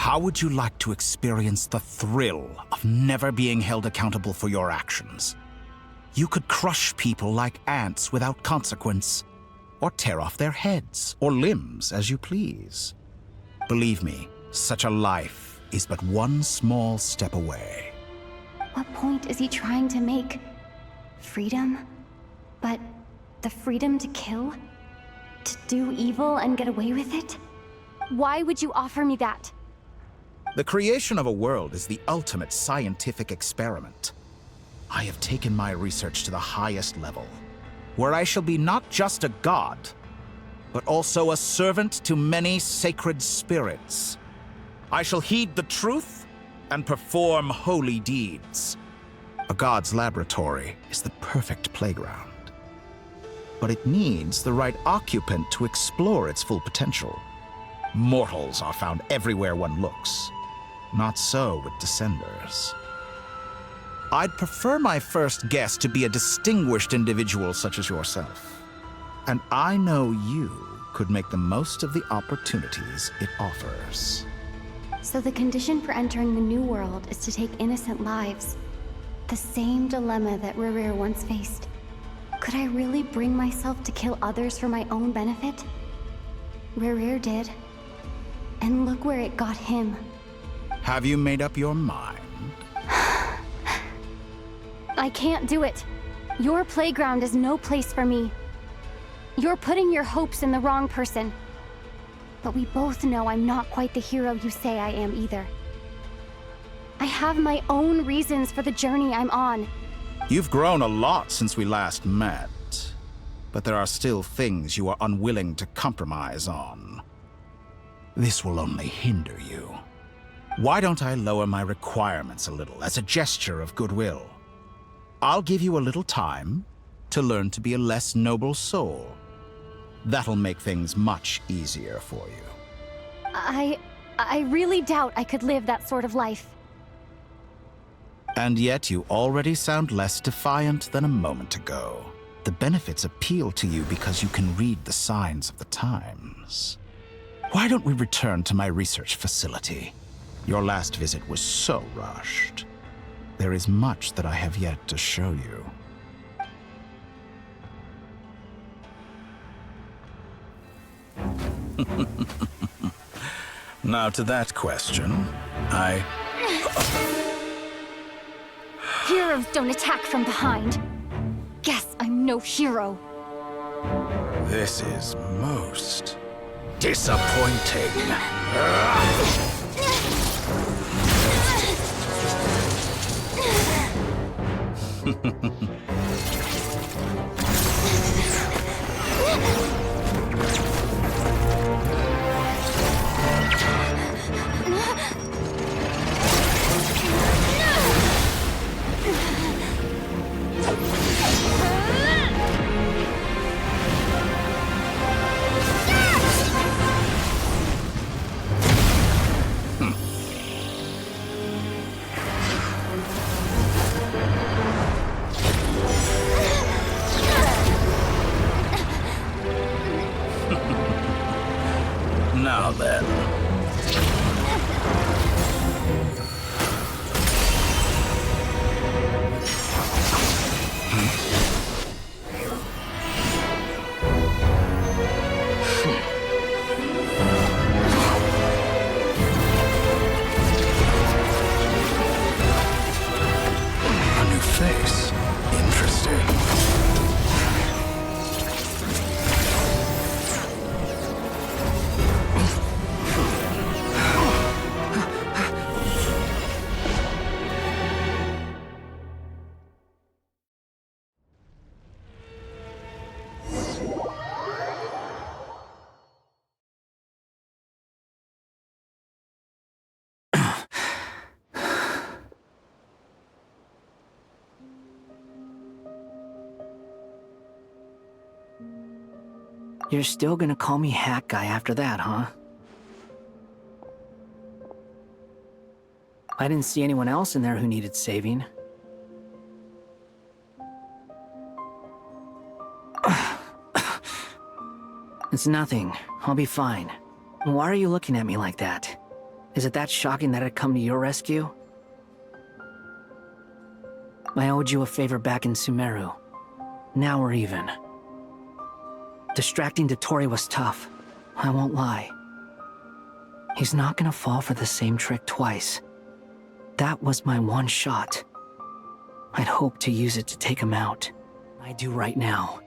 How would you like to experience the thrill of never being held accountable for your actions? You could crush people like ants without consequence, or tear off their heads or limbs as you please. Believe me, such a life is but one small step away. What point is he trying to make? Freedom? But the freedom to kill? To do evil and get away with it? Why would you offer me that? The creation of a world is the ultimate scientific experiment. I have taken my research to the highest level, where I shall be not just a god, but also a servant to many sacred spirits. I shall heed the truth and perform holy deeds. A god's laboratory is the perfect playground, but it needs the right occupant to explore its full potential. Mortals are found everywhere one looks. Not so with Descenders. I'd prefer my first guest to be a distinguished individual such as yourself. And I know you could make the most of the opportunities it offers. So the condition for entering the new world is to take innocent lives. The same dilemma that Rerir once faced. Could I really bring myself to kill others for my own benefit? Rerir did. And look where it got him. Have you made up your mind? I can't do it. Your playground is no place for me. You're putting your hopes in the wrong person. But we both know I'm not quite the hero you say I am either. I have my own reasons for the journey I'm on. You've grown a lot since we last met, but there are still things you are unwilling to compromise on. This will only hinder you. Why don't I lower my requirements a little as a gesture of goodwill? I'll give you a little time to learn to be a less noble soul. That'll make things much easier for you. I really doubt I could live that sort of life. And yet you already sound less defiant than a moment ago. The benefits appeal to you because you can read the signs of the times. Why don't we return to my research facility? Your last visit was so rushed. There is much that I have yet to show you. Now to that question, Heroes don't attack from behind. Guess I'm no hero. This is most disappointing. Now then. A new face. Interesting. You're still gonna call me Hack Guy after that, huh? I didn't see anyone else in there who needed saving. It's nothing. I'll be fine. Why are you looking at me like that? Is it that shocking that I'd come to your rescue? I owed you a favor back in Sumeru. Now we're even. Distracting Dottore was tough, I won't lie. He's not gonna fall for the same trick twice. That was my one shot. I'd hoped to use it to take him out. I do right now.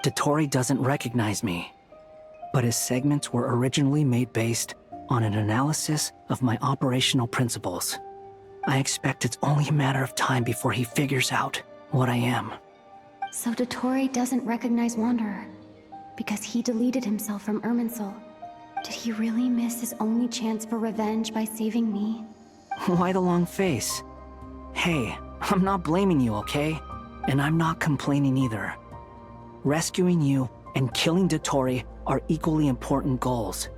Dottore doesn't recognize me, but his segments were originally made based on an analysis of my operational principles. I expect it's only a matter of time before he figures out what I am. So Dottore doesn't recognize Wanderer because he deleted himself from Irminsul. Did he really miss his only chance for revenge by saving me? Why the long face? Hey, I'm not blaming you, okay? And I'm not complaining either. Rescuing you and killing Dottore are equally important goals.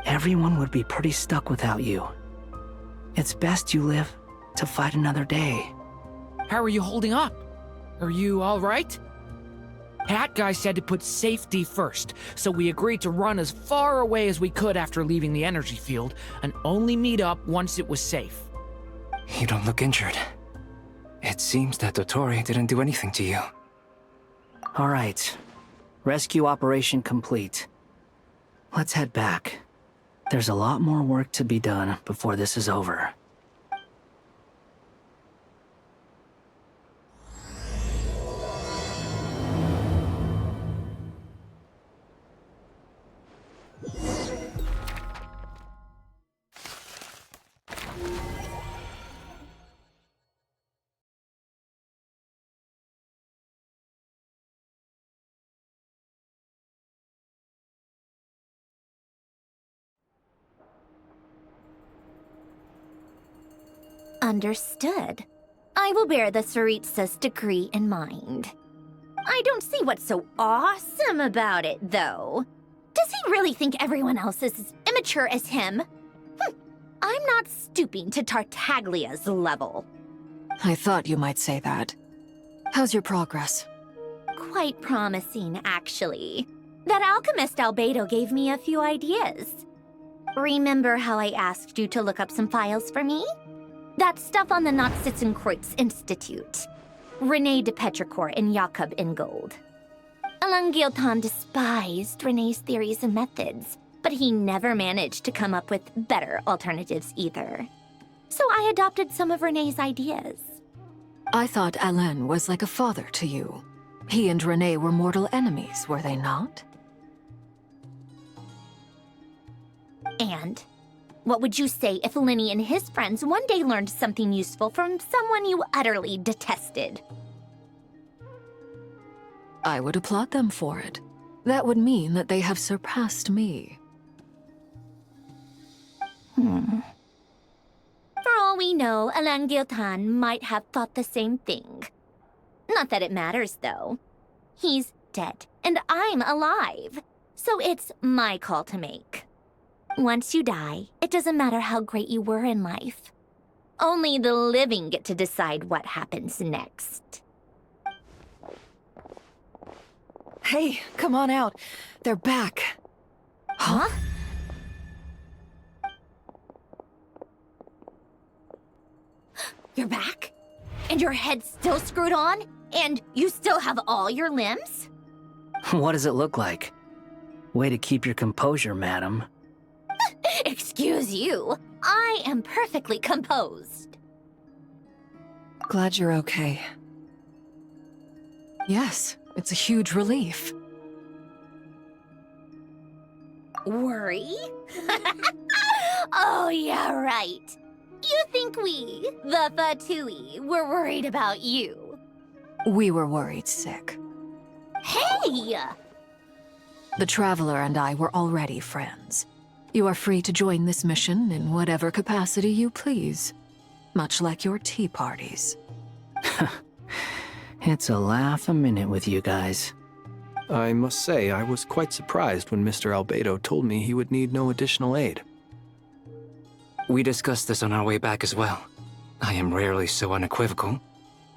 Everyone would be pretty stuck without you. It's best you live to fight another day. How are you holding up? Are you all right? Hat Guy said to put safety first, so we agreed to run as far away as we could after leaving the energy field, and only meet up once it was safe. You don't look injured. It seems that Dottore didn't do anything to you. All right. Rescue operation complete. Let's head back. There's a lot more work to be done before this is over. Understood. I will bear the Tsaritsa's decree in mind. I don't see what's so awesome about it, though. Does he really think everyone else is as immature as him? I'm not stooping to Tartaglia's level. I thought you might say that. How's your progress? Quite promising, actually. That alchemist Albedo gave me a few ideas. Remember how I asked you to look up some files for me? That stuff on the Nachtschitzenkreuz Institute. René de Petrichor and Jakob Ingold. Alain Guillotin despised René's theories and methods, but he never managed to come up with better alternatives either. So I adopted some of René's ideas. I thought Alain was like a father to you. He and René were mortal enemies, were they not? And what would you say if Linny and his friends one day learned something useful from someone you utterly detested? I would applaud them for it. That would mean that they have surpassed me. For all we know, Alain Guillotin might have thought the same thing. Not that it matters, though. He's dead, and I'm alive. So it's my call to make. Once you die, it doesn't matter how great you were in life. Only the living get to decide what happens next. Hey, come on out. They're back. Huh? You're back? And your head's still screwed on? And you still have all your limbs? What does it look like? Way to keep your composure, madam. Excuse you. I am perfectly composed. Glad you're okay. Yes, it's a huge relief. Worry? Oh, yeah, right. You think we, the Fatui, were worried about you? We were worried sick. Hey! The Traveler and I were already friends. You are free to join this mission in whatever capacity you please. Much like your tea parties. It's a laugh a minute with you guys. I must say, I was quite surprised when Mr. Albedo told me he would need no additional aid. We discussed this on our way back as well. I am rarely so unequivocal,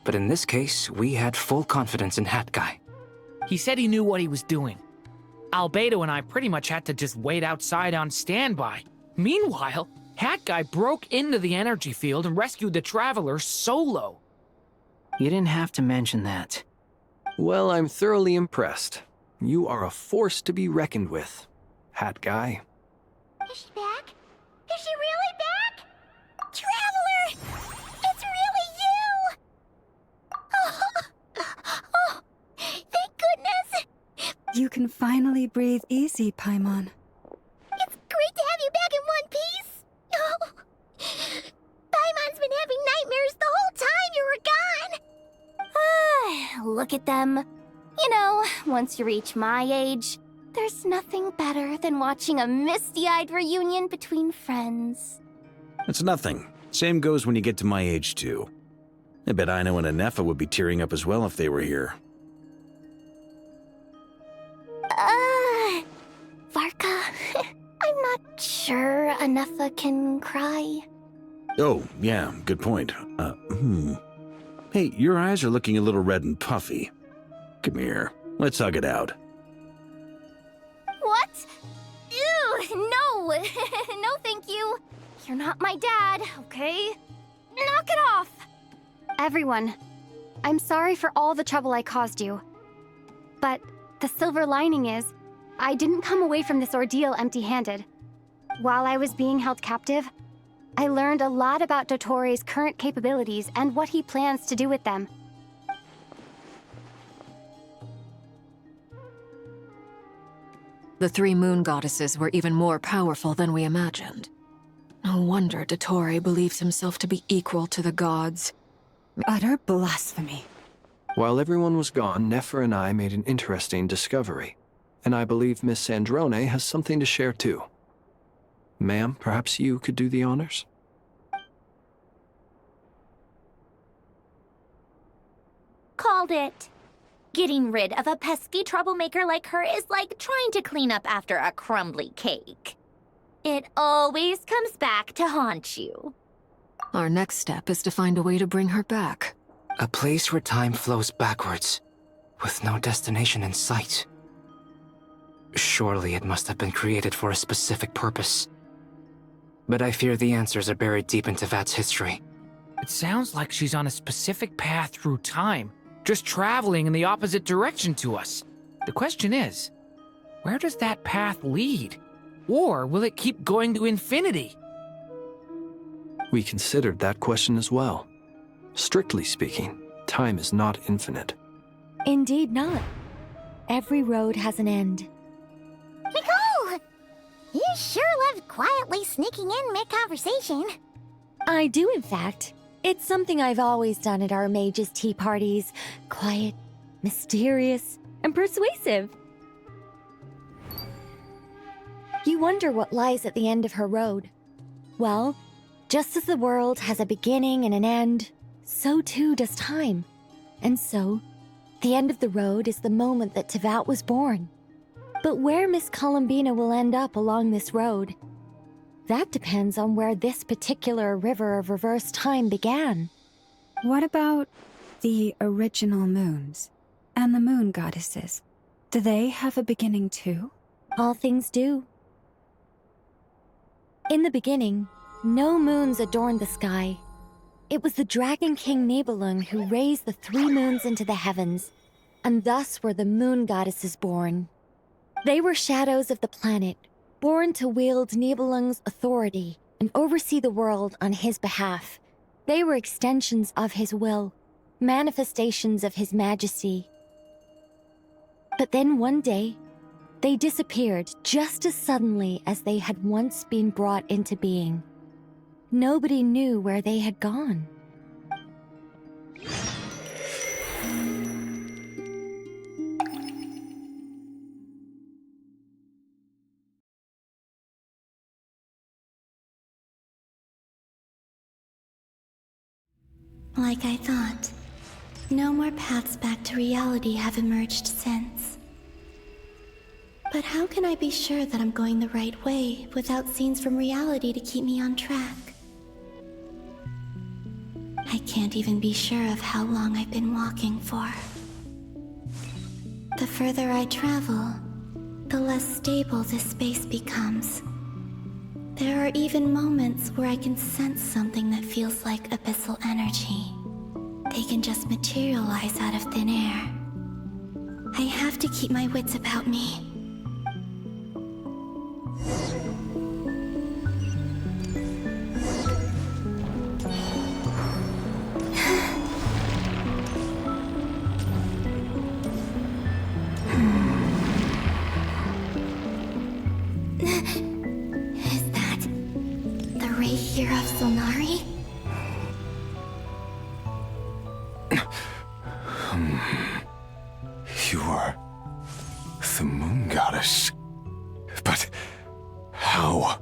but in this case, we had full confidence in Hat Guy. He said he knew what he was doing. Albedo and I pretty much had to just wait outside on standby. Meanwhile, Hat Guy broke into the energy field and rescued the Traveler solo. You didn't have to mention that. Well, I'm thoroughly impressed. You are a force to be reckoned with, Hat Guy. Is she back? Is she really back? Traveler! It's really you! Oh, thank goodness! You can finally breathe easy, Paimon. It's great to have you back in one piece! Oh, Paimon's been having nightmares the whole time you were gone! Look at them. You know, once you reach my age, there's nothing better than watching a misty-eyed reunion between friends. It's nothing. Same goes when you get to my age, too. I bet Ino and Anefa would be tearing up as well if they were here. Varka, I'm not sure Anefa can cry. Oh, yeah, good point. Hey, your eyes are looking a little red and puffy. Come here, let's hug it out. What? Ew, no! No, thank you. You're not my dad, okay? Knock it off! Everyone, I'm sorry for all the trouble I caused you. But the silver lining is, I didn't come away from this ordeal empty-handed. While I was being held captive, I learned a lot about Dottore's current capabilities and what he plans to do with them. The three moon goddesses were even more powerful than we imagined. No wonder Dottore believes himself to be equal to the gods. Utter blasphemy. While everyone was gone, Nefer and I made an interesting discovery. And I believe Miss Sandrone has something to share too. Ma'am, perhaps you could do the honors? Called it. Getting rid of a pesky troublemaker like her is like trying to clean up after a crumbly cake. It always comes back to haunt you. Our next step is to find a way to bring her back. A place where time flows backwards, with no destination in sight. Surely it must have been created for a specific purpose. But I fear the answers are buried deep into Vat's history. It sounds like she's on a specific path through time, just traveling in the opposite direction to us. The question is, where does that path lead? Or will it keep going to infinity? We considered that question as well. Strictly speaking, time is not infinite. Indeed not. Every road has an end. Nicole! You sure love quietly sneaking in mid-conversation. I do, in fact. It's something I've always done at our mages' tea parties. Quiet, mysterious, and persuasive. You wonder what lies at the end of her road. Well, just as the world has a beginning and an end, so too does time. And so, the end of the road is the moment that Teyvat was born. But where Miss Columbina will end up along this road, that depends on where this particular river of reverse time began. What about the original moons and the moon goddesses? Do they have a beginning too? All things do. In the beginning, no moons adorned the sky. It was the Dragon King Nibelung who raised the three moons into the heavens, and thus were the moon goddesses born. They were shadows of the planet, born to wield Nibelung's authority and oversee the world on his behalf. They were extensions of his will, manifestations of his majesty. But then one day, they disappeared just as suddenly as they had once been brought into being. Nobody knew where they had gone. Like I thought, no more paths back to reality have emerged since. But how can I be sure that I'm going the right way without scenes from reality to keep me on track? I can't even be sure of how long I've been walking for. The further I travel, the less stable this space becomes. There are even moments where I can sense something that feels like abyssal energy. They can just materialize out of thin air. I have to keep my wits about me. Is that the Rerir of Solnari? You are the moon goddess. But how?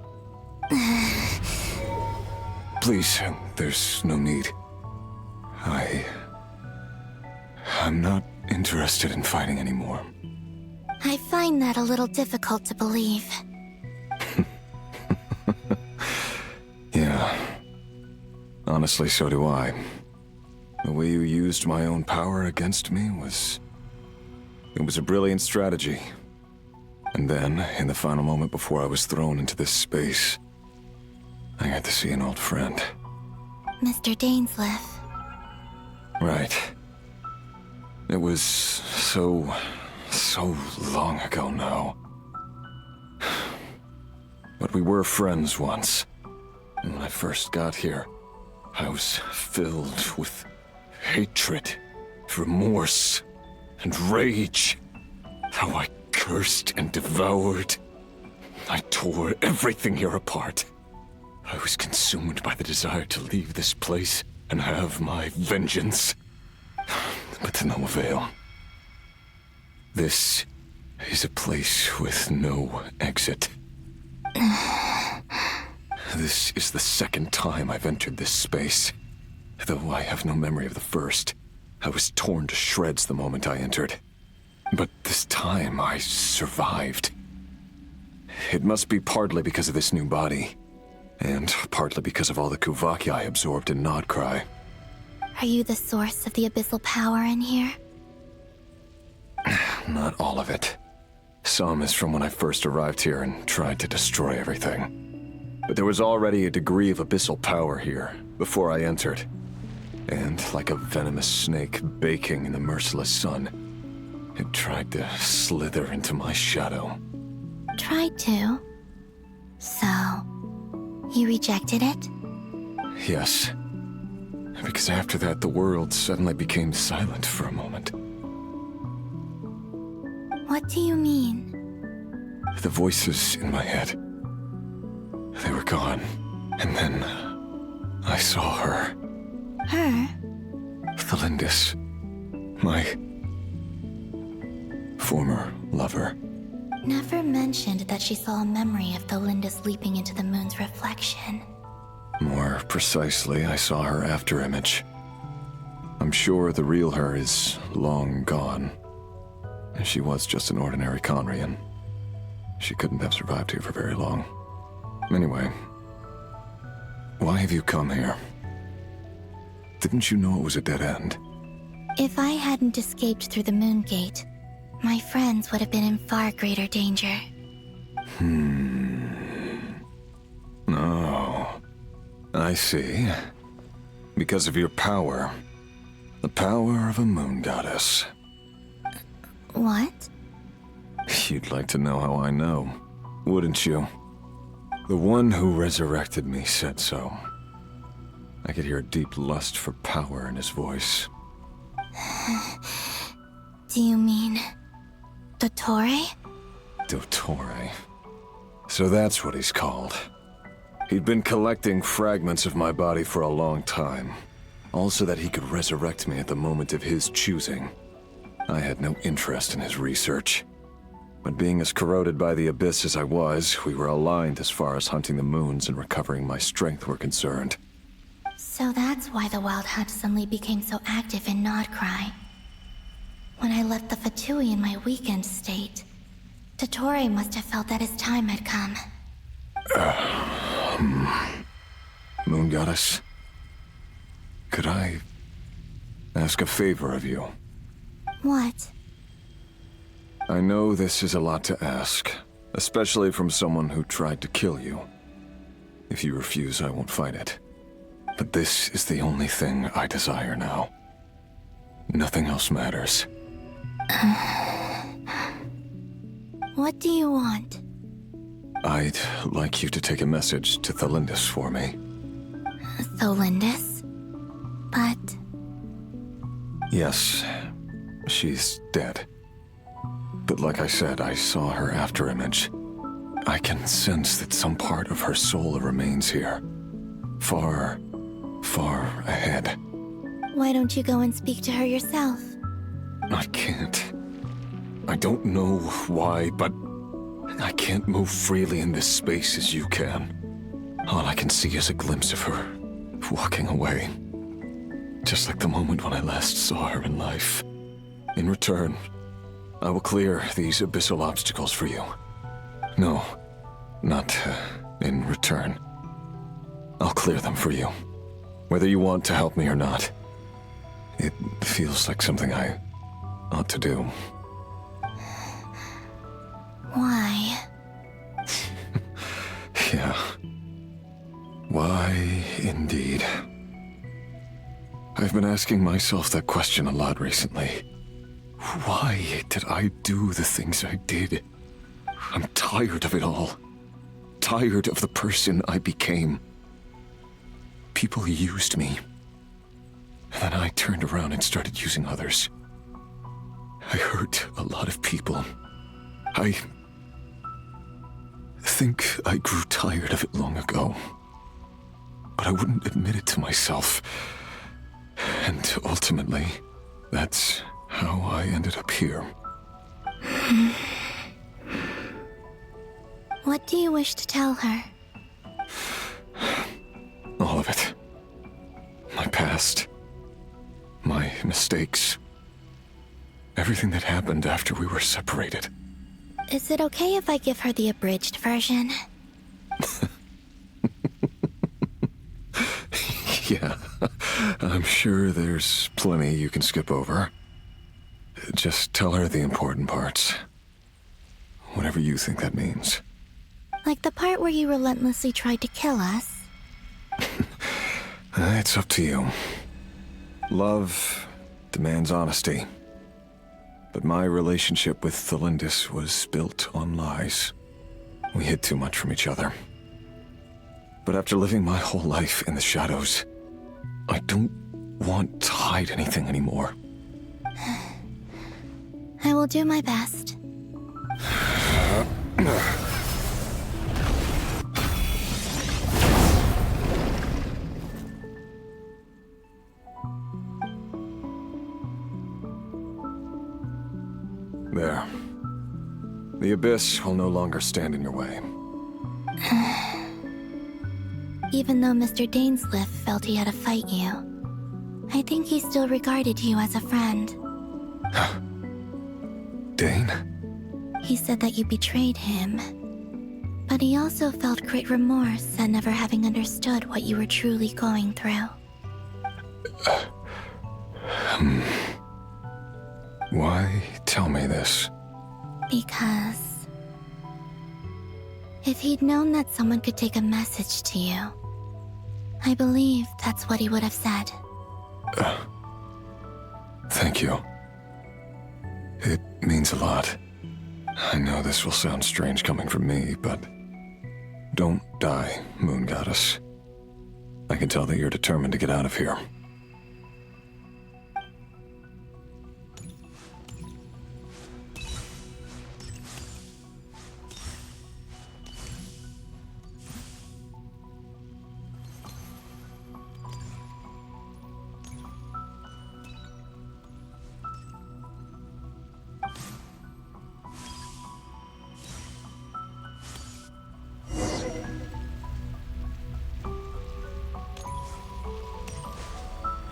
Please, there's no need. I'm not interested in fighting anymore. I find that a little difficult to believe. Yeah. Honestly, so do I. The way you used my own power against me was... It was a brilliant strategy. And then, in the final moment before I was thrown into this space, I got to see an old friend. Mr. Dainsleif. Right. It was so long ago now. But we were friends once. And when I first got here, I was filled with hatred, remorse, and rage. How I cursed and devoured. I tore everything here apart. I was consumed by the desire to leave this place and have my vengeance. But to no avail. This is a place with no exit. This is the second time I've entered this space. Though I have no memory of the first. I was torn to shreds the moment I entered. But this time I survived. It must be partly because of this new body. And partly because of all the Kuvaki I absorbed in Nodcry. Are you the source of the abyssal power in here? Not all of it. Some is from when I first arrived here and tried to destroy everything. But there was already a degree of abyssal power here, before I entered. And like a venomous snake baking in the merciless sun, it tried to slither into my shadow. Tried to? So, you rejected it? Yes. Because after that, the world suddenly became silent for a moment. What do you mean? The voices in my head. They were gone. And then I saw her. Her? Thelindis. My former lover. Never mentioned that she saw a memory of Thelindis leaping into the moon's reflection. More precisely, I saw her afterimage. I'm sure the real her is long gone. She was just an ordinary Conrian. She couldn't have survived here for very long. Anyway, why have you come here? Didn't you know it was a dead end? If I hadn't escaped through the moon gate, my friends would have been in far greater danger. Oh, I see. Because of your power. The power of a moon goddess. What? You'd like to know how I know, wouldn't you? The one who resurrected me said so. I could hear a deep lust for power in his voice. Do you mean... Dottore? Dottore. So that's what he's called. He'd been collecting fragments of my body for a long time. All so that he could resurrect me at the moment of his choosing. I had no interest in his research. But being as corroded by the abyss as I was, we were aligned as far as hunting the moons and recovering my strength were concerned. So that's why the Wild Hunt suddenly became so active in Nodcry. When I left the Fatui in my weakened state, Dottore must have felt that his time had come. Moon Goddess, could I ask a favor of you? What? I know this is a lot to ask, especially from someone who tried to kill you. If you refuse, I won't fight it. But this is the only thing I desire now. Nothing else matters. What do you want? I'd like you to take a message to Thelindis for me. Thelindis? But... Yes, she's dead. But like I said, I saw her afterimage. I can sense that some part of her soul remains here. Far, far ahead. Why don't you go and speak to her yourself? I can't. I don't know why, but I can't move freely in this space as you can. All I can see is a glimpse of her, walking away. Just like the moment when I last saw her in life. In return, I will clear these abyssal obstacles for you. No, not in return. I'll clear them for you. Whether you want to help me or not. It feels like something I ought to do. Why? Yeah. Why, indeed. I've been asking myself that question a lot recently. Why did I do the things I did? I'm tired of it all. Tired of the person I became. People used me. And then I turned around and started using others. I hurt a lot of people. I think I grew tired of it long ago. But I wouldn't admit it to myself. And ultimately, that's how I ended up here. What do you wish to tell her? All of it. My past. My mistakes. Everything that happened after we were separated. Is it okay if I give her the abridged version? Yeah, I'm sure there's plenty you can skip over. Just tell her the important parts. Whatever you think that means. Like the part where you relentlessly tried to kill us? It's up to you. Love demands honesty. But my relationship with Thelindis was built on lies. We hid too much from each other. But after living my whole life in the shadows, I don't want to hide anything anymore. I will do my best. There. The abyss will no longer stand in your way. Even though Mr. Dainsliff felt he had to fight you, I think he still regarded you as a friend. Dane? He said that you betrayed him. But he also felt great remorse at never having understood what you were truly going through. Why tell me this? Because... if he'd known that someone could take a message to you, I believe that's what he would have said. Thank you. It means a lot. I know this will sound strange coming from me, but... don't die, Moon Goddess. I can tell that you're determined to get out of here.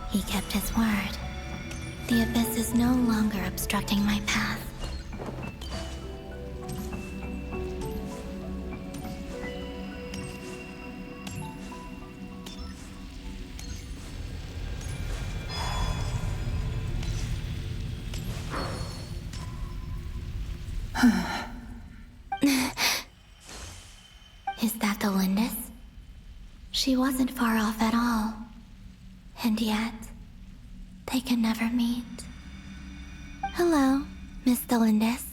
He kept his word. The abyss is no longer obstructing my path. Is that the Lindis? She wasn't far off at all. And yet, they can never meet. Hello, Miss Thelindis.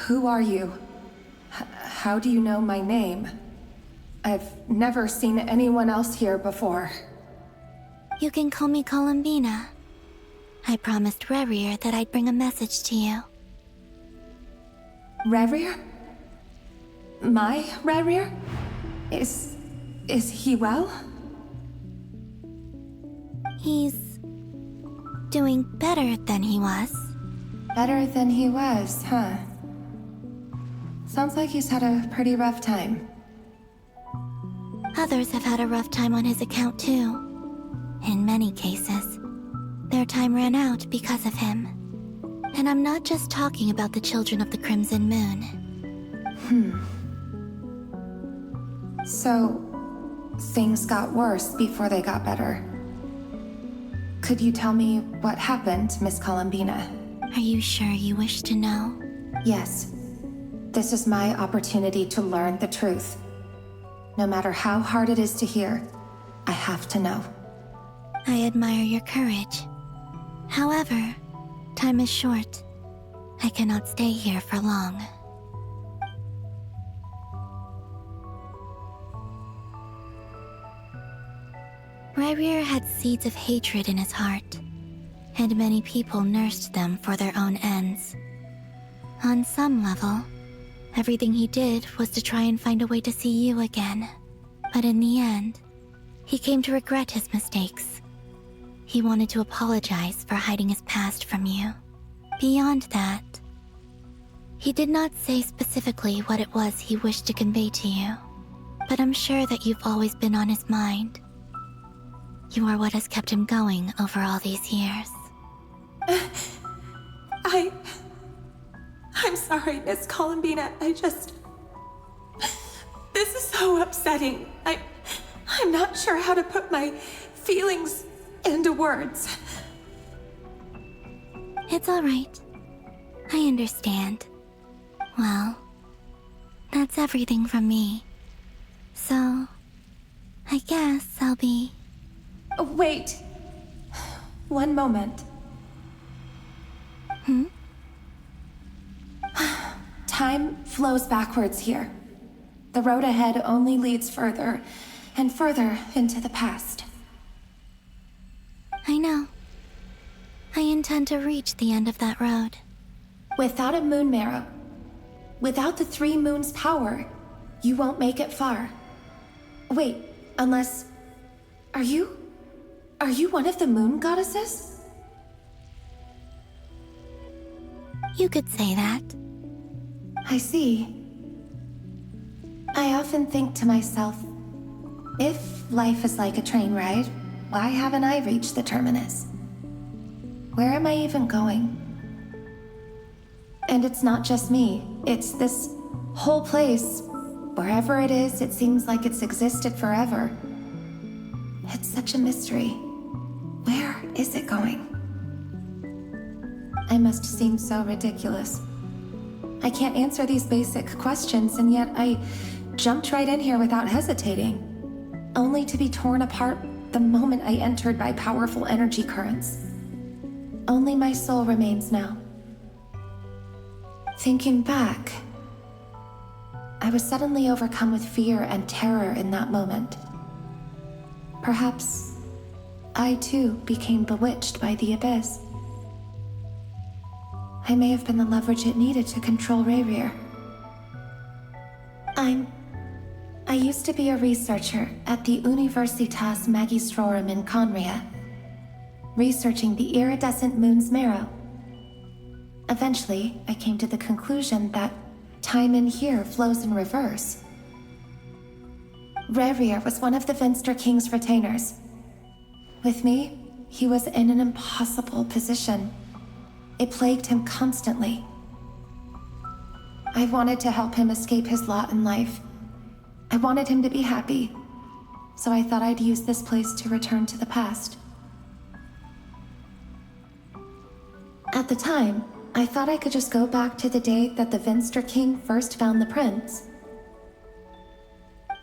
Who are you? How do you know my name? I've never seen anyone else here before. You can call me Columbina. I promised Rerir that I'd bring a message to you. Rerir? My Rerir? Is he well? He's doing better than he was. Better than he was, huh? Sounds like he's had a pretty rough time. Others have had a rough time on his account too. In many cases, their time ran out because of him. And I'm not just talking about the children of the Crimson Moon. So, things got worse before they got better. Could you tell me what happened, Miss Columbina? Are you sure you wish to know? Yes. This is my opportunity to learn the truth. No matter how hard it is to hear, I have to know. I admire your courage. However, time is short. I cannot stay here for long. Rerir had seeds of hatred in his heart, and many people nursed them for their own ends. On some level, everything he did was to try and find a way to see you again. But in the end, he came to regret his mistakes. He wanted to apologize for hiding his past from you. Beyond that, he did not say specifically what it was he wished to convey to you, but I'm sure that you've always been on his mind. You are what has kept him going over all these years. I'm sorry, Miss Columbina. This is so upsetting. I'm not sure how to put my feelings into words. It's all right. I understand. Well, that's everything from me. So, I guess I'll be... Wait. One moment. Time flows backwards here. The road ahead only leads further and further into the past. I know. I intend to reach the end of that road. Without a moon marrow, without the 3 moons' power, you won't make it far. Wait, unless... Are you one of the moon goddesses? You could say that. I see. I often think to myself, if life is like a train ride, why haven't I reached the terminus? Where am I even going? And it's not just me, it's this whole place. Wherever it is, it seems like it's existed forever. It's such a mystery. Where is it going? I must seem so ridiculous. I can't answer these basic questions, and yet I jumped right in here without hesitating, only to be torn apart the moment I entered by powerful energy currents. Only my soul remains now. Thinking back, I was suddenly overcome with fear and terror in that moment. Perhaps I too became bewitched by the abyss. I may have been the leverage it needed to control Rerir. I used to be a researcher at the Universitas Magistrorum in Conria, researching the iridescent moon's marrow. Eventually, I came to the conclusion that time in here flows in reverse. Rerir was one of the Venster King's retainers. With me, he was in an impossible position. It plagued him constantly. I wanted to help him escape his lot in life. I wanted him to be happy, so I thought I'd use this place to return to the past. At the time, I thought I could just go back to the day that the Venster King first found the prince.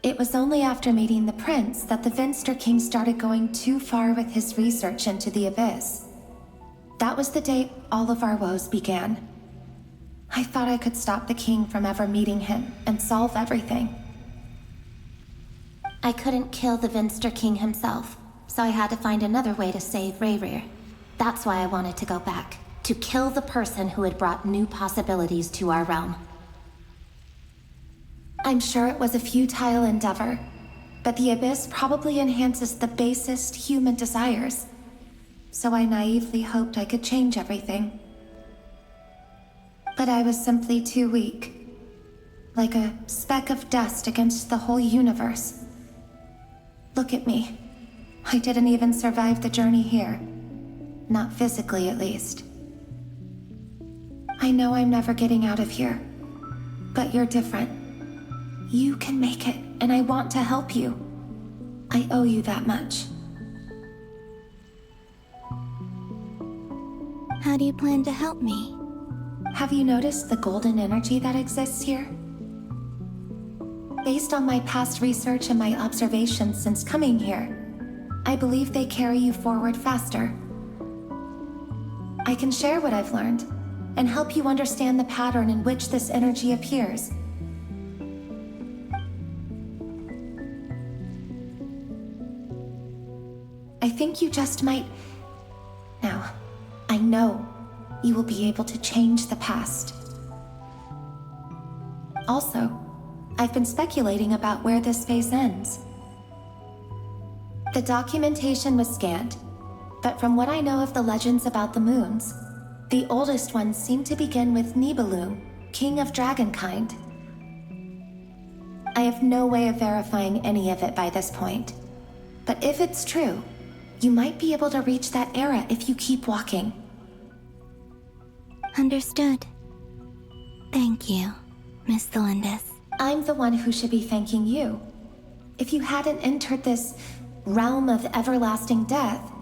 It was only after meeting the prince that the Venster King started going too far with his research into the abyss. That was the day all of our woes began. I thought I could stop the king from ever meeting him and solve everything. I couldn't kill the Venster King himself, so I had to find another way to save Rerir. That's why I wanted to go back, to kill the person who had brought new possibilities to our realm. I'm sure it was a futile endeavor, but the abyss probably enhances the basest human desires. So I naively hoped I could change everything. But I was simply too weak. Like a speck of dust against the whole universe. Look at me. I didn't even survive the journey here. Not physically, at least. I know I'm never getting out of here. But you're different. You can make it, and I want to help you. I owe you that much. How do you plan to help me? Have you noticed the golden energy that exists here? Based on my past research and my observations since coming here, I believe they carry you forward faster. I can share what I've learned and help you understand the pattern in which this energy appears. I think you just might... Now, I know you will be able to change the past. Also, I've been speculating about where this phase ends. The documentation was scanned, but from what I know of the legends about the moons, the oldest ones seem to begin with Nibelung, king of dragonkind. I have no way of verifying any of it by this point, but if it's true, you might be able to reach that era if you keep walking. Understood. Thank you, Miss Thelindis. I'm the one who should be thanking you. If you hadn't entered this realm of everlasting death,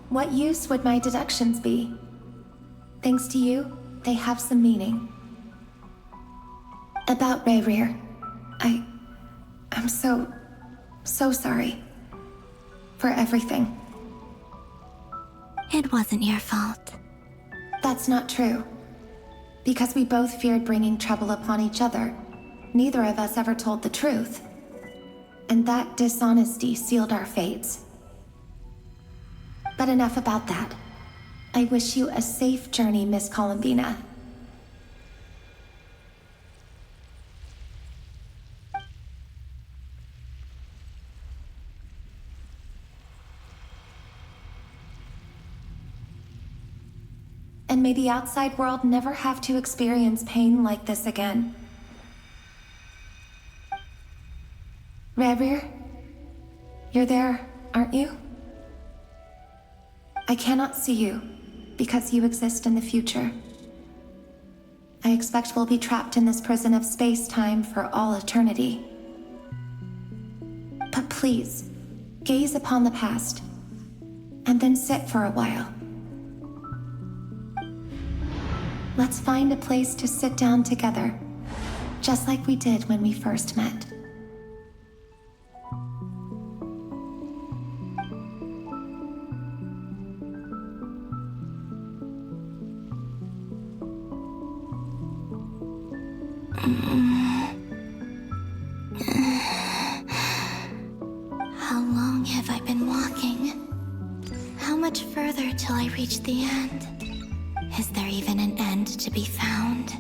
what use would my deductions be? Thanks to you, they have some meaning. About Rerir, I'm so sorry. For everything. It wasn't your fault. That's not true. Because we both feared bringing trouble upon each other, neither of us ever told the truth. And that dishonesty sealed our fates. But enough about that. I wish you a safe journey, Miss Columbina. And may the outside world never have to experience pain like this again. Rerir, you're there, aren't you? I cannot see you, because you exist in the future. I expect we'll be trapped in this prison of space-time for all eternity. But please, gaze upon the past, and then sit for a while. Let's find a place to sit down together, just like we did when we first met. How long have I been walking? How much further till I reach the end? Is there even an end to be found?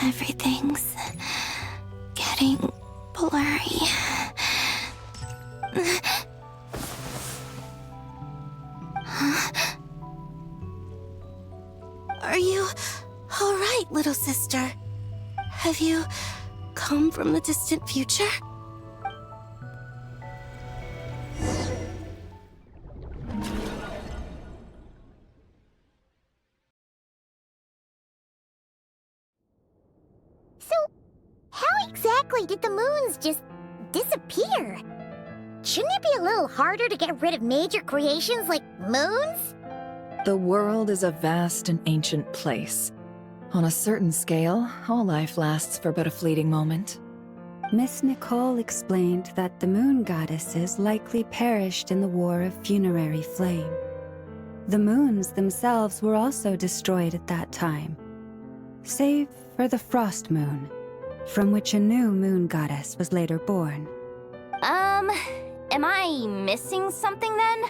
Everything's getting blurry. Are you all right, little sister? Have you come from the distant future? Did the moons just disappear? Shouldn't it be a little harder to get rid of major creations like moons? The world is a vast and ancient place. On a certain scale, all life lasts for but a fleeting moment. Miss Nicole explained that the moon goddesses likely perished in the War of Funerary Flame. The moons themselves were also destroyed at that time, save for the Frost Moon, from which a new moon goddess was later born. Am I missing something then?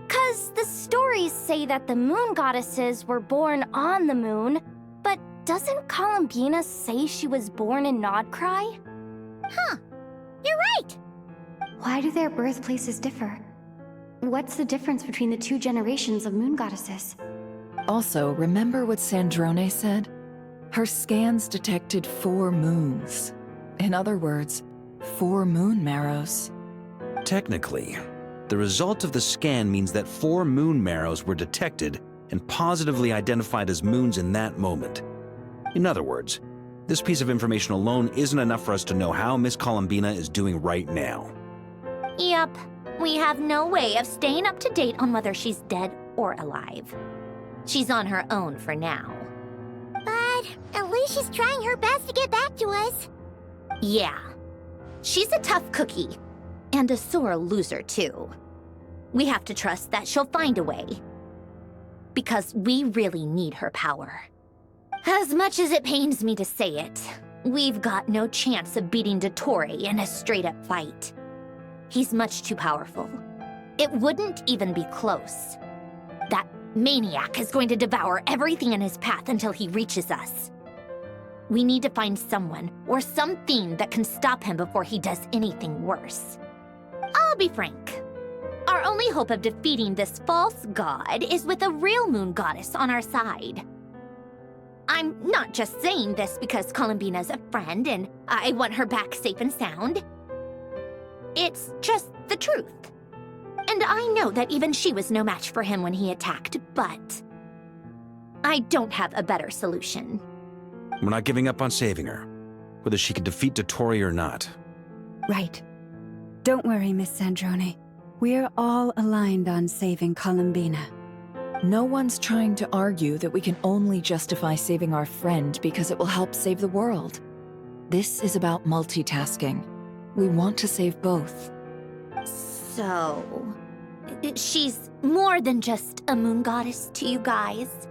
'Cause the stories say that the moon goddesses were born on the moon, but doesn't Columbina say she was born in Nodcry? Huh. You're right. Why do their birthplaces differ? What's the difference between the two generations of moon goddesses? Also, remember what Sandrone said? Her scans detected 4 moons. In other words, 4 moon marrows. Technically, the result of the scan means that 4 moon marrows were detected and positively identified as moons in that moment. In other words, this piece of information alone isn't enough for us to know how Miss Columbina is doing right now. Yep, we have no way of staying up to date on whether she's dead or alive. She's on her own for now. But at least she's trying her best to get back to us. Yeah, she's a tough cookie, and a sore loser too. We have to trust that she'll find a way, because we really need her power. As much as it pains me to say it, we've got no chance of beating Dottore in a straight-up fight. He's much too powerful. It wouldn't even be close. That maniac is going to devour everything in his path until he reaches us. We need to find someone or something that can stop him before he does anything worse. I'll be frank. Our only hope of defeating this false god is with a real moon goddess on our side. I'm not just saying this because Columbina's a friend and I want her back safe and sound. It's just the truth. And I know that even she was no match for him when he attacked, but I don't have a better solution. We're not giving up on saving her, whether she can defeat Dottore or not. Right. Don't worry, Miss Sandrone. We're all aligned on saving Columbina. No one's trying to argue that we can only justify saving our friend because it will help save the world. This is about multitasking. We want to save both. So, she's more than just a moon goddess to you guys?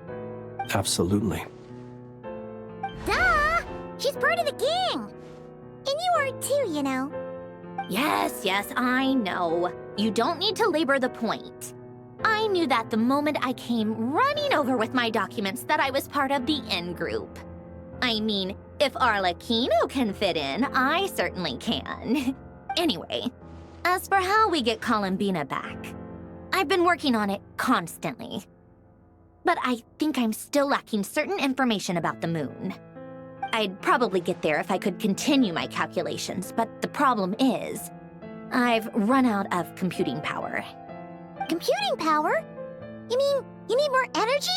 Absolutely. Duh! She's part of the gang! And you are too, you know. Yes, I know. You don't need to labor the point. I knew that the moment I came running over with my documents that I was part of the in-group. I mean, if Arlecchino can fit in, I certainly can. Anyway, as for how we get Columbina back, I've been working on it constantly. But I think I'm still lacking certain information about the moon. I'd probably get there if I could continue my calculations, but the problem is, I've run out of computing power. Computing power? You mean, you need more energy?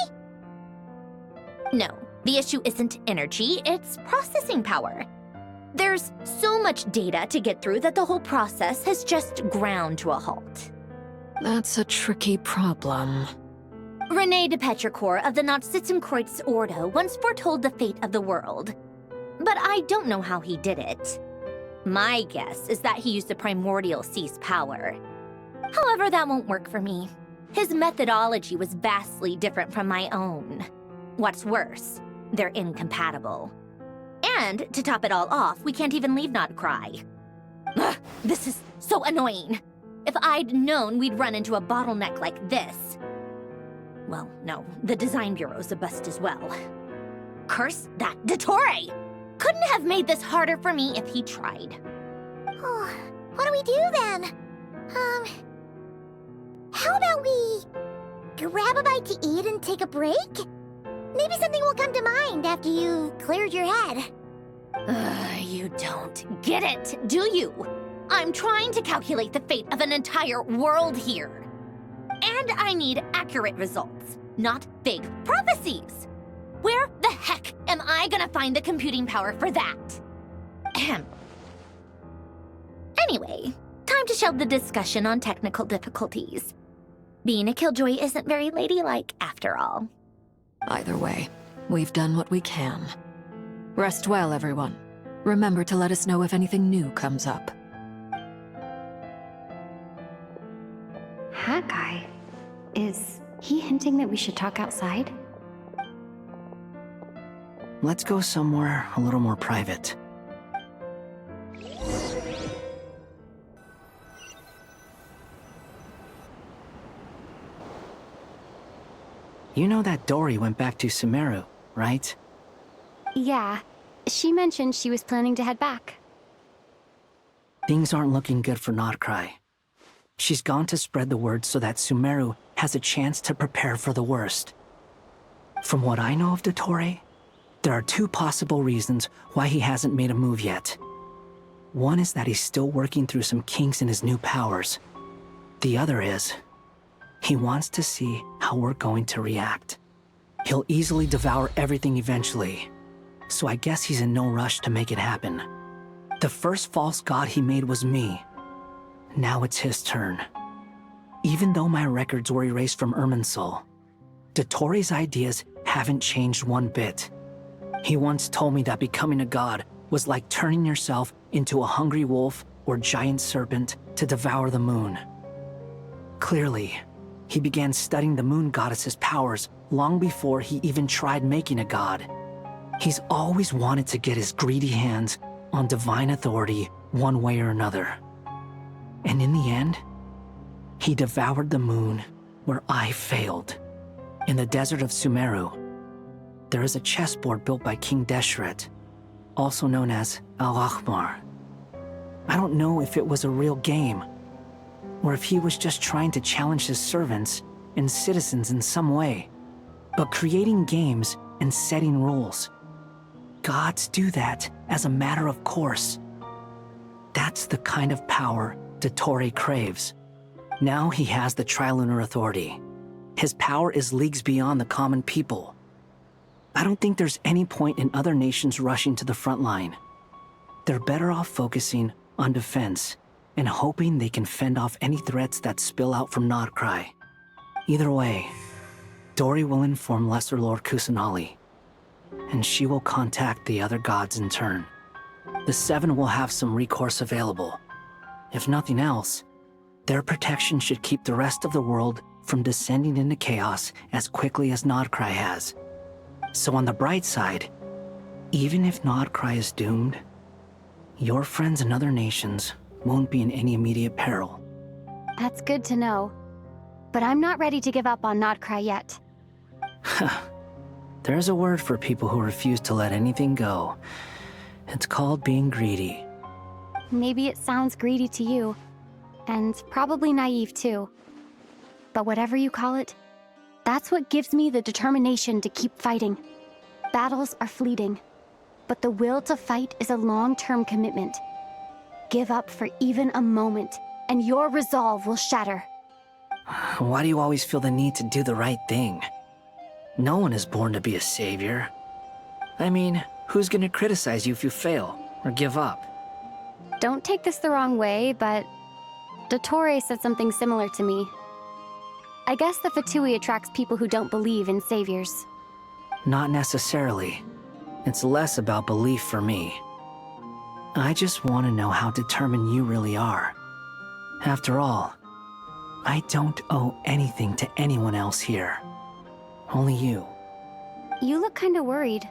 No, the issue isn't energy, it's processing power. There's so much data to get through that the whole process has just ground to a halt. That's a tricky problem. René de Petrichor of the Nazissenkreuz Ordo once foretold the fate of the world. But I don't know how he did it. My guess is that he used the primordial sea's power. However, that won't work for me. His methodology was vastly different from my own. What's worse, they're incompatible. And to top it all off, we can't even leave Nodcry. Ugh, this is so annoying. If I'd known we'd run into a bottleneck like this. Well, no, the design bureau's a bust as well. Curse that Dottore! Couldn't have made this harder for me if he tried. Oh, what do we do then? How about we grab a bite to eat and take a break? Maybe something will come to mind after you've cleared your head. You don't get it, do you? I'm trying to calculate the fate of an entire world here. And I need accurate results, not vague prophecies. Where the heck am I gonna find the computing power for that? Ahem. Anyway, time to shelve the discussion on technical difficulties. Being a killjoy isn't very ladylike after all. Either way, we've done what we can. Rest well, everyone. Remember to let us know if anything new comes up. Hat guy? Is he hinting that we should talk outside? Let's go somewhere a little more private. You know that Dottore went back to Sumeru, right? Yeah. She mentioned she was planning to head back. Things aren't looking good for Notcry. She's gone to spread the word so that Sumeru has a chance to prepare for the worst. From what I know of Dottore, there are two possible reasons why he hasn't made a move yet. One is that he's still working through some kinks in his new powers. The other is, he wants to see how we're going to react. He'll easily devour everything eventually, so I guess he's in no rush to make it happen. The first false god he made was me. Now it's his turn. Even though my records were erased from Irminsul, Dottore's ideas haven't changed one bit. He once told me that becoming a god was like turning yourself into a hungry wolf or giant serpent to devour the moon. Clearly, he began studying the moon goddess's powers long before he even tried making a god. He's always wanted to get his greedy hands on divine authority one way or another. And in the end, he devoured the moon where I failed. In the desert of Sumeru, there is a chessboard built by King Deshret, also known as Al-Ahmar. I don't know if it was a real game, or if he was just trying to challenge his servants and citizens in some way. But creating games and setting rules, gods do that as a matter of course. That's the kind of power Dottore craves. Now he has the Trilunar Authority. His power is leagues beyond the common people. I don't think there's any point in other nations rushing to the front line. They're better off focusing on defense and hoping they can fend off any threats that spill out from Notcry. Either way, Dottore will inform Lesser Lord Kusanali, and she will contact the other gods in turn. The Seven will have some recourse available. If nothing else, their protection should keep the rest of the world from descending into chaos as quickly as Notcry has. So on the bright side, even if Notcry is doomed, your friends in other nations won't be in any immediate peril. That's good to know. But I'm not ready to give up on Notcry yet. There's a word for people who refuse to let anything go. It's called being greedy. Maybe it sounds greedy to you, and probably naive too. But whatever you call it, that's what gives me the determination to keep fighting. Battles are fleeting, but the will to fight is a long-term commitment. Give up for even a moment, and your resolve will shatter. Why do you always feel the need to do the right thing? No one is born to be a savior. I mean, who's gonna criticize you if you fail or give up? Don't take this the wrong way, but Dottore said something similar to me. I guess the Fatui attracts people who don't believe in saviors. Not necessarily. It's less about belief for me. I just want to know how determined you really are. After all, I don't owe anything to anyone else here. Only you. You look kinda worried.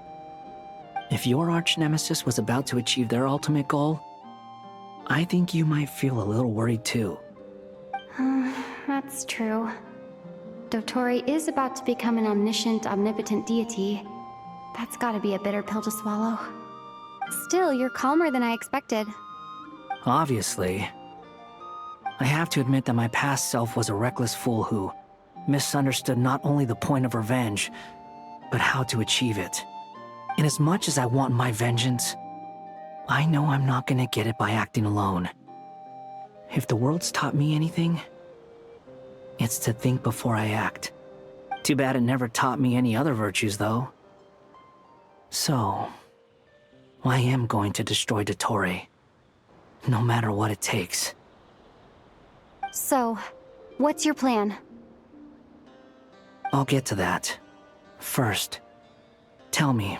If your arch-nemesis was about to achieve their ultimate goal, I think you might feel a little worried too. That's true. Dottore is about to become an omniscient, omnipotent deity. That's gotta be a bitter pill to swallow. Still, you're calmer than I expected. Obviously. I have to admit that my past self was a reckless fool who misunderstood not only the point of revenge, but how to achieve it. And as much as I want my vengeance, I know I'm not gonna get it by acting alone. If the world's taught me anything, it's to think before I act. Too bad it never taught me any other virtues, though. So, I am going to destroy Dottore, no matter what it takes. So, what's your plan? I'll get to that. First, tell me,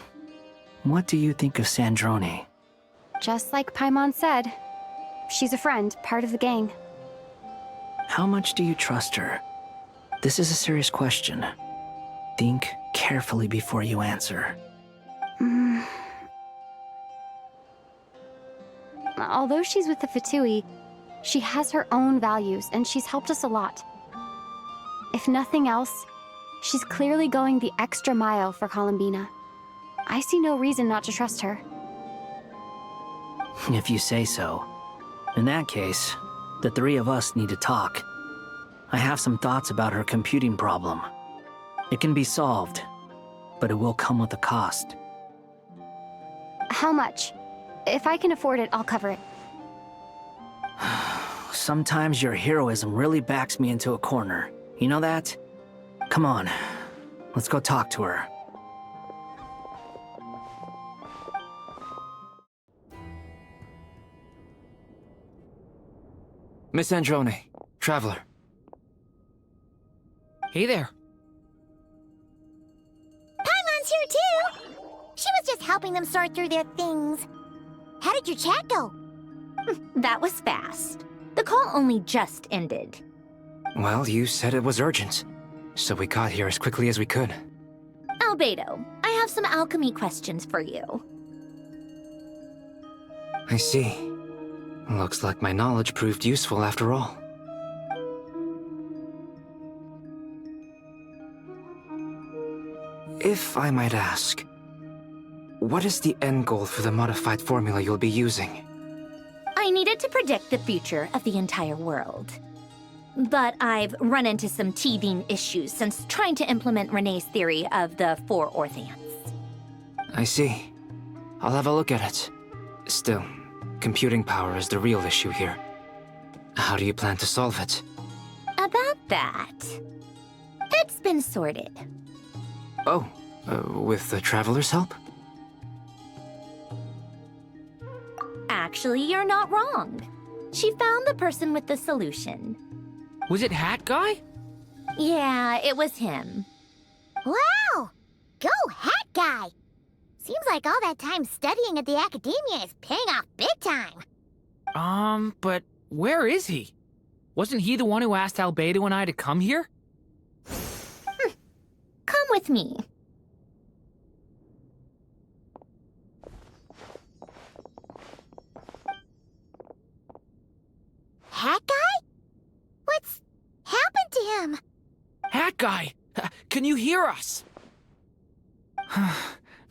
what do you think of Sandrone? Just like Paimon said, she's a friend, part of the gang. How much do you trust her? This is a serious question. Think carefully before you answer. Although she's with the Fatui, she has her own values, and she's helped us a lot. If nothing else, she's clearly going the extra mile for Columbina. I see no reason not to trust her. If you say so. In that case, the three of us need to talk. I have some thoughts about her computing problem. It can be solved, but it will come with a cost. How much? If I can afford it, I'll cover it. Sometimes your heroism really backs me into a corner. You know that? Come on, let's go talk to her. Miss Androne, Traveler. Hey there. Paimon's here too! She was just helping them sort through their things. How did your chat go? That was fast. The call only just ended. Well, you said it was urgent, so we got here as quickly as we could. Albedo, I have some alchemy questions for you. I see. Looks like my knowledge proved useful after all. If I might ask, what is the end goal for the modified formula you'll be using? I needed to predict the future of the entire world. But I've run into some teething issues since trying to implement Renee's theory of the 4 Orthants. I see. I'll have a look at it. Still, computing power is the real issue here. How do you plan to solve it? About that, it's been sorted. Oh, with the Traveler's help? Actually, you're not wrong. She found the person with the solution. Was it Hat Guy? Yeah, it was him. Wow! Go Hat Guy! Seems like all that time studying at the academia is paying off big time. But where is he? Wasn't he the one who asked Albedo and I to come here? Come with me. Hat Guy? What's happened to him? Hat Guy! Can you hear us?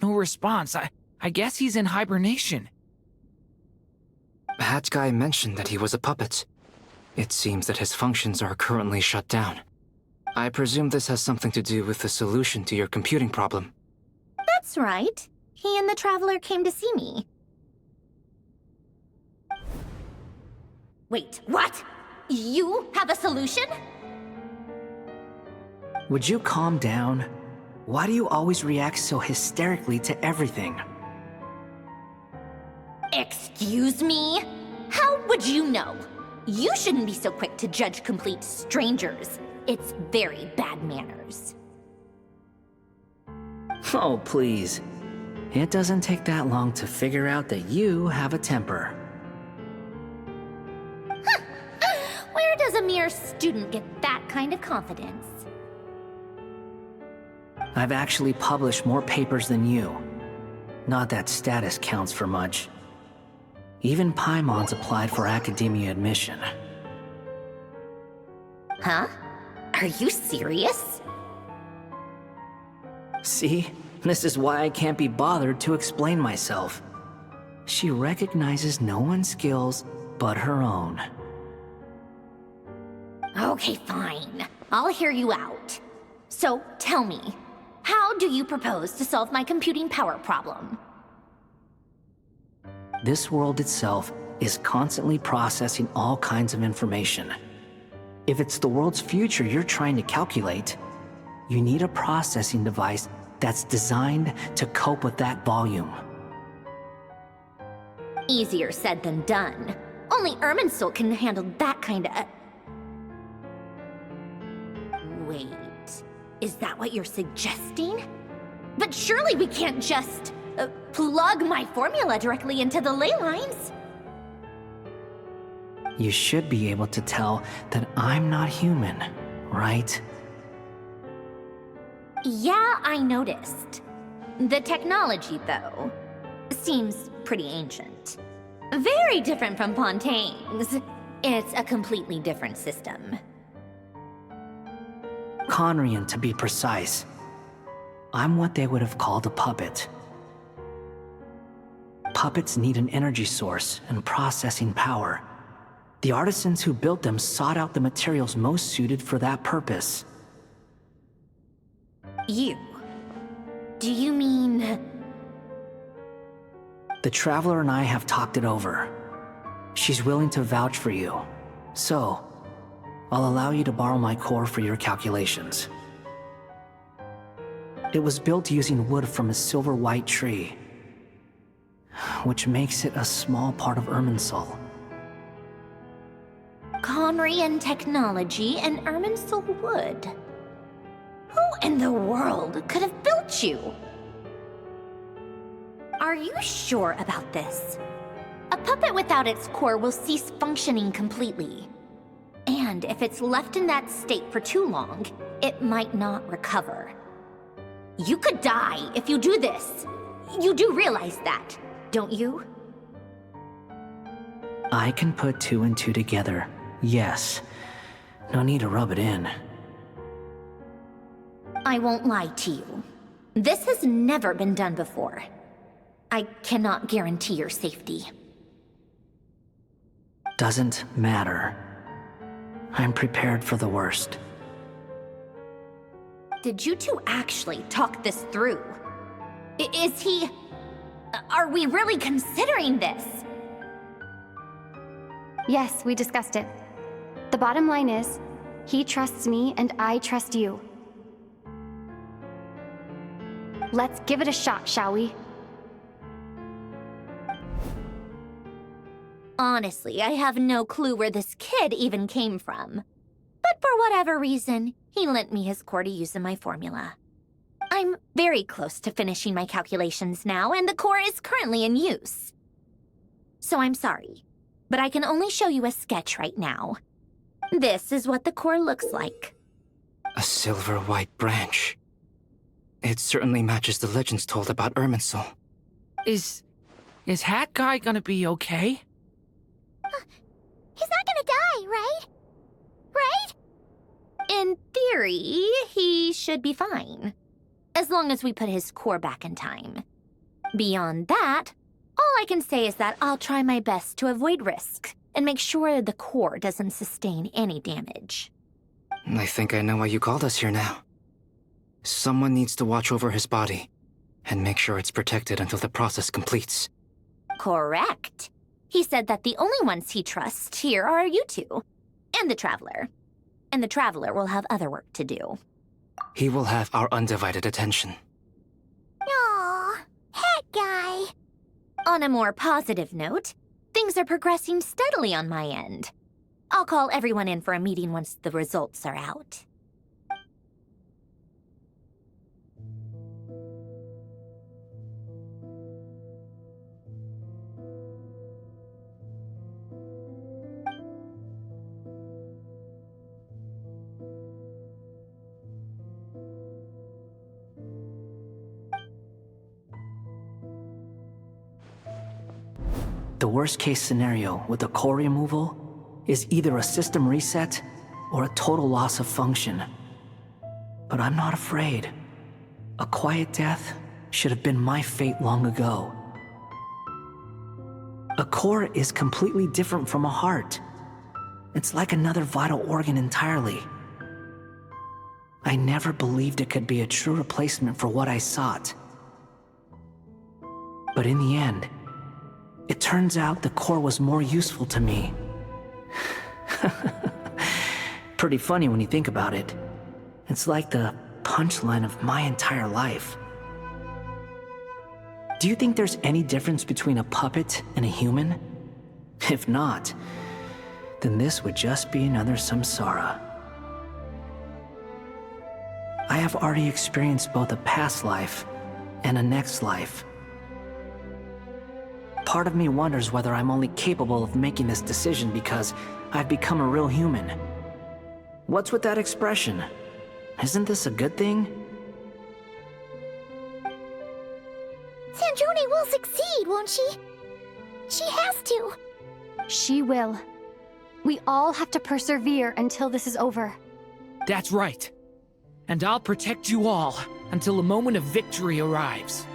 No response. I guess he's in hibernation. Hat Guy mentioned that he was a puppet. It seems that his functions are currently shut down. I presume this has something to do with the solution to your computing problem. That's right. He and the Traveler came to see me. Wait, what? You have a solution? Would you calm down? Why do you always react so hysterically to everything? Excuse me? How would you know? You shouldn't be so quick to judge complete strangers. It's very bad manners. Oh, please. It doesn't take that long to figure out that you have a temper. Where does a mere student get that kind of confidence? I've actually published more papers than you. Not that status counts for much. Even Paimon's applied for academia admission. Huh? Are you serious? See? This is why I can't be bothered to explain myself. She recognizes no one's skills but her own. Okay, fine. I'll hear you out. So, tell me, how do you propose to solve my computing power problem? This world itself is constantly processing all kinds of information. If it's the world's future you're trying to calculate, you need a processing device that's designed to cope with that volume. Easier said than done. Only Irminsul can handle that kind of... Wait, is that what you're suggesting? But surely we can't just... plug my formula directly into the ley lines. You should be able to tell that I'm not human, right? Yeah, I noticed. The technology, though, seems pretty ancient. Very different from Fontaine's. It's a completely different system. Conrian, to be precise. I'm what they would have called a puppet. Puppets need an energy source and processing power. The artisans who built them sought out the materials most suited for that purpose. You? Do you mean... The Traveler and I have talked it over. She's willing to vouch for you. So, I'll allow you to borrow my core for your calculations. It was built using wood from a silver-white tree, which makes it a small part of Irminsul. Conrian technology and Irminsul wood. Who in the world could have built you? Are you sure about this? A puppet without its core will cease functioning completely. And if it's left in that state for too long, it might not recover. You could die if you do this. You do realize that, don't you? I can put 2 and 2 together, yes. No need to rub it in. I won't lie to you. This has never been done before. I cannot guarantee your safety. Doesn't matter. I'm prepared for the worst. Did you two actually talk this through? Is he... Are we really considering this? Yes, we discussed it. The bottom line is, he trusts me and I trust you. Let's give it a shot, shall we? Honestly, I have no clue where this kid even came from. But for whatever reason, he lent me his core to use in my formula. I'm very close to finishing my calculations now, and the core is currently in use. So I'm sorry, but I can only show you a sketch right now. This is what the core looks like. A silver-white branch. It certainly matches the legends told about Irminsul. Is Hat Guy gonna be okay? He's not gonna die, right? Right? In theory, he should be fine. As long as we put his core back in time. Beyond that, all I can say is that I'll try my best to avoid risk and make sure the core doesn't sustain any damage. I think I know why you called us here now. Someone needs to watch over his body and make sure it's protected until the process completes. Correct. He said that the only ones he trusts here are you two, and the Traveler. And the Traveler will have other work to do. He will have our undivided attention. Aww, Hat Guy. On a more positive note, things are progressing steadily on my end. I'll call everyone in for a meeting once the results are out. The worst-case scenario with the core removal is either a system reset or a total loss of function. But I'm not afraid. A quiet death should have been my fate long ago. A core is completely different from a heart. It's like another vital organ entirely. I never believed it could be a true replacement for what I sought. But in the end, it turns out the core was more useful to me. Pretty funny when you think about it. It's like the punchline of my entire life. Do you think there's any difference between a puppet and a human? If not, then this would just be another samsara. I have already experienced both a past life and a next life. Part of me wonders whether I'm only capable of making this decision because I've become a real human. What's with that expression? Isn't this a good thing? Sandrone will succeed, won't she? She has to. She will. We all have to persevere until this is over. That's right. And I'll protect you all until a moment of victory arrives.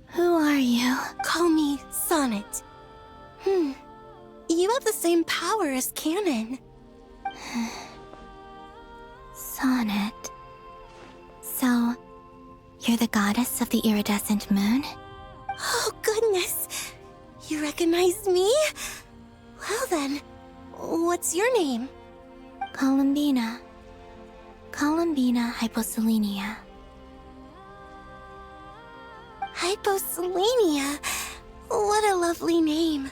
Who are you? Call me Sonnet. You have the same power as Canon. Sonnet. So, you're the goddess of the iridescent moon? Oh, goodness. You recognize me? Well then, what's your name? Columbina. Columbina Hyposelenia. Hyposelenia? What a lovely name.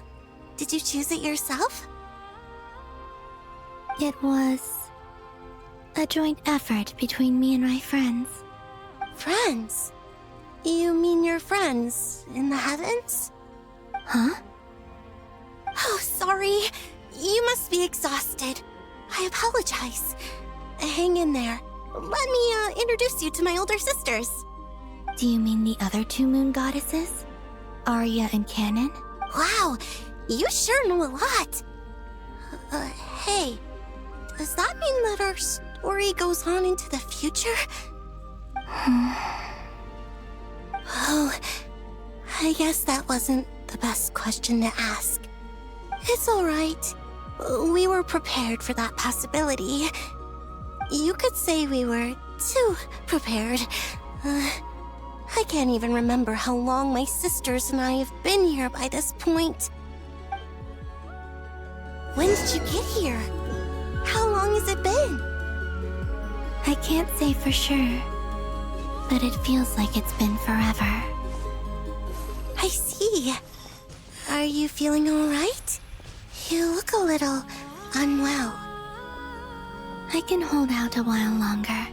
Did you choose it yourself? It was a joint effort between me and my friends. Friends? You mean your friends in the heavens? Huh? Oh, sorry. You must be exhausted. I apologize. Hang in there. Let me introduce you to my older sisters. Do you mean the other two moon goddesses? Arya and Canon? Wow, you sure know a lot. Hey, does that mean that our story goes on into the future? Oh, I guess that wasn't the best question to ask. It's alright. We were prepared for that possibility. You could say we were too prepared. I can't even remember how long my sisters and I have been here by this point. When did you get here? How long has it been? I can't say for sure, but it feels like it's been forever. I see. Are you feeling alright? You look a little unwell. I can hold out a while longer.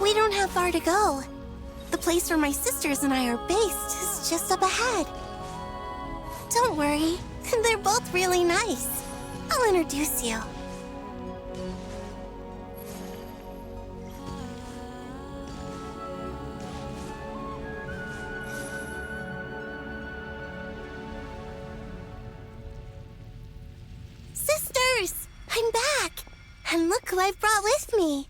We don't have far to go. The place where my sisters and I are based is just up ahead. Don't worry, they're both really nice. I'll introduce you. Sisters! I'm back! And look who I've brought with me.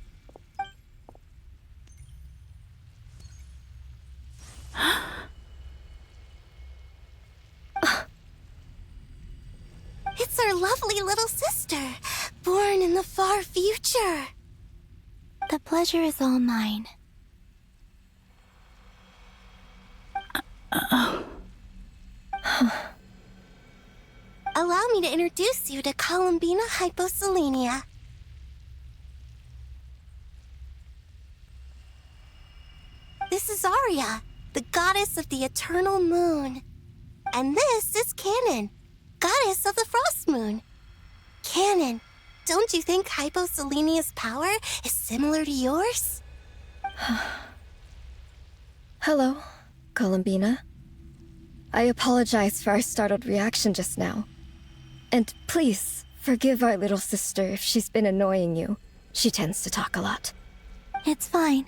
It's our lovely little sister, born in the far future. The pleasure is all mine. Allow me to introduce you to Columbina Hyposelenia. This is Arya, the goddess of the eternal moon. And this is Canon, goddess of the frost moon. Canon, don't you think Hyposelenia's power is similar to yours? Hello, Columbina. I apologize for our startled reaction just now. And please, forgive our little sister if she's been annoying you. She tends to talk a lot. It's fine.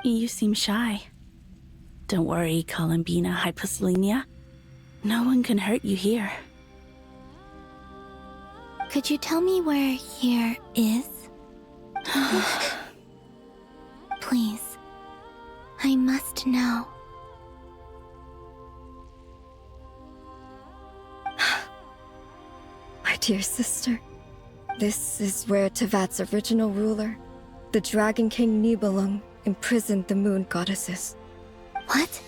You seem shy. Don't worry, Columbina Hyposelenia. No one can hurt you here. Could you tell me where here is? Please. I must know. My dear sister, this is where Tevat's original ruler, the Dragon King Nibelung, imprisoned the moon goddesses. What?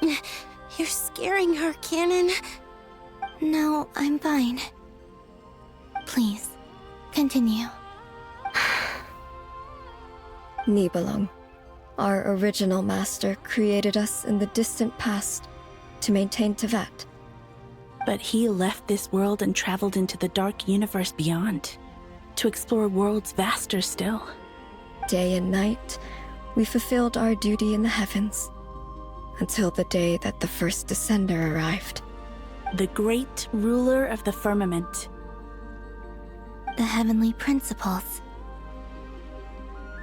You're scaring her, Canon. No, I'm fine. Please, continue. Nibelung, our original master, created us in the distant past to maintain Tevat. But he left this world and traveled into the dark universe beyond, to explore worlds vaster still. Day and night, we fulfilled our duty in the heavens, until the day that the first descender arrived. The great ruler of the firmament. The heavenly principles.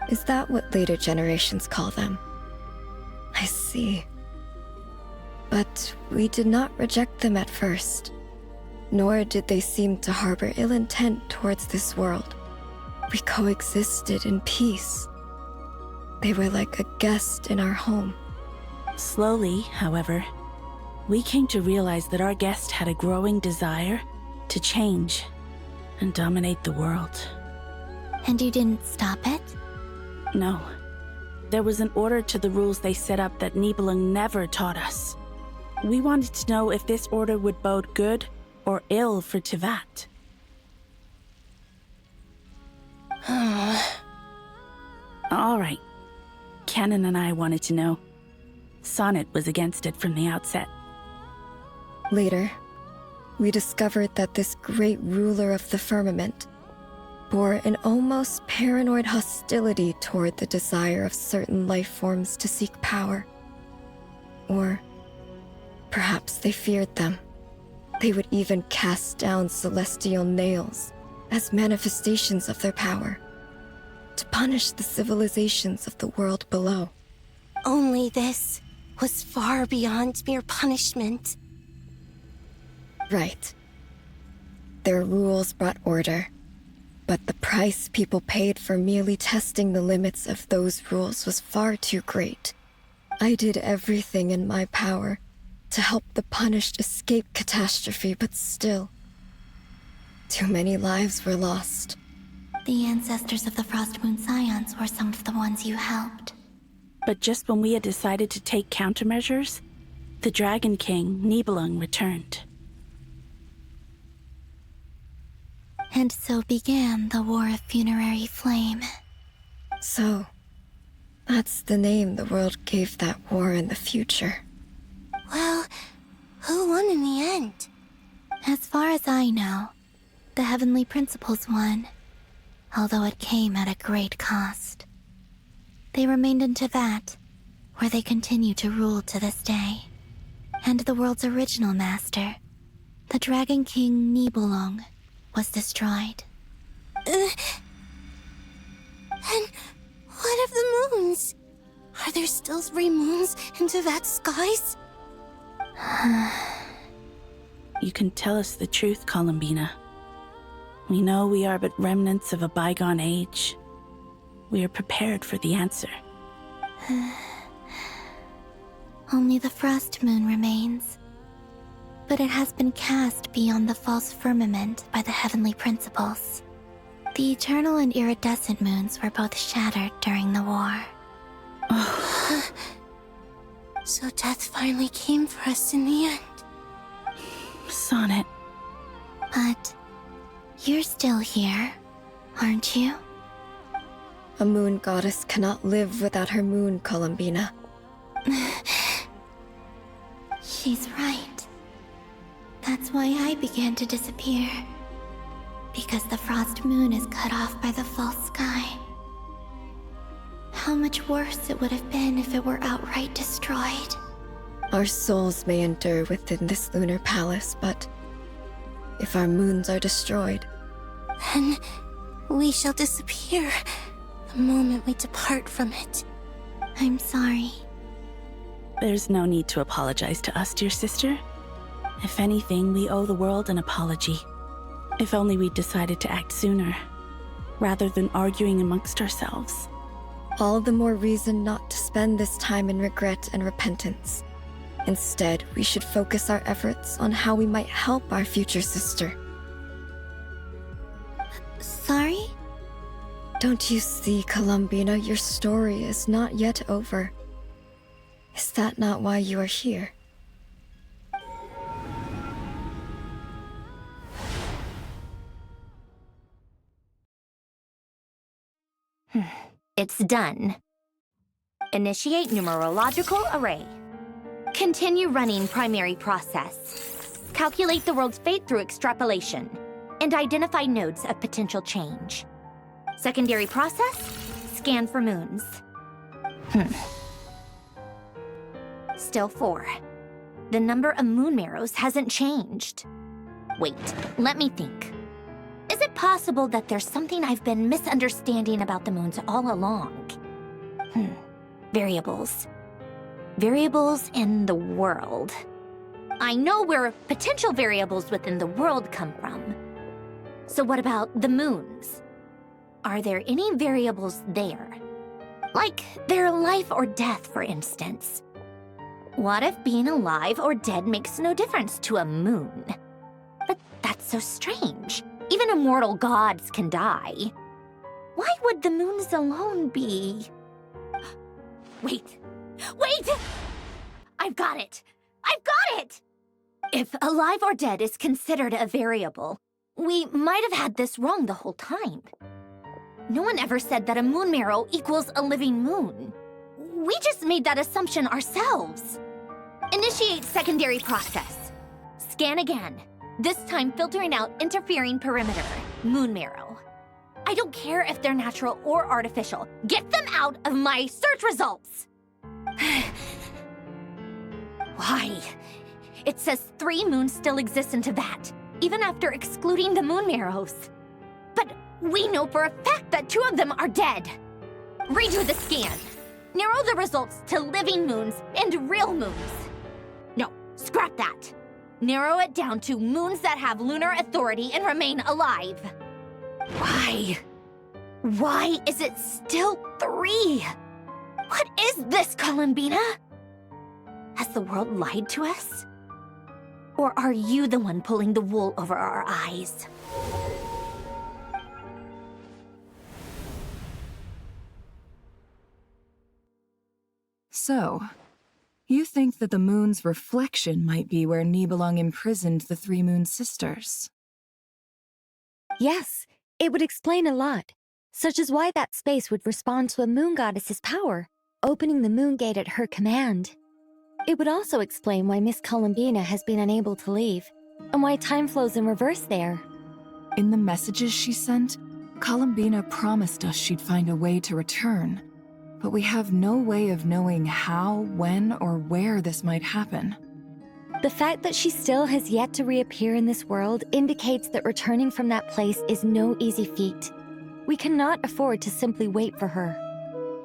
Is that what later generations call them? I see. But we did not reject them at first, nor did they seem to harbor ill intent towards this world. We coexisted in peace. They were like a guest in our home. Slowly, however, we came to realize that our guest had a growing desire to change and dominate the world. And you didn't stop it? No. There was an order to the rules they set up that Nibelung never taught us. We wanted to know if this order would bode good or ill for Tevat. All right. Canon and I wanted to know. Sonnet was against it from the outset. Later, we discovered that this great ruler of the firmament bore an almost paranoid hostility toward the desire of certain life forms to seek power. Or perhaps they feared them. They would even cast down celestial nails as manifestations of their power, to punish the civilizations of the world below. Only this was far beyond mere punishment. Right. Their rules brought order, but the price people paid for merely testing the limits of those rules was far too great. I did everything in my power to help the punished escape catastrophe, but still, too many lives were lost. The ancestors of the Frostmoon Scions were some of the ones you helped. But just when we had decided to take countermeasures, the Dragon King, Nibelung, returned. And so began the War of Funerary Flame. So, that's the name the world gave that war in the future. Well, who won in the end? As far as I know, the Heavenly Principles won, although it came at a great cost. They remained in Tevat, where they continue to rule to this day. And the world's original master, the Dragon King Nibelung, was destroyed. And what of the moons? Are there still 3 moons in Tevat's skies? You can tell us the truth, Columbina. We know we are but remnants of a bygone age. We are prepared for the answer. Only the frost moon remains. But it has been cast beyond the false firmament by the heavenly principles. The eternal and iridescent moons were both shattered during the war. So death finally came for us in the end. Sonnet. But you're still here, aren't you? A moon goddess cannot live without her moon, Columbina. She's right. That's why I began to disappear. Because the frost moon is cut off by the false sky. How much worse it would have been if it were outright destroyed. Our souls may endure within this lunar palace, but if our moons are destroyed, then we shall disappear the moment we depart from it. I'm sorry. There's no need to apologize to us, dear sister. If anything, we owe the world an apology. If only we'd decided to act sooner, rather than arguing amongst ourselves. All the more reason not to spend this time in regret and repentance. Instead, we should focus our efforts on how we might help our future sister. Sorry? Don't you see, Columbina, your story is not yet over. Is that not why you are here? It's done. Initiate numerological array. Continue running primary process. Calculate the world's fate through extrapolation. And identify nodes of potential change. Secondary process, scan for moons. Still 4. The number of moon marrows hasn't changed. Wait, let me think. Is it possible that there's something I've been misunderstanding about the moons all along? Variables. Variables in the world. I know where potential variables within the world come from. So what about the moons? Are there any variables there? Like their life or death, for instance. What if being alive or dead makes no difference to a moon? But that's so strange. Even immortal gods can die. Why would the moons alone be? Wait! I've got it! If alive or dead is considered a variable, we might have had this wrong the whole time. No one ever said that a moon marrow equals a living moon. We just made that assumption ourselves. Initiate secondary process. Scan again. This time filtering out interfering perimeter, moon marrow. I don't care if they're natural or artificial. Get them out of my search results! Why? It says 3 moons still exist in Teyvat, even after excluding the moon marrows. But we know for a fact that 2 of them are dead. Redo the scan. Narrow the results to living moons and real moons. No, scrap that. Narrow it down to moons that have lunar authority and remain alive. Why? Why is it still 3? What is this, Columbina? Has the world lied to us? Or are you the one pulling the wool over our eyes? So, you think that the moon's reflection might be where Nibelung imprisoned the 3 moon sisters? Yes, it would explain a lot, such as why that space would respond to a moon goddess's power, opening the moon gate at her command. It would also explain why Miss Columbina has been unable to leave, and why time flows in reverse there. In the messages she sent, Columbina promised us she'd find a way to return, but we have no way of knowing how, when, or where this might happen. The fact that she still has yet to reappear in this world indicates that returning from that place is no easy feat. We cannot afford to simply wait for her.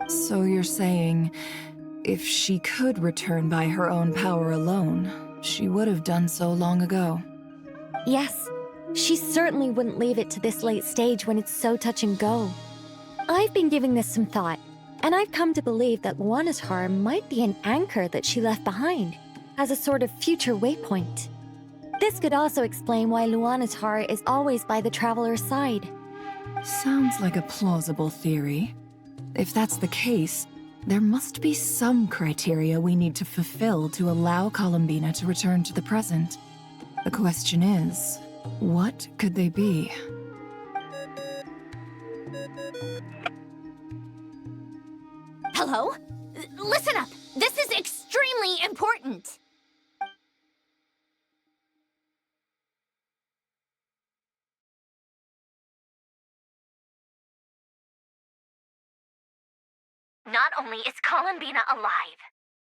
So you're saying, if she could return by her own power alone, she would have done so long ago? Yes, she certainly wouldn't leave it to this late stage when it's so touch and go. I've been giving this some thought, and I've come to believe that Luanatar might be an anchor that she left behind, as a sort of future waypoint. This could also explain why Luanatar is always by the Traveler's side. Sounds like a plausible theory. If that's the case, there must be some criteria we need to fulfill to allow Columbina to return to the present. The question is, what could they be? Hello? Listen up! This is extremely important! Not only is Columbina alive,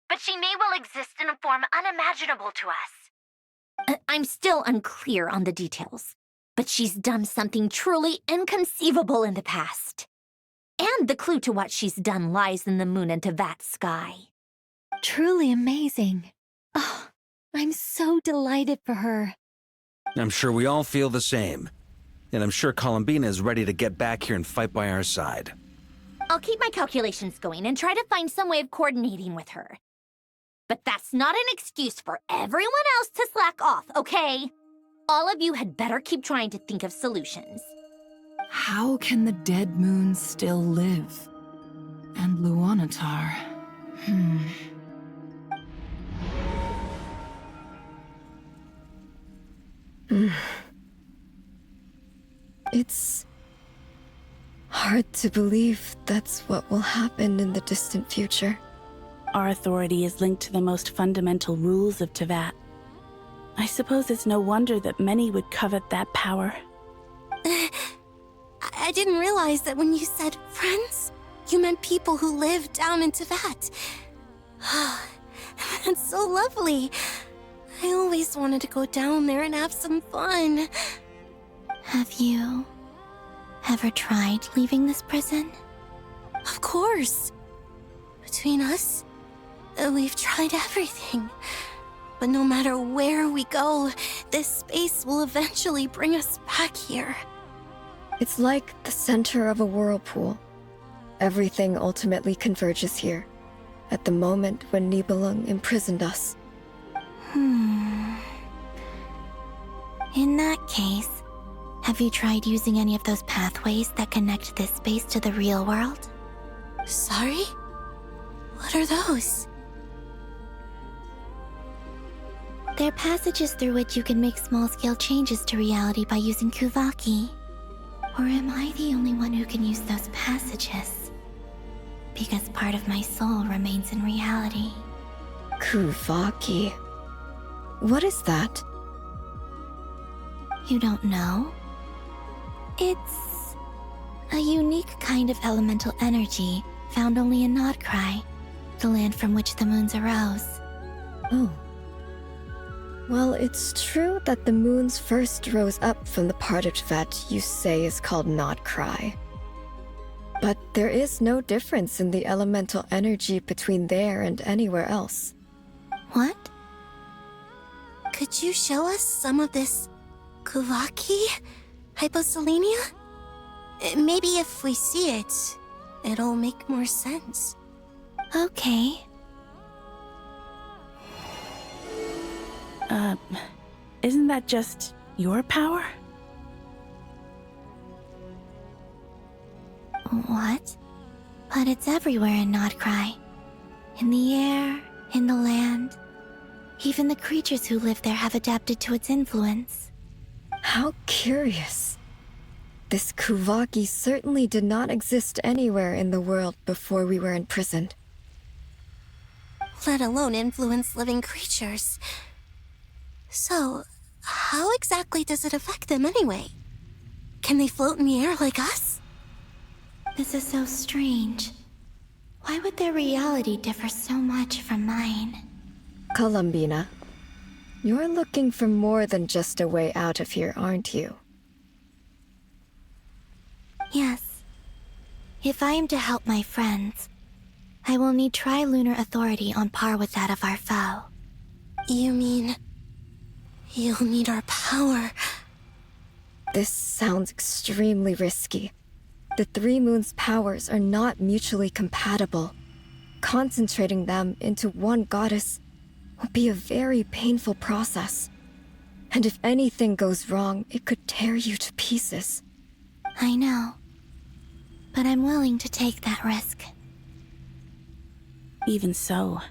but she may well exist in a form unimaginable to us. I'm still unclear on the details, but she's done something truly inconceivable in the past. And the clue to what she's done lies in the moon and Teyvat sky. Truly amazing. Oh, I'm so delighted for her. I'm sure we all feel the same. And I'm sure Columbina is ready to get back here and fight by our side. I'll keep my calculations going and try to find some way of coordinating with her. But that's not an excuse for everyone else to slack off, okay? All of you had better keep trying to think of solutions. How can the dead moon still live? And Luanatar... It's hard to believe that's what will happen in the distant future. Our authority is linked to the most fundamental rules of Teyvat. I suppose it's no wonder that many would covet that power. I didn't realize that when you said friends, you meant people who live down in Teyvat. That's so lovely. I always wanted to go down there and have some fun. Have you ever tried leaving this prison? Of course. Between us, we've tried everything. But no matter where we go, this space will eventually bring us back here. It's like the center of a whirlpool. Everything ultimately converges here, at the moment when Nibelung imprisoned us. In that case, have you tried using any of those pathways that connect this space to the real world? Sorry? What are those? They're passages through which you can make small-scale changes to reality by using Kuvaki. Or am I the only one who can use those passages? Because part of my soul remains in reality. Kuvaki. What is that? You don't know? It's a unique kind of elemental energy found only in Nodcry, the land from which the moons arose. Oh. Well, it's true that the moons first rose up from the part of Teyvat you say is called Nodcry. But there is no difference in the elemental energy between there and anywhere else. What? Could you show us some of this Kuvaki? Hyposelenia? Maybe if we see it, it'll make more sense. Okay. Isn't that just your power? What? But it's everywhere in Nodcry. In the air, in the land. Even the creatures who live there have adapted to its influence. How curious. This Kuvaki certainly did not exist anywhere in the world before we were imprisoned. Let alone influence living creatures. So, how exactly does it affect them anyway? Can they float in the air like us? This is so strange. Why would their reality differ so much from mine? Columbina, you're looking for more than just a way out of here, aren't you? Yes. If I am to help my friends, I will need tri-lunar authority on par with that of our foe. You mean... you'll need our power? This sounds extremely risky. The Three Moons' powers are not mutually compatible. Concentrating them into one goddess will be a very painful process. And if anything goes wrong, it could tear you to pieces. I know. But I'm willing to take that risk. Even so,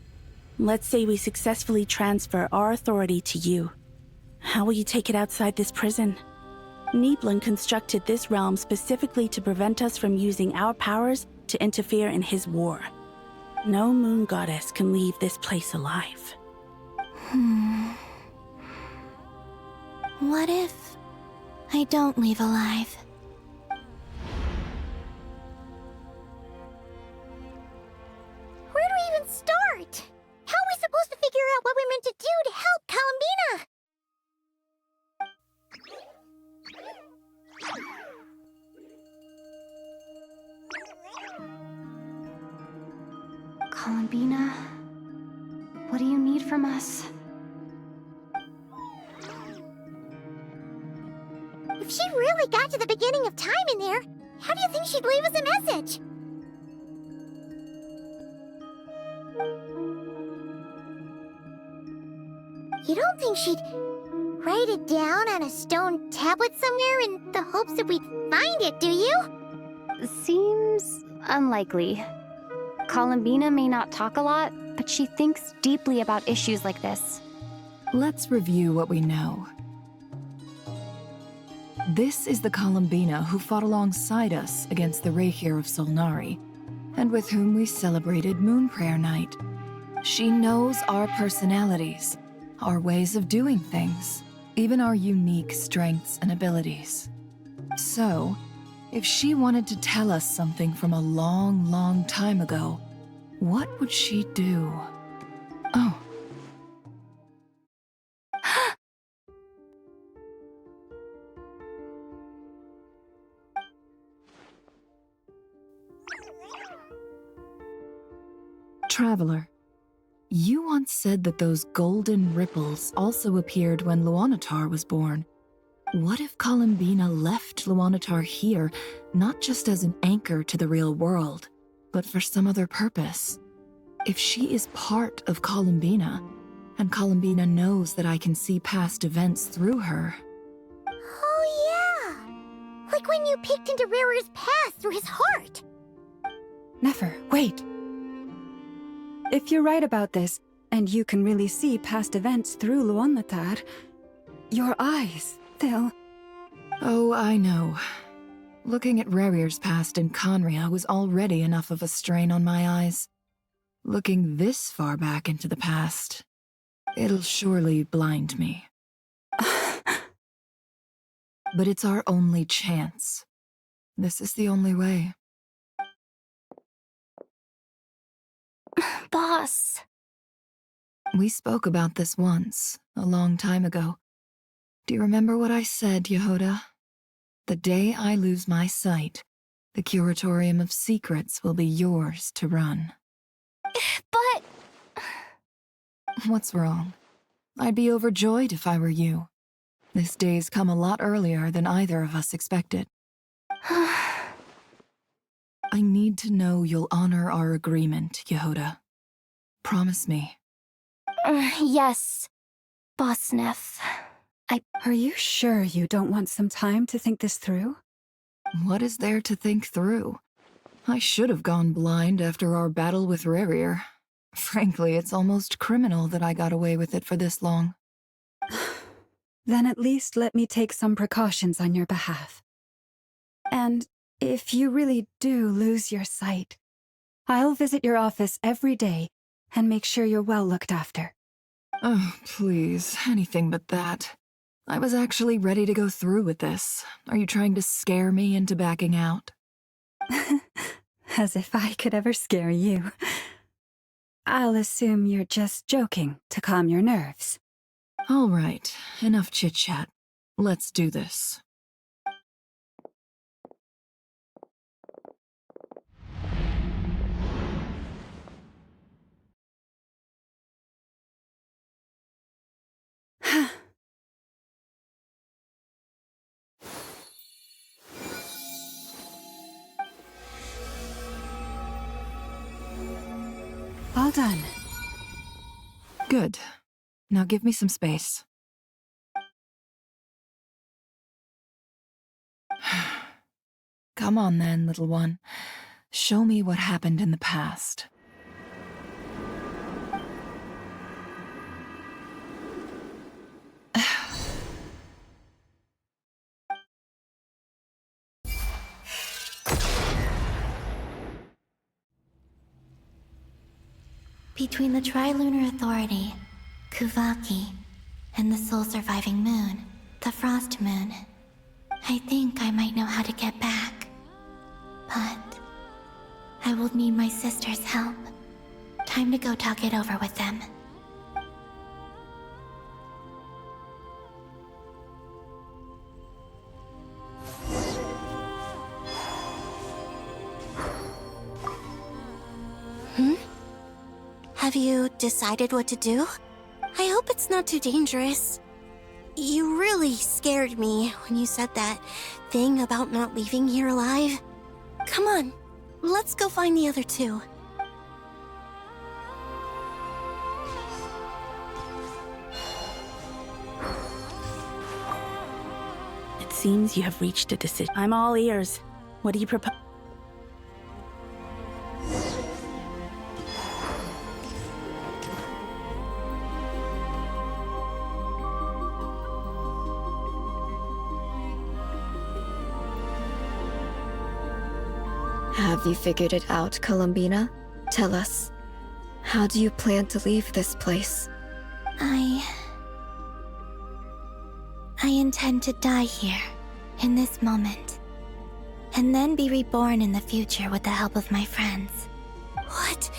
let's say we successfully transfer our authority to you. How will you take it outside this prison? Nibelung constructed this realm specifically to prevent us from using our powers to interfere in his war. No moon goddess can leave this place alive. What if I don't leave alive? Where do we even start? How are we supposed to figure out what we're meant to do to help Columbina? Columbina, what do you need from us? If she really got to the beginning of time in there, how do you think she'd leave us a message? think she'd write it down on a stone tablet somewhere in the hopes that we'd find it, do you? Seems unlikely. Columbina may not talk a lot, but she thinks deeply about issues like this. Let's review what we know. This is the Columbina who fought alongside us against the Rerir of Solnari, and with whom we celebrated Moon Prayer Night. She knows our personalities, our ways of doing things, even our unique strengths and abilities. So, if she wanted to tell us something from a long, long time ago, what would she do? Oh. Traveler, you once said that those golden ripples also appeared when Luanatar was born. What if Columbina left Luanatar here, not just as an anchor to the real world, but for some other purpose? If she is part of Columbina, and Columbina knows that I can see past events through her... Oh yeah! Like when you peeked into Rerir's past through his heart! Never, wait! If you're right about this, and you can really see past events through Luanatar, your eyes, they'll... Oh, I know. Looking at Rerir's past in Conria was already enough of a strain on my eyes. Looking this far back into the past, it'll surely blind me. But it's our only chance. This is the only way. Boss. We spoke about this once, a long time ago. Do you remember what I said, Yehoda? The day I lose my sight, the Curatorium of Secrets will be yours to run. But... What's wrong? I'd be overjoyed if I were you. This day's come a lot earlier than either of us expected. I need to know you'll honor our agreement, Yehoda. Promise me. Yes, Boss Neff. Are you sure you don't want some time to think this through? What is there to think through? I should have gone blind after our battle with Rerir. Frankly, it's almost criminal that I got away with it for this long. Then at least let me take some precautions on your behalf. And if you really do lose your sight, I'll visit your office every day and make sure you're well looked after. Oh, please, anything but that. I was actually ready to go through with this. Are you trying to scare me into backing out? As if I could ever scare you. I'll assume you're just joking to calm your nerves. All right, enough chit-chat. Let's do this. All done. Good. Now give me some space. Come on then, little one. Show me what happened in the past. Between the Trilunar Authority, Kuvaki, and the soul-surviving moon, the Frost Moon, I think I might know how to get back. But I will need my sister's help. Time to go talk it over with them. Have you decided what to do? I hope it's not too dangerous. You really scared me when you said that thing about not leaving here alive. Come on, let's go find the other two. seems you have reached a decision. I'm all ears. What do you propose? Have you figured it out, Columbina? Tell us. How do you plan to leave this place? I intend to die here, in this moment, and then be reborn in the future with the help of my friends. What?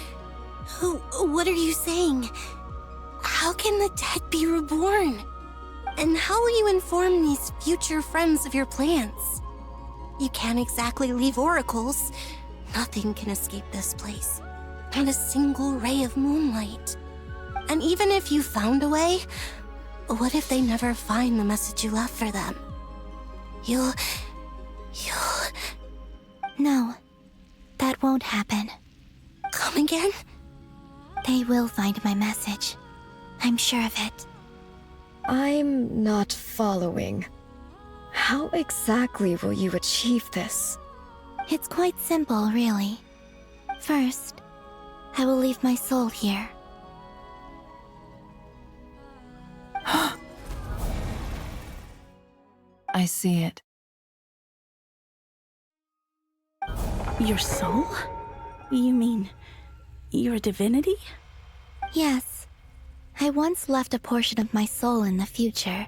What are you saying? How can the dead be reborn? And how will you inform these future friends of your plans? You can't exactly leave oracles. Nothing can escape this place. Not a single ray of moonlight. And even if you found a way, what if they never find the message you left for them? You'll... No, that won't happen. Come again? They will find my message. I'm sure of it. I'm not following. How exactly will you achieve this? It's quite simple, really. First, I will leave my soul here. I see it. Your soul? You mean you're a divinity? Yes. I once left a portion of my soul in the future.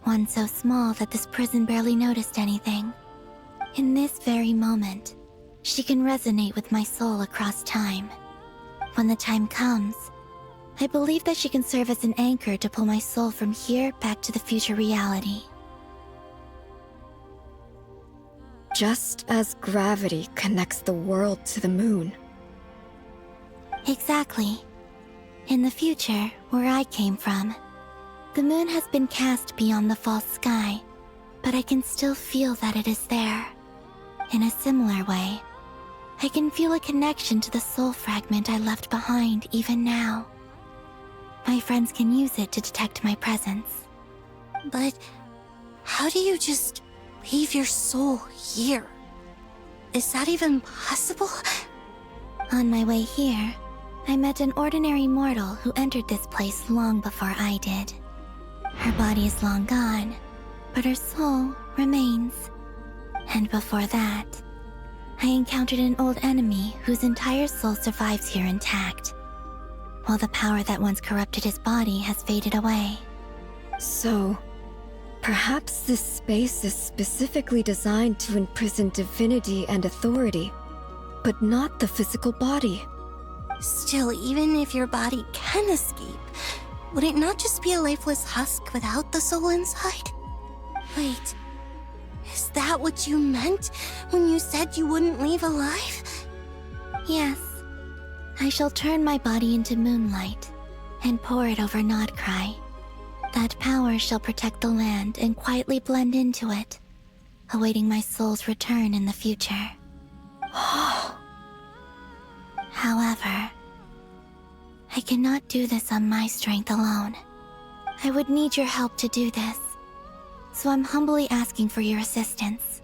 One so small that this prison barely noticed anything. In this very moment, she can resonate with my soul across time. When the time comes, I believe that she can serve as an anchor to pull my soul from here back to the future reality. Just as gravity connects the world to the moon. Exactly. In the future, where I came from, the moon has been cast beyond the false sky, but I can still feel that it is there. In a similar way, I can feel a connection to the soul fragment I left behind even now. My friends can use it to detect my presence. But how do you just leave your soul here? Is that even possible? On my way here, I met an ordinary mortal who entered this place long before I did. Her body is long gone, but her soul remains. And before that, I encountered an old enemy whose entire soul survives here intact, while the power that once corrupted his body has faded away. So, perhaps this space is specifically designed to imprison divinity and authority, but not the physical body. Still, even if your body can escape, would it not just be a lifeless husk without the soul inside? Wait, is that what you meant when you said you wouldn't leave alive? Yes. I shall turn my body into moonlight and pour it over Nodcry. That power shall protect the land and quietly blend into it, awaiting my soul's return in the future. However, I cannot do this on my strength alone. I would need your help to do this, so I'm humbly asking for your assistance.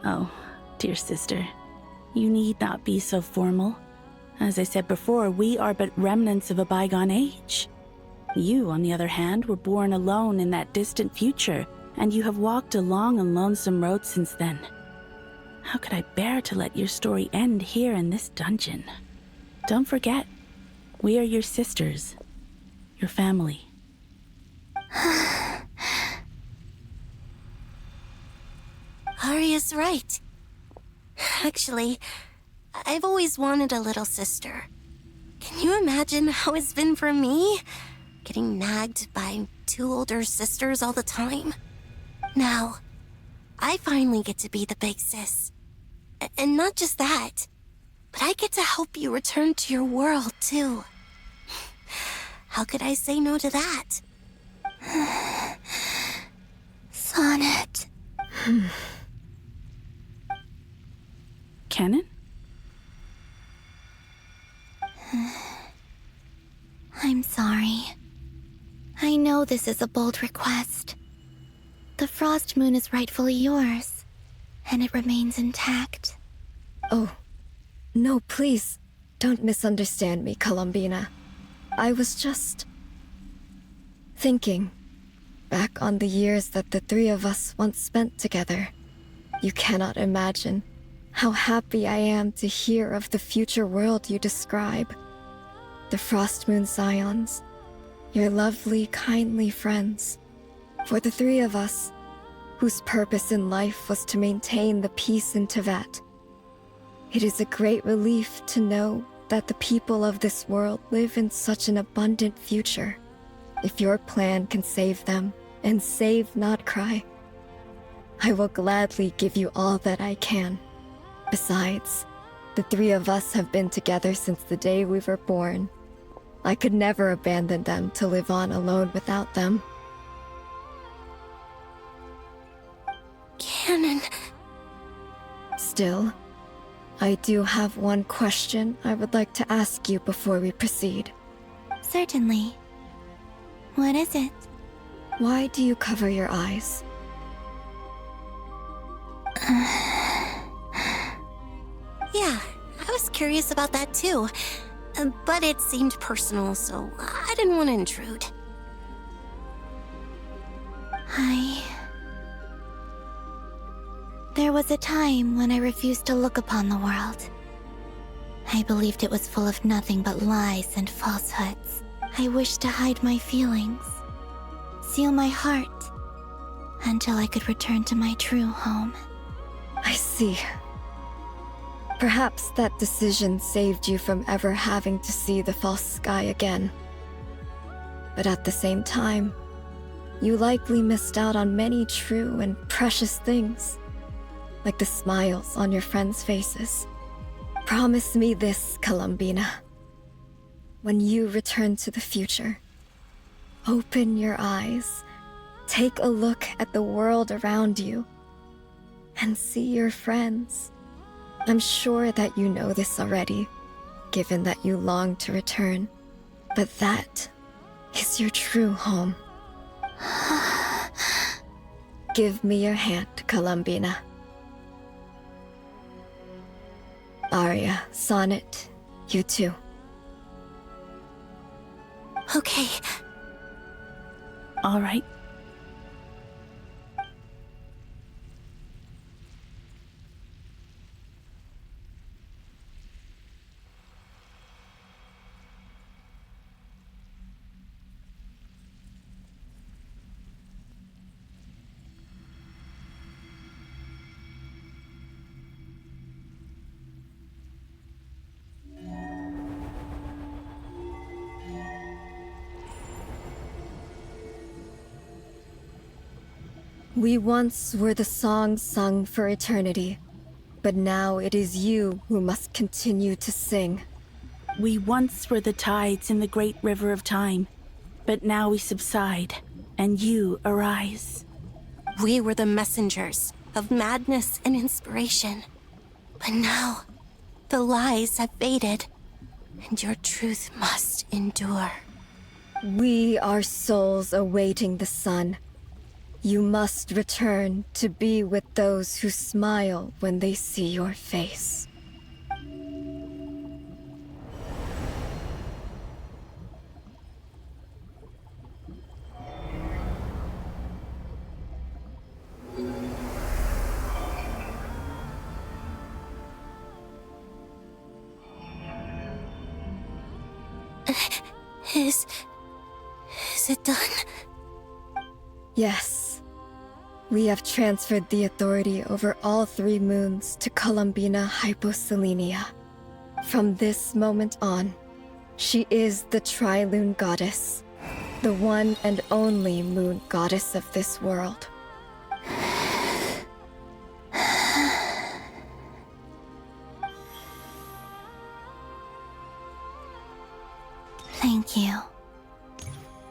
Oh, dear sister, you need not be so formal. As I said before, we are but remnants of a bygone age. You, on the other hand, were born alone in that distant future, and you have walked a long and lonesome road since then. How could I bear to let your story end here in this dungeon? Don't forget, we are your sisters, your family. Arya's right. Actually, I've always wanted a little sister. Can you imagine how it's been for me? Getting nagged by two older sisters all the time. Now, I finally get to be the big sis. And not just that, but I get to help you return to your world, too. How could I say no to that? Sonnet. Canon? I'm sorry. I know this is a bold request, The Frost Moon is rightfully yours, and it remains intact. Oh, no, please, don't misunderstand me, Columbina. I was just thinking back on the years that the three of us once spent together. You cannot imagine how happy I am to hear of the future world you describe. The Frost Moon Scions, your lovely, kindly friends. For the three of us, whose purpose in life was to maintain the peace in Tibet, it is a great relief to know that the people of this world live in such an abundant future. If your plan can save them, and save not cry, I will gladly give you all that I can. Besides, the three of us have been together since the day we were born. I could never abandon them to live on alone without them. Canon. Still, I do have one question I would like to ask you before we proceed. Certainly. What is it? Why do you cover your eyes? Yeah, I was curious about that too. But it seemed personal, so I didn't want to intrude. There was a time when I refused to look upon the world. I believed it was full of nothing but lies and falsehoods. I wished to hide my feelings, seal my heart, until I could return to my true home. I see. Perhaps that decision saved you from ever having to see the false sky again. But at the same time, you likely missed out on many true and precious things, like the smiles on your friends' faces. Promise me this, Columbina. When you return to the future, open your eyes, take a look at the world around you, and see your friends. I'm sure that you know this already, given that you long to return, but that is your true home. Give me your hand, Columbina. Aria, Sonnet, you too. Okay. All right. We once were the songs sung for eternity, but now it is you who must continue to sing. We once were the tides in the great river of time, but now we subside, and you arise. We were the messengers of madness and inspiration, but now the lies have faded, and your truth must endure. We are souls awaiting the sun. You must return to be with those who smile when they see your face. Is it done? Yes. We have transferred the authority over all 3 moons to Columbina Hyposelenia. From this moment on, she is the Tri-Lune Goddess, the one and only moon goddess of this world. Thank you.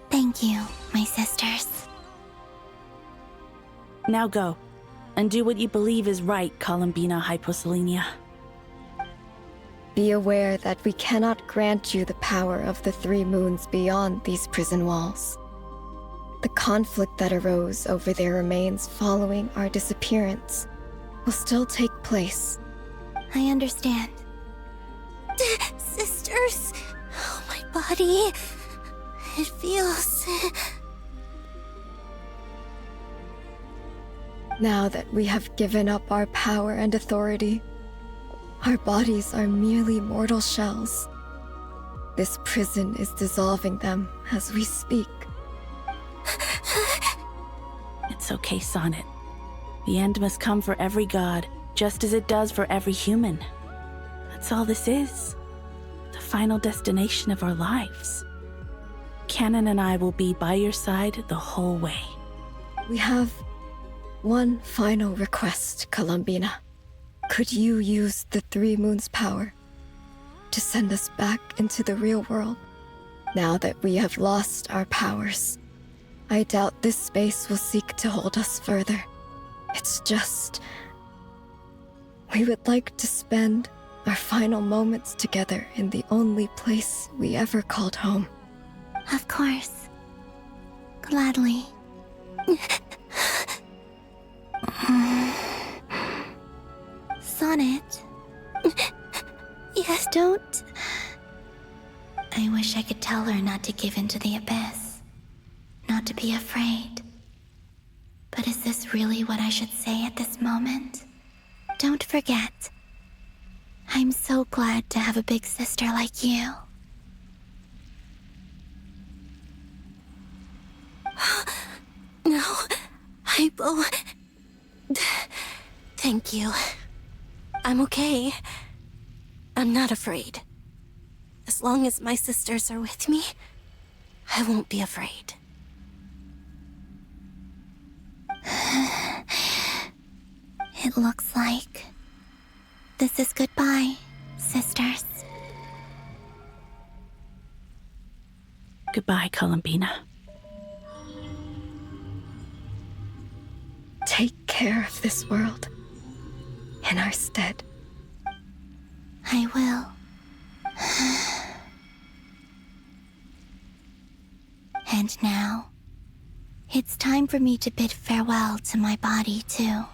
Thank you, my sisters. Now go, and do what you believe is right, Columbina Hyposelenia. Be aware that we cannot grant you the power of the 3 moons beyond these prison walls. The conflict that arose over their remains following our disappearance will still take place. I understand. Sisters, oh, my body. It feels... Now that we have given up our power and authority, our bodies are merely mortal shells. This prison is dissolving them as we speak. It's okay, Sonnet. The end must come for every god, just as it does for every human. That's all this is. The final destination of our lives. Canon and I will be by your side the whole way. We have one final request, Columbina. Could you use the Three Moons' power to send us back into the real world? Now that we have lost our powers, I doubt this space will seek to hold us further. It's just... we would like to spend our final moments together in the only place we ever called home. Of course. Gladly. Sonnet. Yes? Don't... I wish I could tell her not to give in to the abyss. Not to be afraid. But is this really what I should say at this moment? Don't forget. I'm so glad to have a big sister like you. No, Thank you. I'm okay. I'm not afraid. As long as my sisters are with me, I won't be afraid. It looks like this is goodbye, sisters. Goodbye, Columbina. Take care of this world in our stead. I will. And now, it's time for me to bid farewell to my body, too.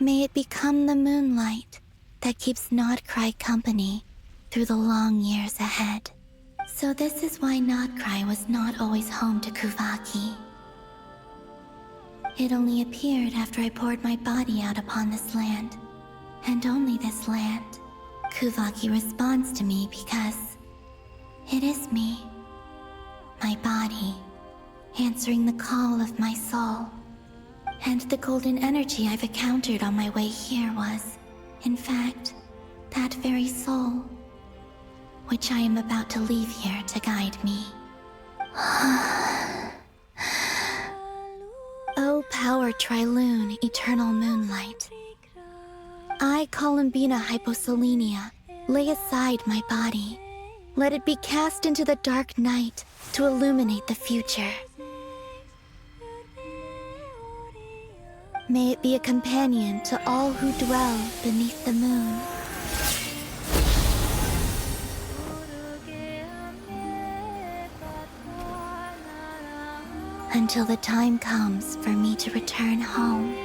May it become the moonlight that keeps Nodcry company through the long years ahead. So this is why Nodcry was not always home to Kuvaki. It only appeared after I poured my body out upon this land, and only this land. Kuvaki responds to me because it is me, my body, answering the call of my soul. And the golden energy I've encountered on my way here was, in fact, that very soul, which I am about to leave here to guide me. O power Trilune, eternal moonlight. I, Columbina Hyposelenia, lay aside my body. Let it be cast into the dark night to illuminate the future. May it be a companion to all who dwell beneath the moon. Until the time comes for me to return home.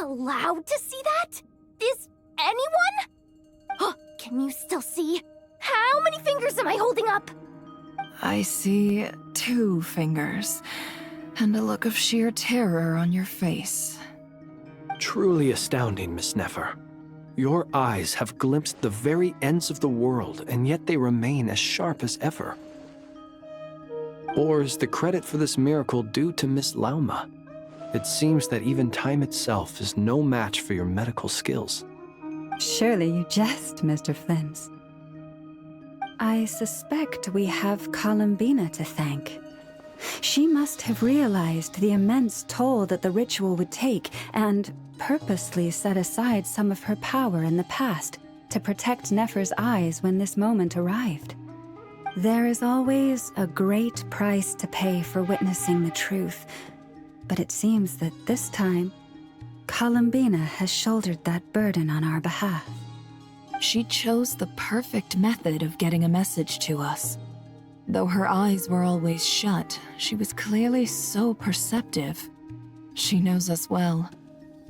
allowed to see that? Is anyone? Can you still see? How many fingers am I holding up? I see 2 fingers, and a look of sheer terror on your face. Truly astounding, Miss Nefer. Your eyes have glimpsed the very ends of the world, and yet they remain as sharp as ever. Or is the credit for this miracle due to Miss Lauma? It seems that even time itself is no match for your medical skills. Surely you jest, Mr. Flins. I suspect we have Columbina to thank. She must have realized the immense toll that the ritual would take and purposely set aside some of her power in the past to protect Nefer's eyes when this moment arrived. There is always a great price to pay for witnessing the truth, but it seems that this time, Columbina has shouldered that burden on our behalf. She chose the perfect method of getting a message to us. Though her eyes were always shut, she was clearly so perceptive. She knows us well.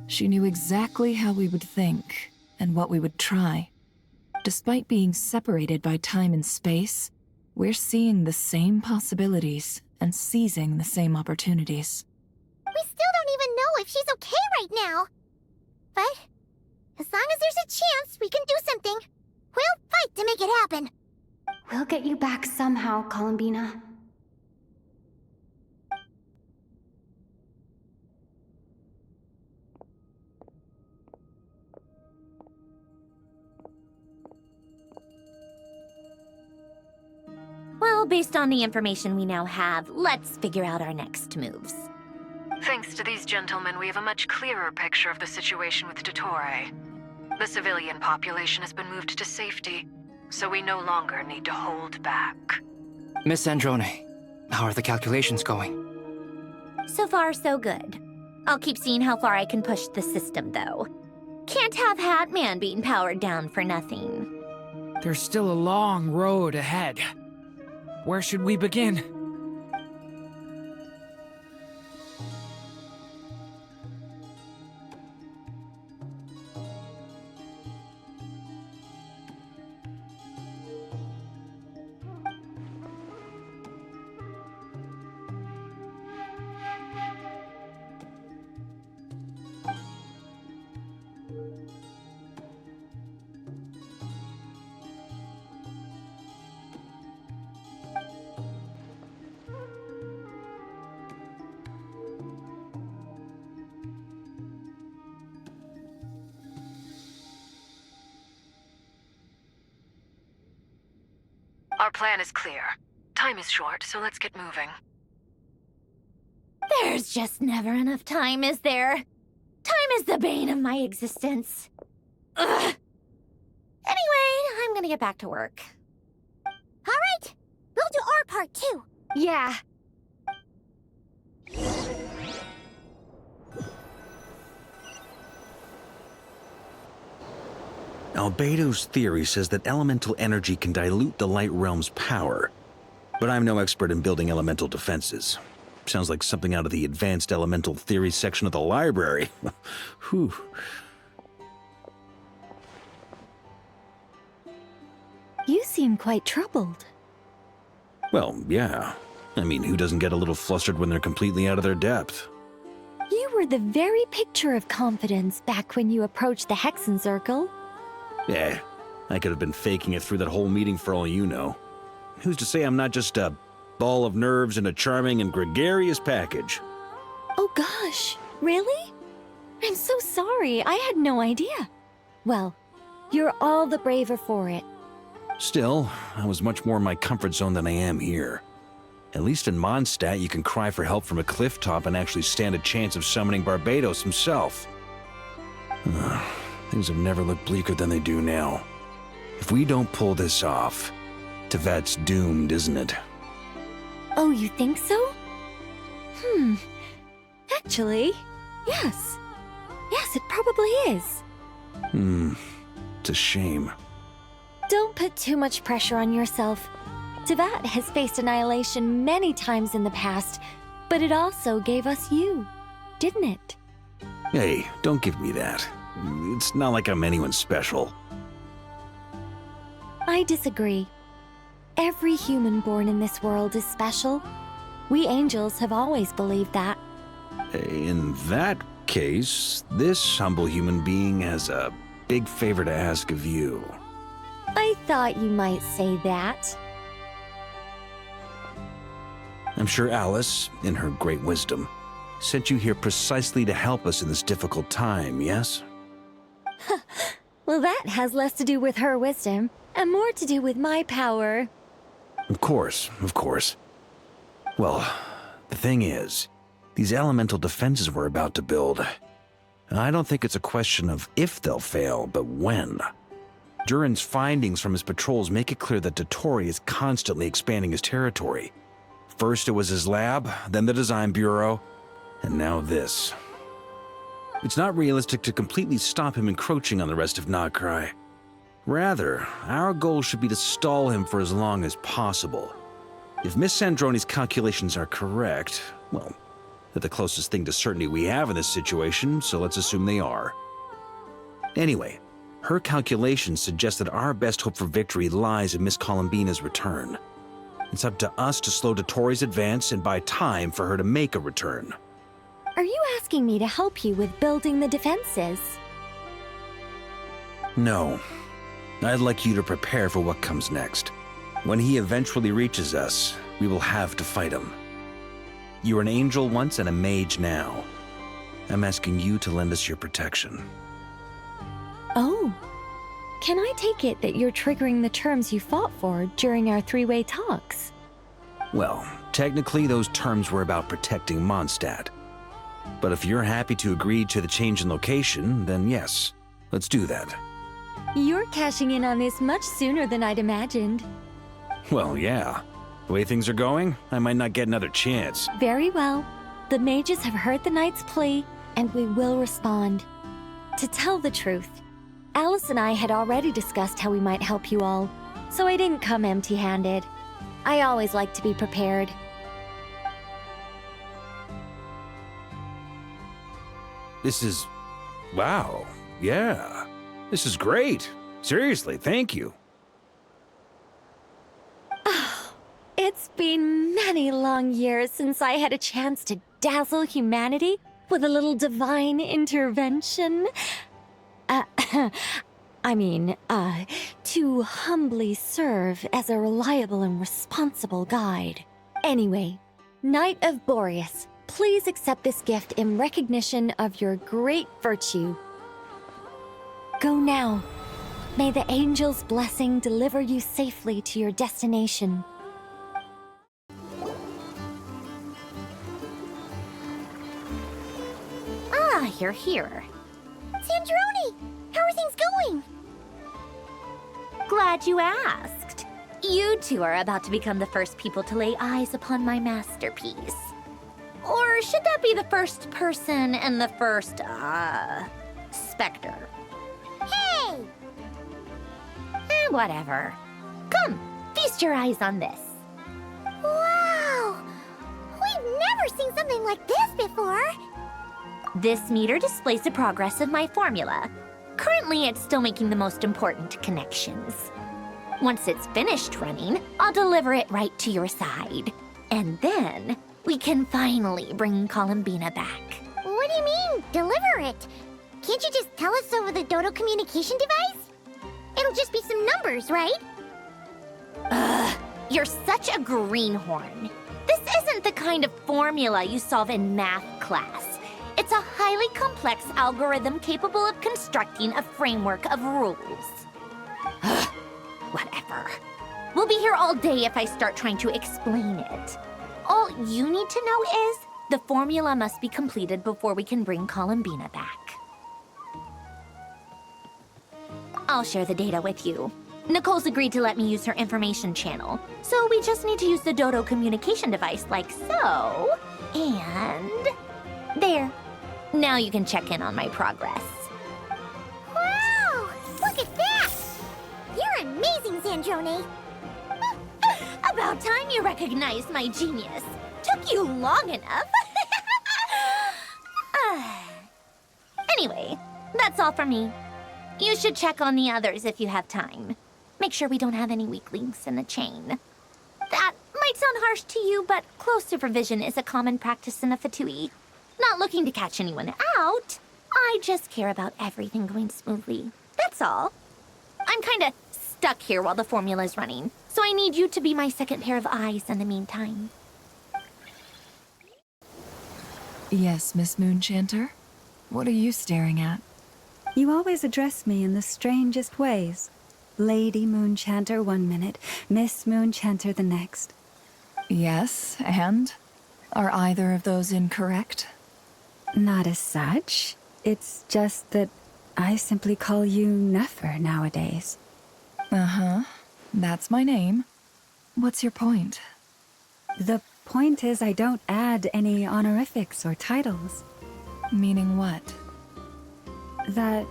She knew exactly how we would think and what we would try. Despite being separated by time and space, we're seeing the same possibilities and seizing the same opportunities. We still don't even know if she's okay right now. But as long as there's a chance we can do something, we'll fight to make it happen. We'll get you back somehow, Columbina. Well, based on the information we now have, let's figure out our next moves. Thanks to these gentlemen, we have a much clearer picture of the situation with Dottore. The civilian population has been moved to safety, so we no longer need to hold back. Miss Androne, how are the calculations going? So far, so good. I'll keep seeing how far I can push the system, though. Can't have Hatman being powered down for nothing. There's still a long road ahead. Where should we begin? Our plan is clear. Time is short, so let's get moving. There's just never enough time, is there? Time is the bane of my existence. Ugh. Anyway, I'm gonna get back to work. All right, we'll do our part too. Yeah. Albedo's theory says that elemental energy can dilute the light realm's power, but I'm no expert in building elemental defenses. Sounds like something out of the advanced elemental theory section of the library. Whew. You seem quite troubled. Well, yeah. I mean, who doesn't get a little flustered when they're completely out of their depth? You were the very picture of confidence back when you approached the Hexen Circle. Yeah, I could have been faking it through that whole meeting for all you know. Who's to say I'm not just a ball of nerves in a charming and gregarious package? Oh gosh, really? I'm so sorry, I had no idea. Well, you're all the braver for it. Still, I was much more in my comfort zone than I am here. At least in Mondstadt, you can cry for help from a cliff top and actually stand a chance of summoning Barbados himself. Things have never looked bleaker than they do now. If we don't pull this off, Tevat's doomed, isn't it? Oh, you think so? Actually, yes. Yes, it probably is. It's a shame. Don't put too much pressure on yourself. Tevat has faced annihilation many times in the past, but it also gave us you, didn't it? Hey, don't give me that. It's not like I'm anyone special. I disagree. Every human born in this world is special. We angels have always believed that. In that case, this humble human being has a big favor to ask of you. I thought you might say that. I'm sure Alice, in her great wisdom, sent you here precisely to help us in this difficult time, yes? Well, that has less to do with her wisdom and more to do with my power. Of course, of course. Well, the thing is, these elemental defenses we're about to build, I don't think it's a question of if they'll fail, but when. Durin's findings from his patrols make it clear that Dottore is constantly expanding his territory. First it was his lab, then the design bureau, and now this. It's not realistic to completely stop him encroaching on the rest of Nagrai. Rather, our goal should be to stall him for as long as possible. If Miss Sandroni's calculations are correct, well, they're the closest thing to certainty we have in this situation, so let's assume they are. Anyway, her calculations suggest that our best hope for victory lies in Miss Columbina's return. It's up to us to slow Dottore's advance and buy time for her to make a return. Are you asking me to help you with building the defenses? No. I'd like you to prepare for what comes next. When he eventually reaches us, we will have to fight him. You were an angel once and a mage now. I'm asking you to lend us your protection. Oh. Can I take it that you're triggering the terms you fought for during our three-way talks? Well, technically those terms were about protecting Mondstadt. But if you're happy to agree to the change in location, then yes, let's do that. You're cashing in on this much sooner than I'd imagined. Well, yeah. The way things are going, I might not get another chance. Very well. The mages have heard the knight's plea, and we will respond. To tell the truth, Alice and I had already discussed how we might help you all, so I didn't come empty-handed. I always like to be prepared. This is... wow. Yeah. This is great. Seriously, thank you. It's been many long years since I had a chance to dazzle humanity with a little divine intervention. To humbly serve as a reliable and responsible guide. Anyway, Knight of Boreas, please accept this gift in recognition of your great virtue. Go now. May the angel's blessing deliver you safely to your destination. Ah, you're here. Sandroni! How are things going? Glad you asked. You two are about to become the first people to lay eyes upon my masterpiece. Or should that be the first person and the first, specter? Hey! Whatever. Come, feast your eyes on this. Wow! We've never seen something like this before! This meter displays the progress of my formula. Currently, it's still making the most important connections. Once it's finished running, I'll deliver it right to your side. And then, we can finally bring Columbina back. What do you mean, deliver it? Can't you just tell us over the Dodo communication device? It'll just be some numbers, right? Ugh, you're such a greenhorn. This isn't the kind of formula you solve in math class. It's a highly complex algorithm capable of constructing a framework of rules. Ugh, whatever. We'll be here all day if I start trying to explain it. All you need to know is the formula must be completed before we can bring Columbina back. I'll share the data with you. Nicole's agreed to let me use her information channel, so we just need to use the Dodo communication device like so. And... there. Now you can check in on my progress. Wow! Look at that! You're amazing, Sandroni! About time you recognized my genius. Took you long enough. Anyway, that's all for me. You should check on the others if you have time. Make sure we don't have any weak links in the chain. That might sound harsh to you, but close supervision is a common practice in the Fatui. Not looking to catch anyone out. I just care about everything going smoothly. That's all. I'm kinda stuck here while the formula's running, so I need you to be my second pair of eyes in the meantime. Yes, Miss Moonchanter? What are you staring at? You always address me in the strangest ways. Lady Moonchanter 1 minute, Miss Moonchanter the next. Yes, and? Are either of those incorrect? Not as such. It's just that I simply call you Nefer nowadays. Uh-huh. That's my name. What's your point? The point is I don't add any honorifics or titles. Meaning what? That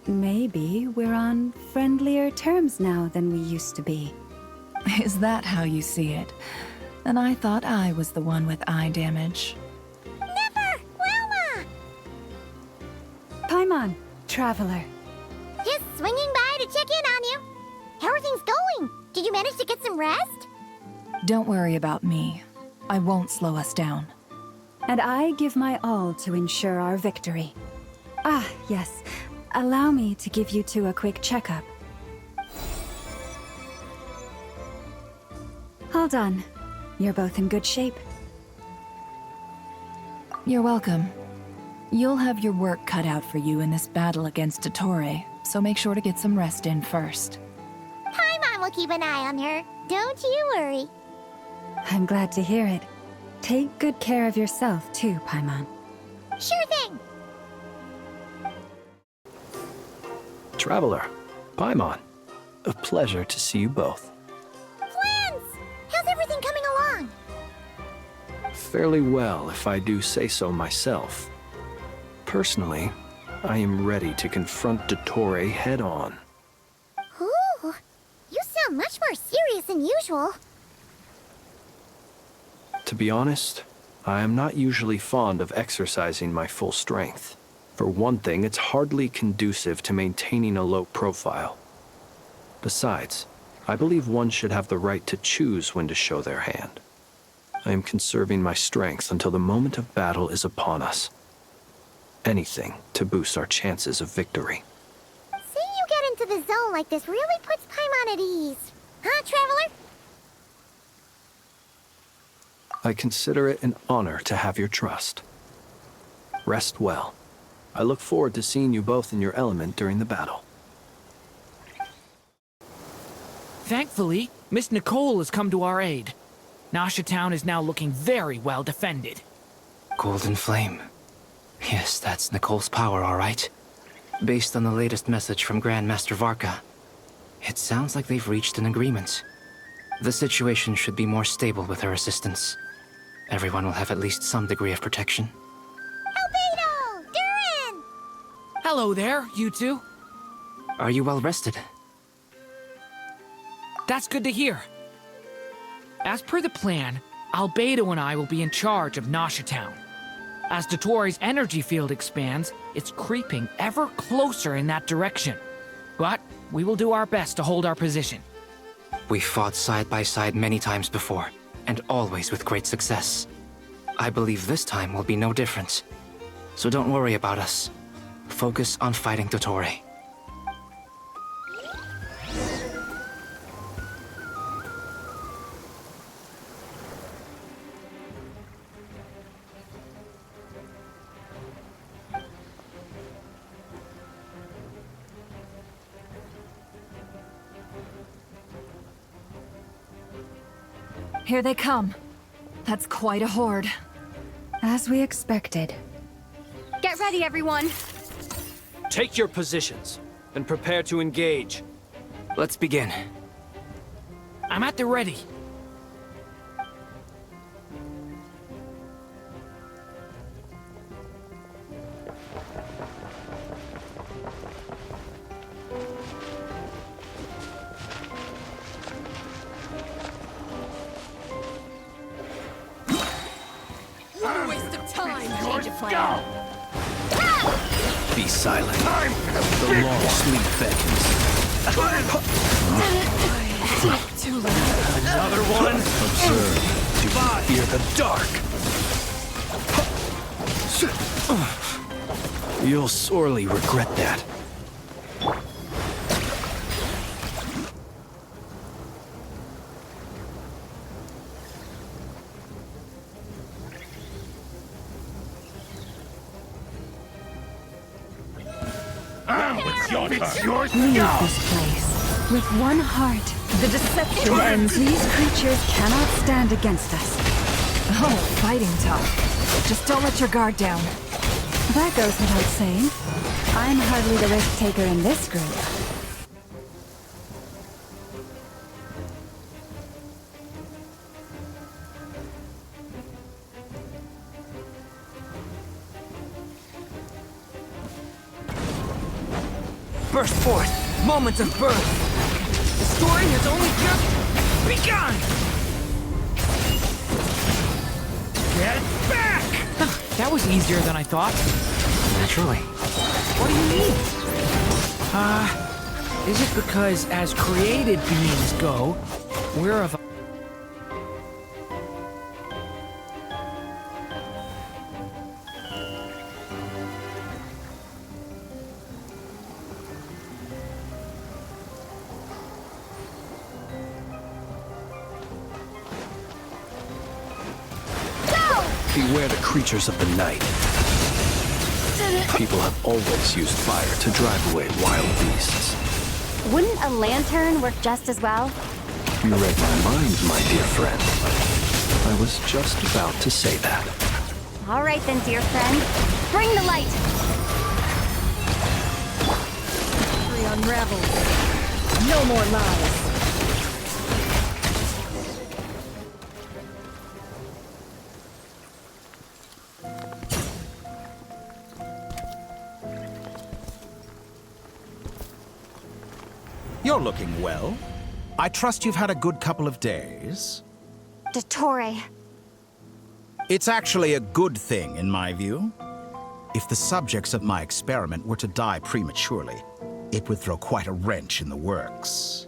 maybe we're on friendlier terms now than we used to be. Is that how you see it? And I thought I was the one with eye damage. Never! Wilma! Paimon, traveler. Just swinging by to check in on you. How are things going? Did you manage to get some rest? Don't worry about me. I won't slow us down. And I give my all to ensure our victory. Ah, yes. Allow me to give you two a quick checkup. Hold on. You're both in good shape. You're welcome. You'll have your work cut out for you in this battle against Dottore, so make sure to get some rest in first. Paimon will keep an eye on her. Don't you worry. I'm glad to hear it. Take good care of yourself, too, Paimon. Sure thing. Traveler, Paimon, a pleasure to see you both. Friends! How's everything coming along? Fairly well, if I do say so myself. Personally, I am ready to confront Dottore head-on. Ooh, you sound much more serious than usual. To be honest, I am not usually fond of exercising my full strength. For one thing, it's hardly conducive to maintaining a low profile. Besides, I believe one should have the right to choose when to show their hand. I am conserving my strength until the moment of battle is upon us. Anything to boost our chances of victory. Seeing you get into the zone like this really puts Paimon at ease. Huh, Traveler? I consider it an honor to have your trust. Rest well. I look forward to seeing you both in your element during the battle. Thankfully, Miss Nicole has come to our aid. Nasha Town is now looking very well defended. Golden Flame. Yes, that's Nicole's power, all right. Based on the latest message from Grandmaster Varka, it sounds like they've reached an agreement. The situation should be more stable with her assistance. Everyone will have at least some degree of protection. Albedo! Durin! Hello there, you two. Are you well rested? That's good to hear. As per the plan, Albedo and I will be in charge of Nasha Town. As Dottore's energy field expands, it's creeping ever closer in that direction. But we will do our best to hold our position. We fought side by side many times before, and always with great success. I believe this time will be no different. So don't worry about us. Focus on fighting Dottore. Here they come. That's quite a horde. As we expected. Get ready, everyone. Take your positions and prepare to engage. Let's begin. I'm at the ready. What a waste of time! Change of plan. Be silent. The long sleep beckons. Too late. Another one? Observe. Do not fear the dark. You'll sorely regret that. Leave this place. With one heart, the deception ends. These creatures cannot stand against us. Oh, fighting talk. Just don't let your guard down. That goes without saying. I'm hardly the risk taker in this group. Burst forth! Moments of birth! The story has only just begun! Get back! That was easier than I thought. Naturally. What do you mean? Is it because as created beings go, we're of a... Beware the creatures of the night. People have always used fire to drive away wild beasts. Wouldn't a lantern work just as well? You read my mind, my dear friend. I was just about to say that. All right then, dear friend. Bring the light! Mystery unravels. No more lies. You're looking well. I trust you've had a good couple of days. Dottore. It's actually a good thing, in my view. If the subjects of my experiment were to die prematurely, it would throw quite a wrench in the works.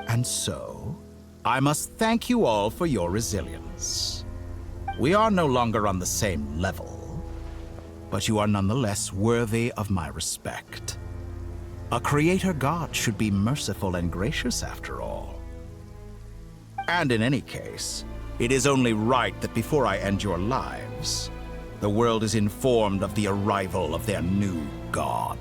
And so, I must thank you all for your resilience. We are no longer on the same level, but you are nonetheless worthy of my respect. A creator god should be merciful and gracious after all. And in any case, it is only right that before I end your lives, the world is informed of the arrival of their new god.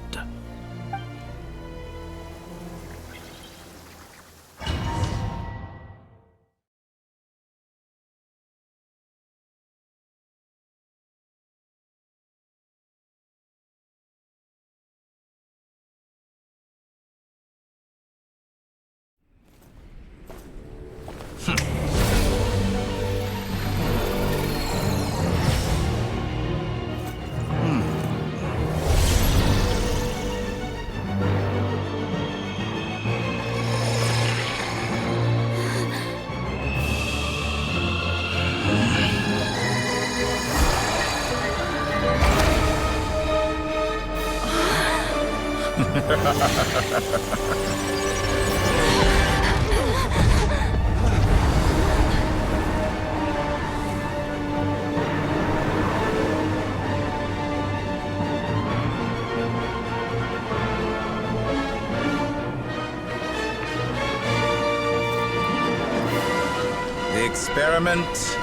The experiment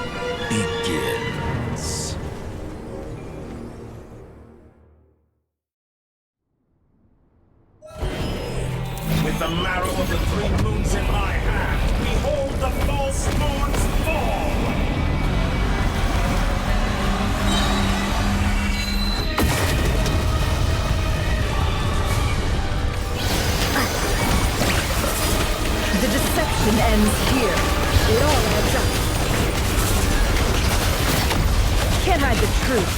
begins. With the marrow of the three moons in my hand, behold the false moons fall! The deception ends here. It all adds up. Can't hide the truth.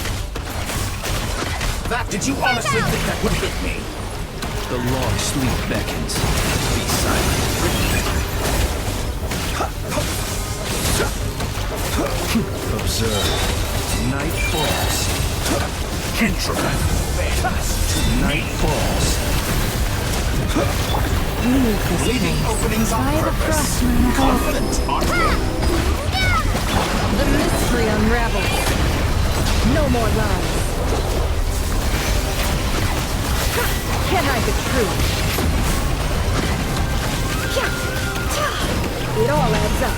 Did you honestly think that would hit me? The long sleep beckons. Be silent. Observe. Night falls. Introvert. Night falls. Leaving openings on purpose. Confident, aren't you? The mystery unravels. No more lies. Can't hide the truth. It all adds up.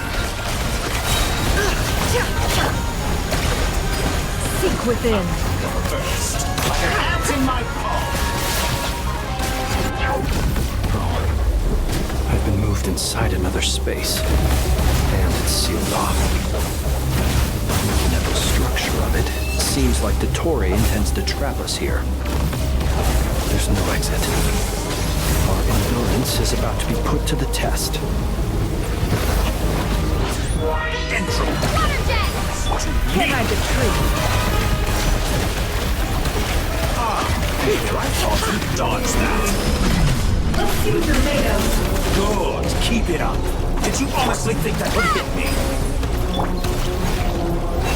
Seek within. First, like an ant in my palm. I've been moved inside another space, and it's sealed off. Looking at the structure of it, it seems like Dottore intends to trap us here. There's no exit. Our endurance is about to be put to the test. Intro. Can't hide the truth. Here, I thought you'd dodge that. Let's see what you're made of. Good, keep it up. Did you honestly think that would hit me?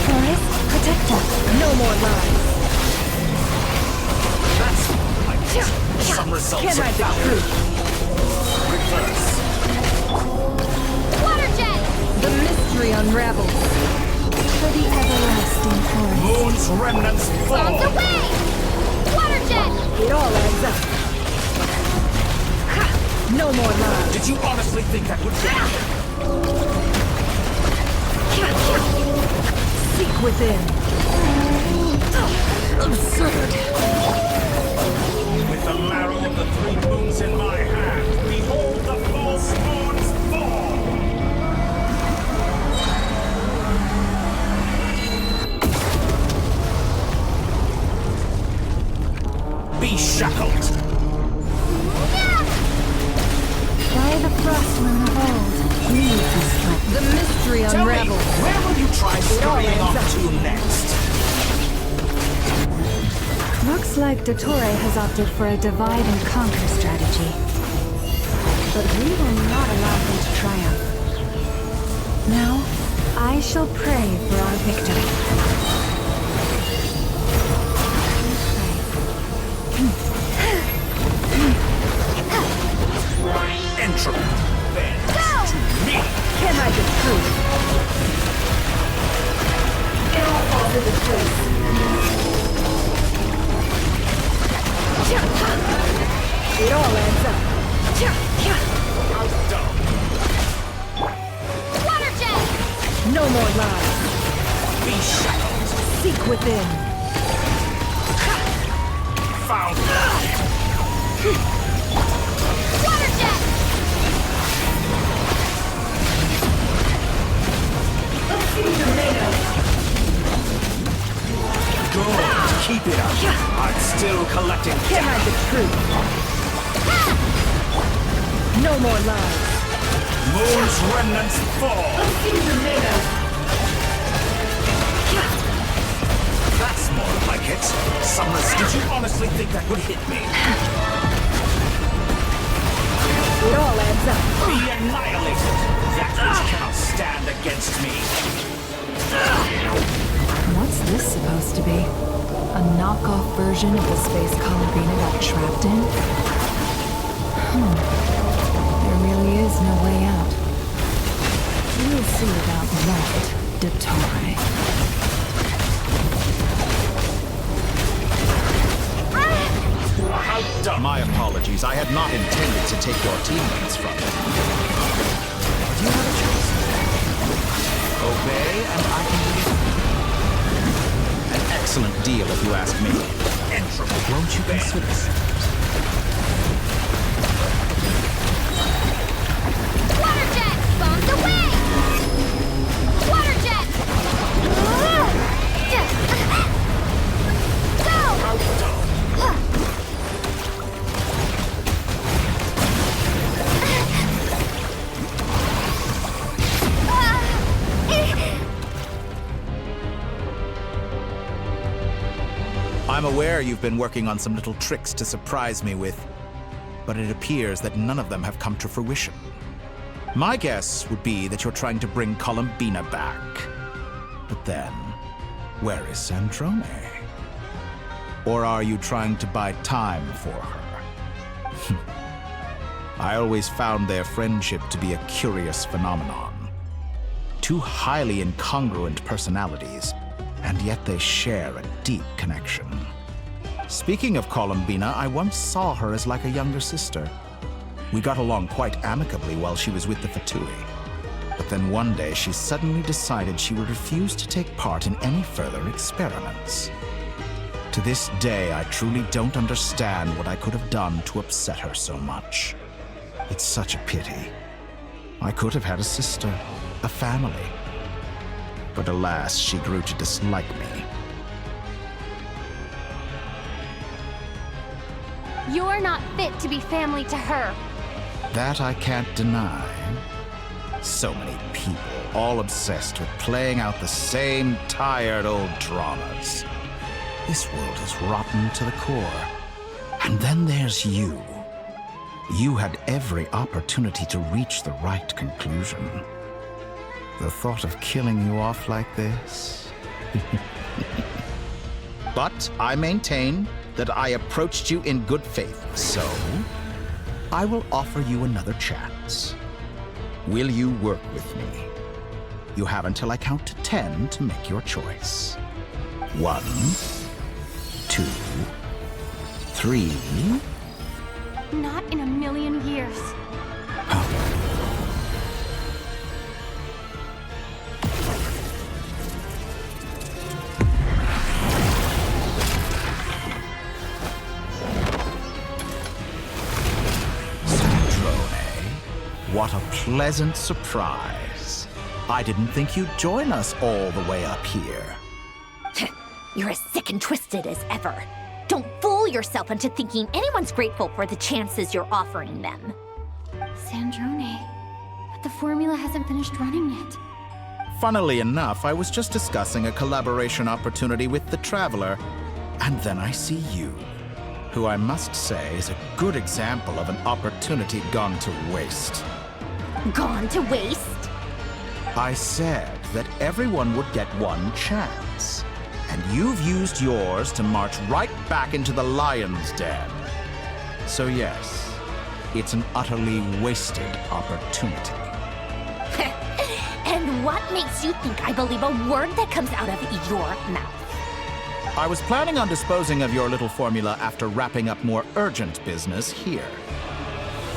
Forest protector. No more lies. That's like some results Can't hide the truth. Reverse. Water jet! The mystery unravels. For the everlasting forest. Moon's remnants fall. Bombs away! Water jet! It all adds up. No more lies. Did you honestly think that would hit me? Seek within. Absurd. With the marrow of the 3 moons in my hand, behold the false moon's fall! Be shackled! By the frost moon of old, leave this trouble. The mystery Tell me, unravels. where will you try scurrying ends off to next? Looks like Dottore has opted for a divide and conquer strategy. But we will not allow him to triumph. Now, I shall pray for our victory. Entropy bends to me! Can't hide the truth. It all falls into place. It all adds up. Outdone! Water jet! No more lies. Be shackled! Seek within. Found! Water jet! Let's see what you're made of. Good, keep it up. I'm still collecting Can't hide the truth. No more lies. Moon's remnants fall! Let's see what you're made of. That's more like it. Summers, did you honestly think that would hit me? It all adds up. Be annihilated! That which cannot stand against me! What's this supposed to be? A knockoff version of the space Columbina got trapped in? There really is no way out. We'll see about that, Dottore. My apologies. I had not intended to take your teammates from you. But you have a choice. Obey, and I can leave. An excellent deal, if you ask me. Entropy. Won't you consider it? Water jet! Bombs away! Water jet! Go! I'm aware you've been working on some little tricks to surprise me with, but it appears that none of them have come to fruition. My guess would be that you're trying to bring Columbina back. But then, where is Sandrone? Or are you trying to buy time for her? I always found their friendship to be a curious phenomenon. Two highly incongruent personalities, and yet they share a deep connection. Speaking of Columbina, I once saw her as like a younger sister. We got along quite amicably while she was with the Fatui. But then one day she suddenly decided she would refuse to take part in any further experiments. To this day, I truly don't understand what I could have done to upset her so much. It's such a pity. I could have had a sister, a family. But alas, she grew to dislike me. You're not fit to be family to her. That I can't deny. So many people, all obsessed with playing out the same tired old dramas. This world is rotten to the core. And then there's you. You had every opportunity to reach the right conclusion. The thought of killing you off like this? But I maintain that I approached you in good faith, so I will offer you another chance. Will you work with me? You have until I count to 10 to make your choice. 1, 2, 3. Not in a million years. What a pleasant surprise. I didn't think you'd join us all the way up here. You're as sick and twisted as ever. Don't fool yourself into thinking anyone's grateful for the chances you're offering them. Sandrone, but the formula hasn't finished running yet. Funnily enough, I was just discussing a collaboration opportunity with the Traveler, and then I see you, who I must say is a good example of an opportunity gone to waste. Gone to waste? I said that everyone would get one chance, and you've used yours to march right back into the lion's den. So yes, it's an utterly wasted opportunity. And what makes you think I believe a word that comes out of your mouth? I was planning on disposing of your little formula after wrapping up more urgent business here.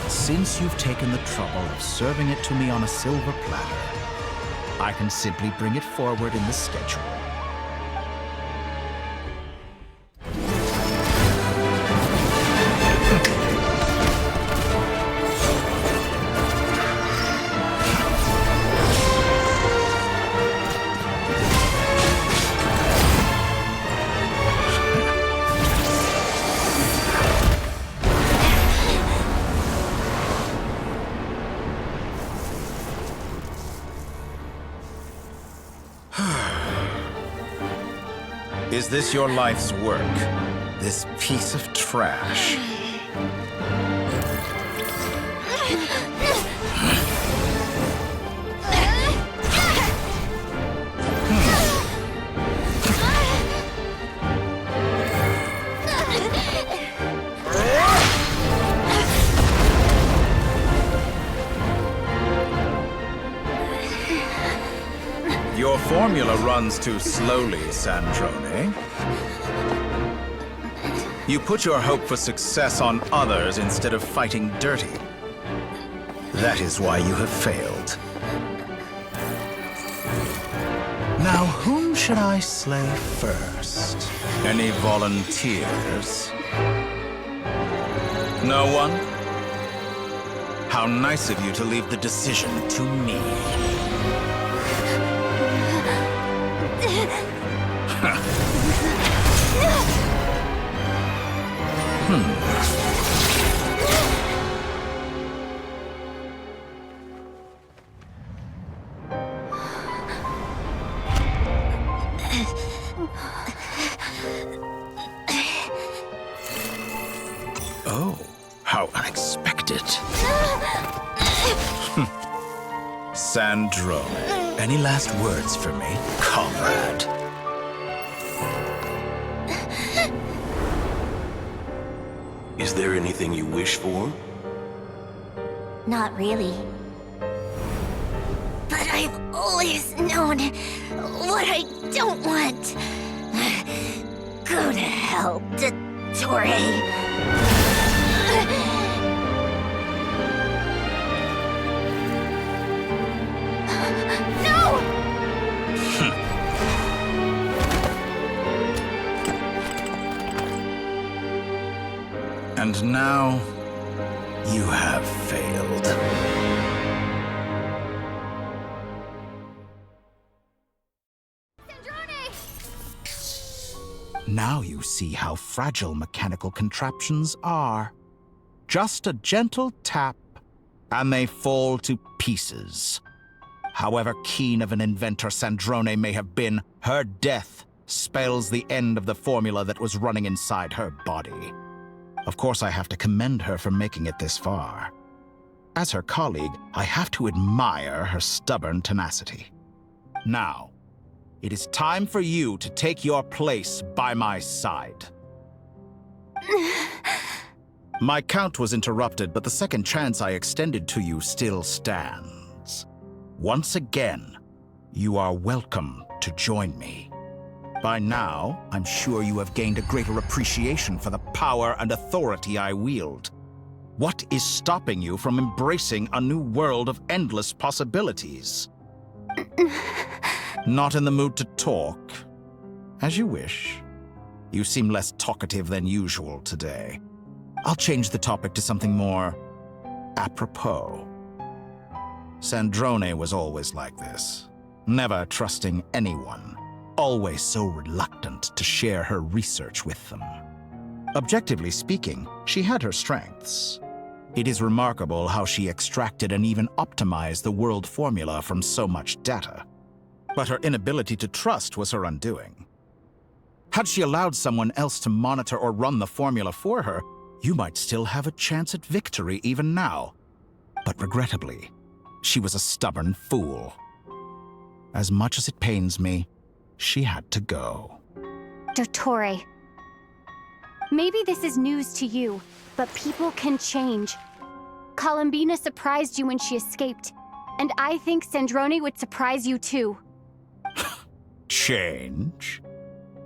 Since you've taken the trouble of serving it to me on a silver platter, I can simply bring it forward in the schedule. Is this your life's work? This piece of trash? Your formula runs too slowly, Sandrone. You put your hope for success on others instead of fighting dirty. That is why you have failed. Now, whom should I slay first? Any volunteers? No one? How nice of you to leave the decision to me. Oh, how unexpected. Sandrone, any last words for me, comrade? Is there anything you wish for? Not really. But I've always known what I don't want. Go to hell, Dottore. And now, you have failed. Now you see how fragile mechanical contraptions are. Just a gentle tap, and they fall to pieces. However keen of an inventor Sandrone may have been, her death spells the end of the formula that was running inside her body. Of course, I have to commend her for making it this far. As her colleague, I have to admire her stubborn tenacity. Now, it is time for you to take your place by my side. My count was interrupted, but the second chance I extended to you still stands. Once again, you are welcome to join me. By now, I'm sure you have gained a greater appreciation for the power and authority I wield. What is stopping you from embracing a new world of endless possibilities? Not in the mood to talk? As you wish. You seem less talkative than usual today. I'll change the topic to something more apropos. Sandrone was always like this, never trusting anyone, always so reluctant to share her research with them. Objectively speaking, she had her strengths. It is remarkable how she extracted and even optimized the world formula from so much data. But her inability to trust was her undoing. Had she allowed someone else to monitor or run the formula for her, you might still have a chance at victory even now. But regrettably, she was a stubborn fool. As much as it pains me, she had to go. Dottore. Maybe this is news to you, but people can change. Columbina surprised you when she escaped, and I think Sandrone would surprise you too. Change?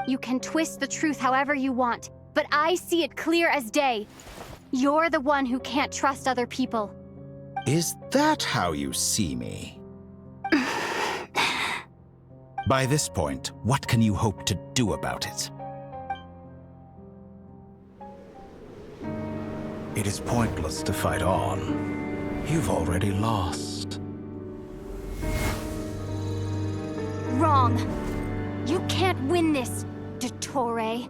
You can twist the truth however you want, but I see it clear as day. You're the one who can't trust other people. Is that how you see me? By this point, what can you hope to do about it? It is pointless to fight on. You've already lost. Wrong. You can't win this, Dottore.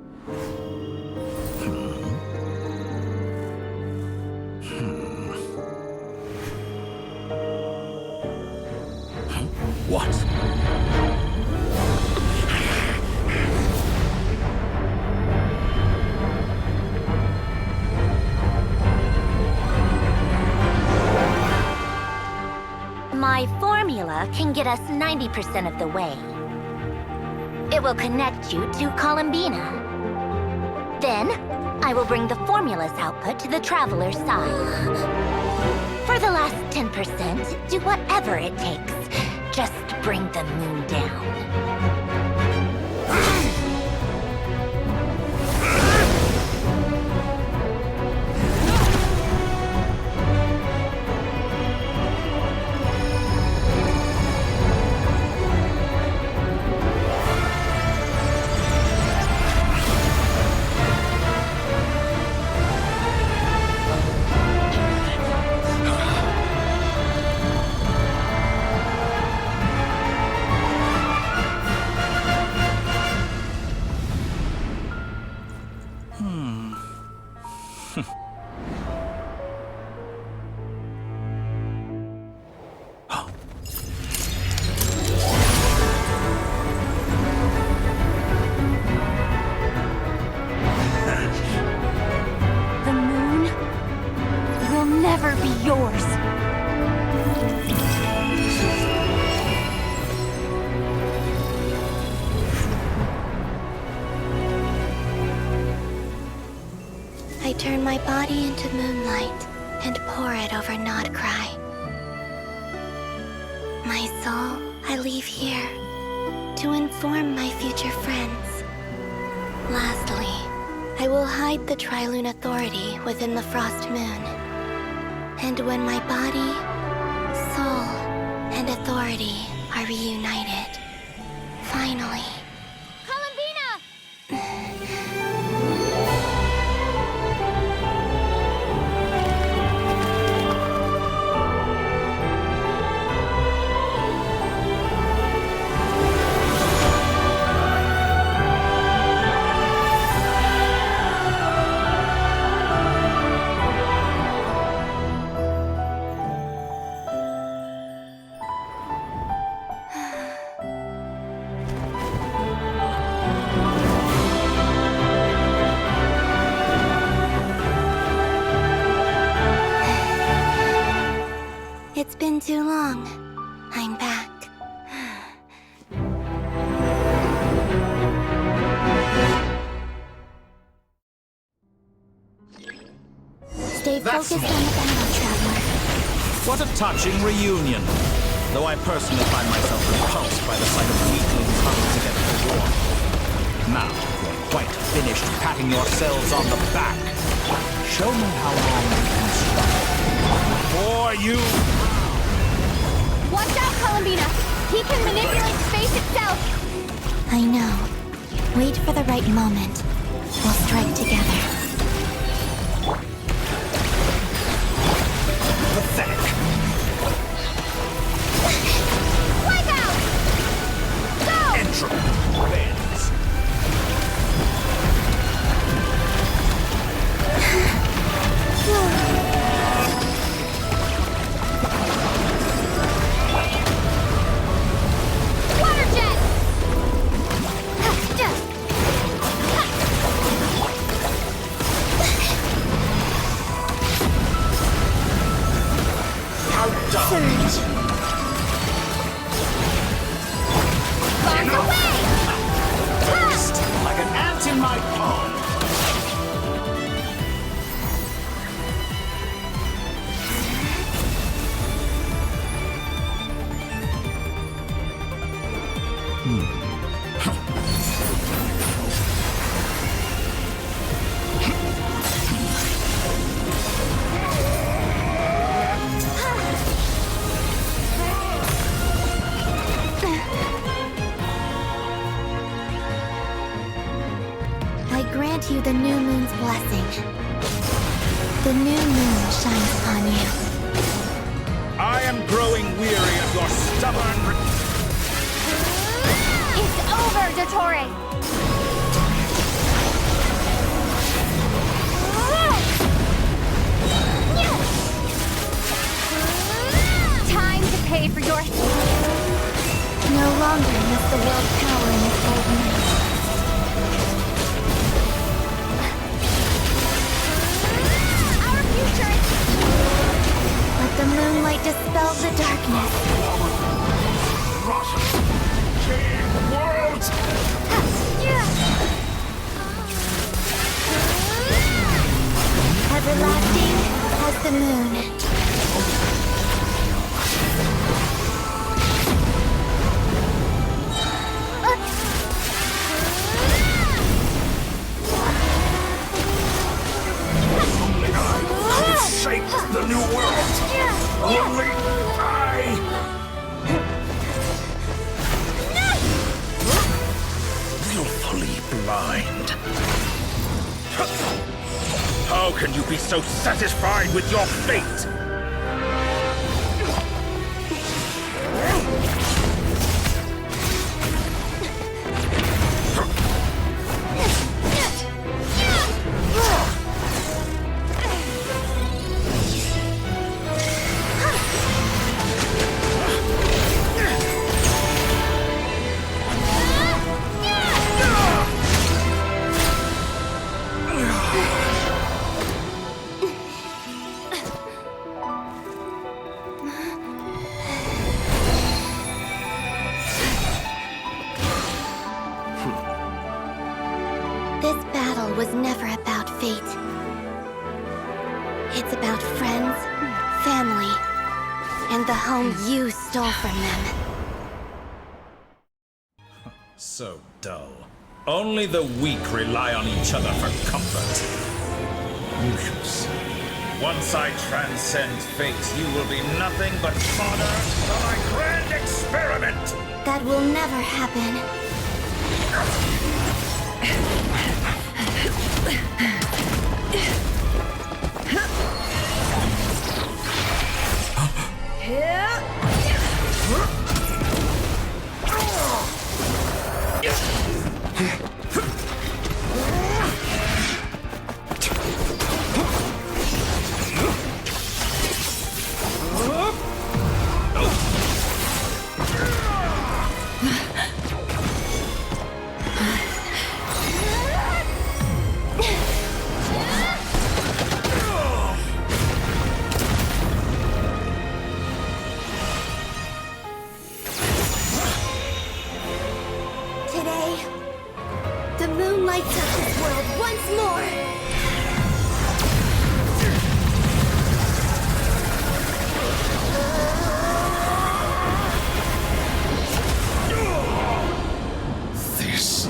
What? My formula can get us 90% of the way. It will connect you to Columbina. Then, I will bring the formula's output to the Traveler's side. For the last 10%, do whatever it takes. Just bring the moon down. my body into moonlight and pour it over Nodcry. My soul, I leave here to inform my future friends. Lastly, I will hide the Trilune Authority within the Frost Moon. And when my body, soul, and authority are reunited, finally... It's been too long. I'm back. Stay focused on the battle, Traveler. What a touching reunion. Though I personally find myself repulsed by the sight of weaklings huddled together for war. Now, you're quite finished patting yourselves on the back. Show me how long you can struggle. Before you... Watch out, Columbina! He can manipulate space itself! I know. Wait for the right moment. We'll strike together. Pathetic. Wipe out! Go! Entropy wins. Water jet! Surge. Bombs away! Burst like an ant in my palm. I grant you the new moon's blessing. The new moon shines upon you. I am growing weary of your stubborn... It's over, Dottore! Time to pay for your... No longer must the world cower in its old night. Our future is... Let the moonlight dispel the darkness. World! Everlasting as the moon. Only I could shape the new world! Only I! Willfully blind. How can you be so satisfied with your fate? This battle was never about fate. It's about friends, family, and the home you stole from them. So dull. Only the weak rely on each other for comfort. You shall see. Once I transcend fate, you will be nothing but fodder for my grand experiment! That will never happen. Today, the moon lights up this world once more! This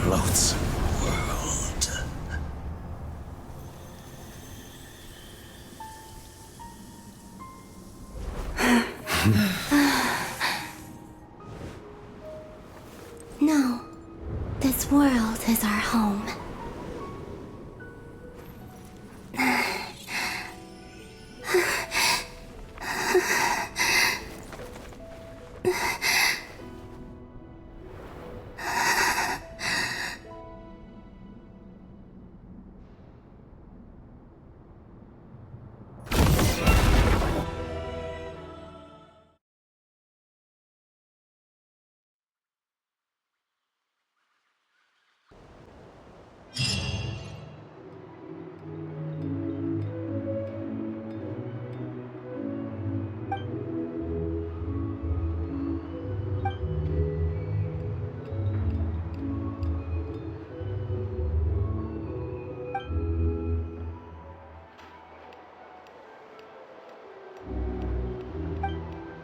loathsome world. No, this world is our home.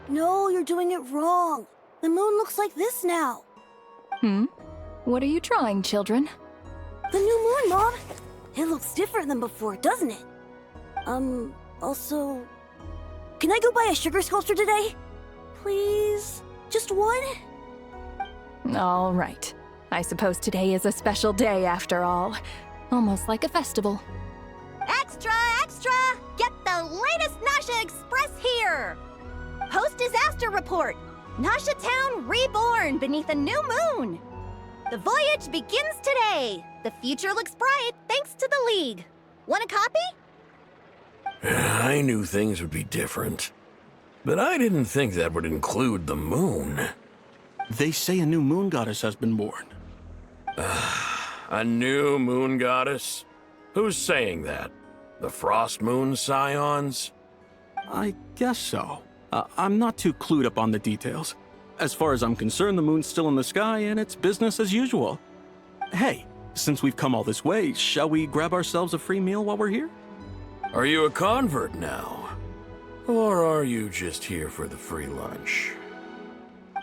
No, you're doing it wrong. The moon looks like this now. What are you trying, children? The new moon, Mom! It looks different than before, doesn't it? Also... Can I go buy a sugar sculpture today? Please? Just one? All right. I suppose today is a special day after all. Almost like a festival. Extra, extra! Get the latest Nasha Express here! Post-disaster report! Nasha Town reborn beneath a new moon! The voyage begins today! The future looks bright thanks to the League. Want a copy? I knew things would be different, but I didn't think that would include the moon. They say a new moon goddess has been born. A new moon goddess? Who's saying that? The Frost Moon Scions? I guess so. I'm not too clued up on the details. As far as I'm concerned, the moon's still in the sky and it's business as usual. Hey, since we've come all this way, shall we grab ourselves a free meal while we're here? Are you a convert now? Or are you just here for the free lunch?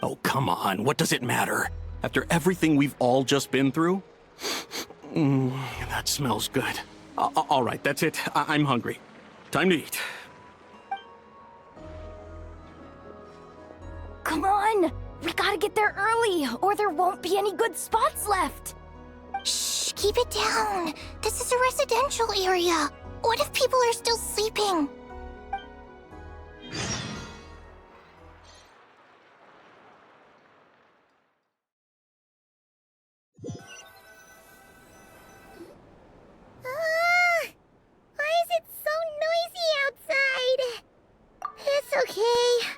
Oh, come on, what does it matter? After everything we've all just been through? That smells good. All right, that's it. I'm hungry. Time to eat. Come on! We gotta get there early, or there won't be any good spots left! Shh, keep it down. This is a residential area. What if people are still sleeping? Why is it so noisy outside? It's okay.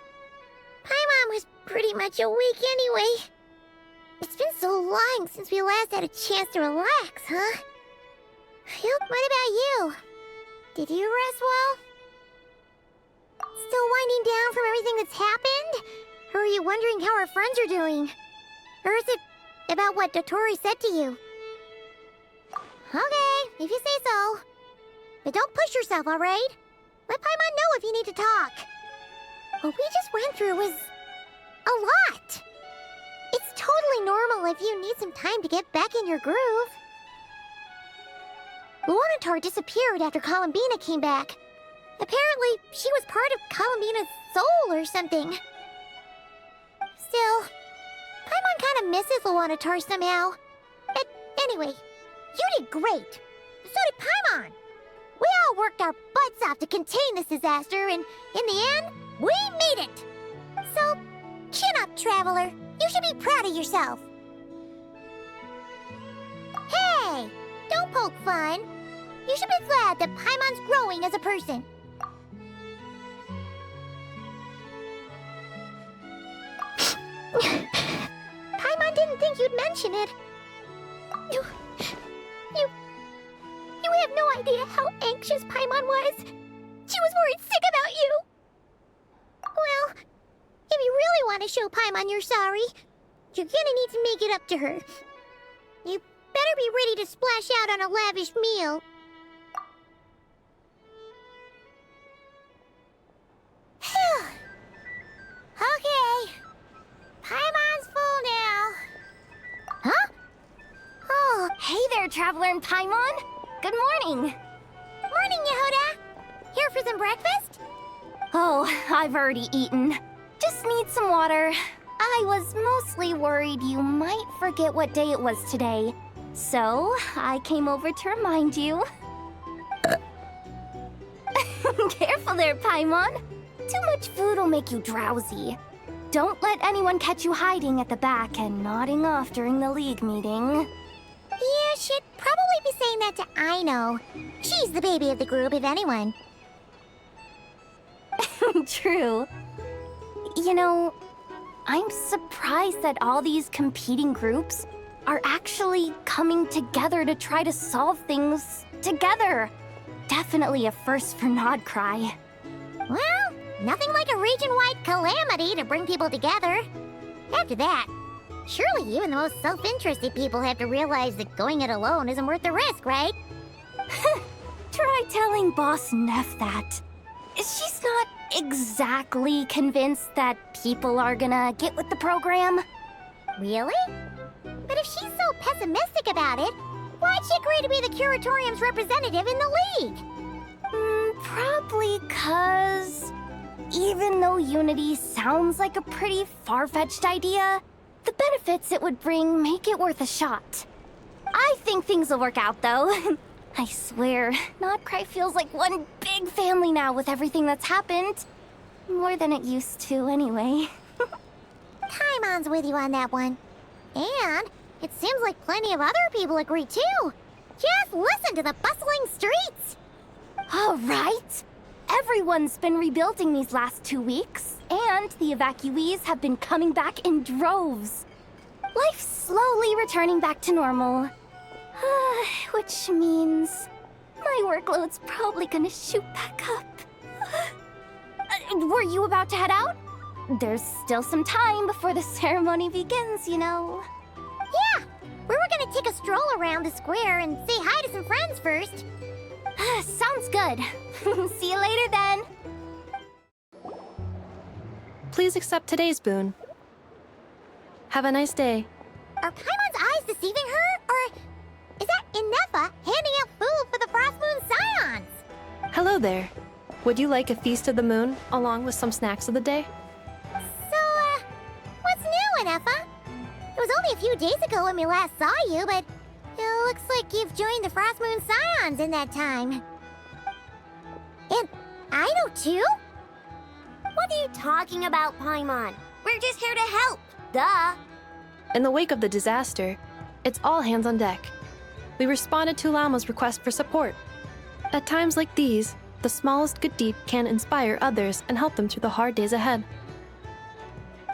Paimon was pretty much awake anyway. It's been so long since we last had a chance to relax, huh? What about you? Did you rest well? Still winding down from everything that's happened? Or are you wondering how our friends are doing? Or is it about what Dottore said to you? Okay, if you say so. But don't push yourself, alright? Let Paimon know if you need to talk. What we just went through was a lot. It's totally normal if you need some time to get back in your groove. Luanatar disappeared after Columbina came back. Apparently, she was part of Columbina's soul or something. Still, Paimon kind of misses Luanatar somehow. But anyway, you did great. So did Paimon. We all worked our butts off to contain this disaster, and in the end, we made it. So, chin up, Traveler. You should be proud of yourself. Hey, don't poke fun. You should be glad that Paimon's growing as a person. Paimon didn't think you'd mention it. You have no idea how anxious Paimon was. She was worried sick about you. Well, if you really want to show Paimon you're sorry, you're gonna need to make it up to her. You better be ready to splash out on a lavish meal. Okay. Paimon's full now. Huh? Oh, hey there, Traveler and Paimon. Good morning. Morning, Yehuda. Here for some breakfast? Oh, I've already eaten. Just need some water. I was mostly worried you might forget what day it was today. So, I came over to remind you. Careful there, Paimon. Too much food will make you drowsy. Don't let anyone catch you hiding at the back and nodding off during the League meeting. Yeah, she'd probably be saying that to Aino. She's the baby of the group, if anyone. True. You know, I'm surprised that all these competing groups are actually coming together to try to solve things together. Definitely a first for Nodcry. Well, nothing like a region-wide calamity to bring people together. After that, surely even the most self-interested people have to realize that going it alone isn't worth the risk, right? Try telling Boss Neff that. She's not exactly convinced that people are gonna get with the program. Really? But if she's so pessimistic about it, why'd she agree to be the Curatorium's representative in the League? Probably 'cause even though Unity sounds like a pretty far-fetched idea, the benefits it would bring make it worth a shot. I think things will work out, though. I swear, Nodcry feels like one big family now with everything that's happened. More than it used to, anyway. Paimon's with you on that one. And it seems like plenty of other people agree, too. Just listen to the bustling streets. All right. Everyone's been rebuilding these last 2 weeks, and the evacuees have been coming back in droves. Life's slowly returning back to normal. Which means my workload's probably gonna shoot back up. Were you about to head out? There's still some time before the ceremony begins, you know. Yeah, we were gonna take a stroll around the square and say hi to some friends first. Sounds good. See you later then. Please accept today's boon. Have a nice day. Are Paimon's eyes deceiving her, or is that Inefa handing out food for the Frost Moon Scions? Hello there. Would you like a feast of the moon, along with some snacks of the day? So, what's new, Inefa? It was only a few days ago when we last saw you, but it looks like you've joined the Frost Moon Scions in that time. And Aino too? What are you talking about, Paimon? We're just here to help. Duh. In the wake of the disaster, it's all hands on deck. We responded to Lama's request for support. At times like these, the smallest good deed can inspire others and help them through the hard days ahead.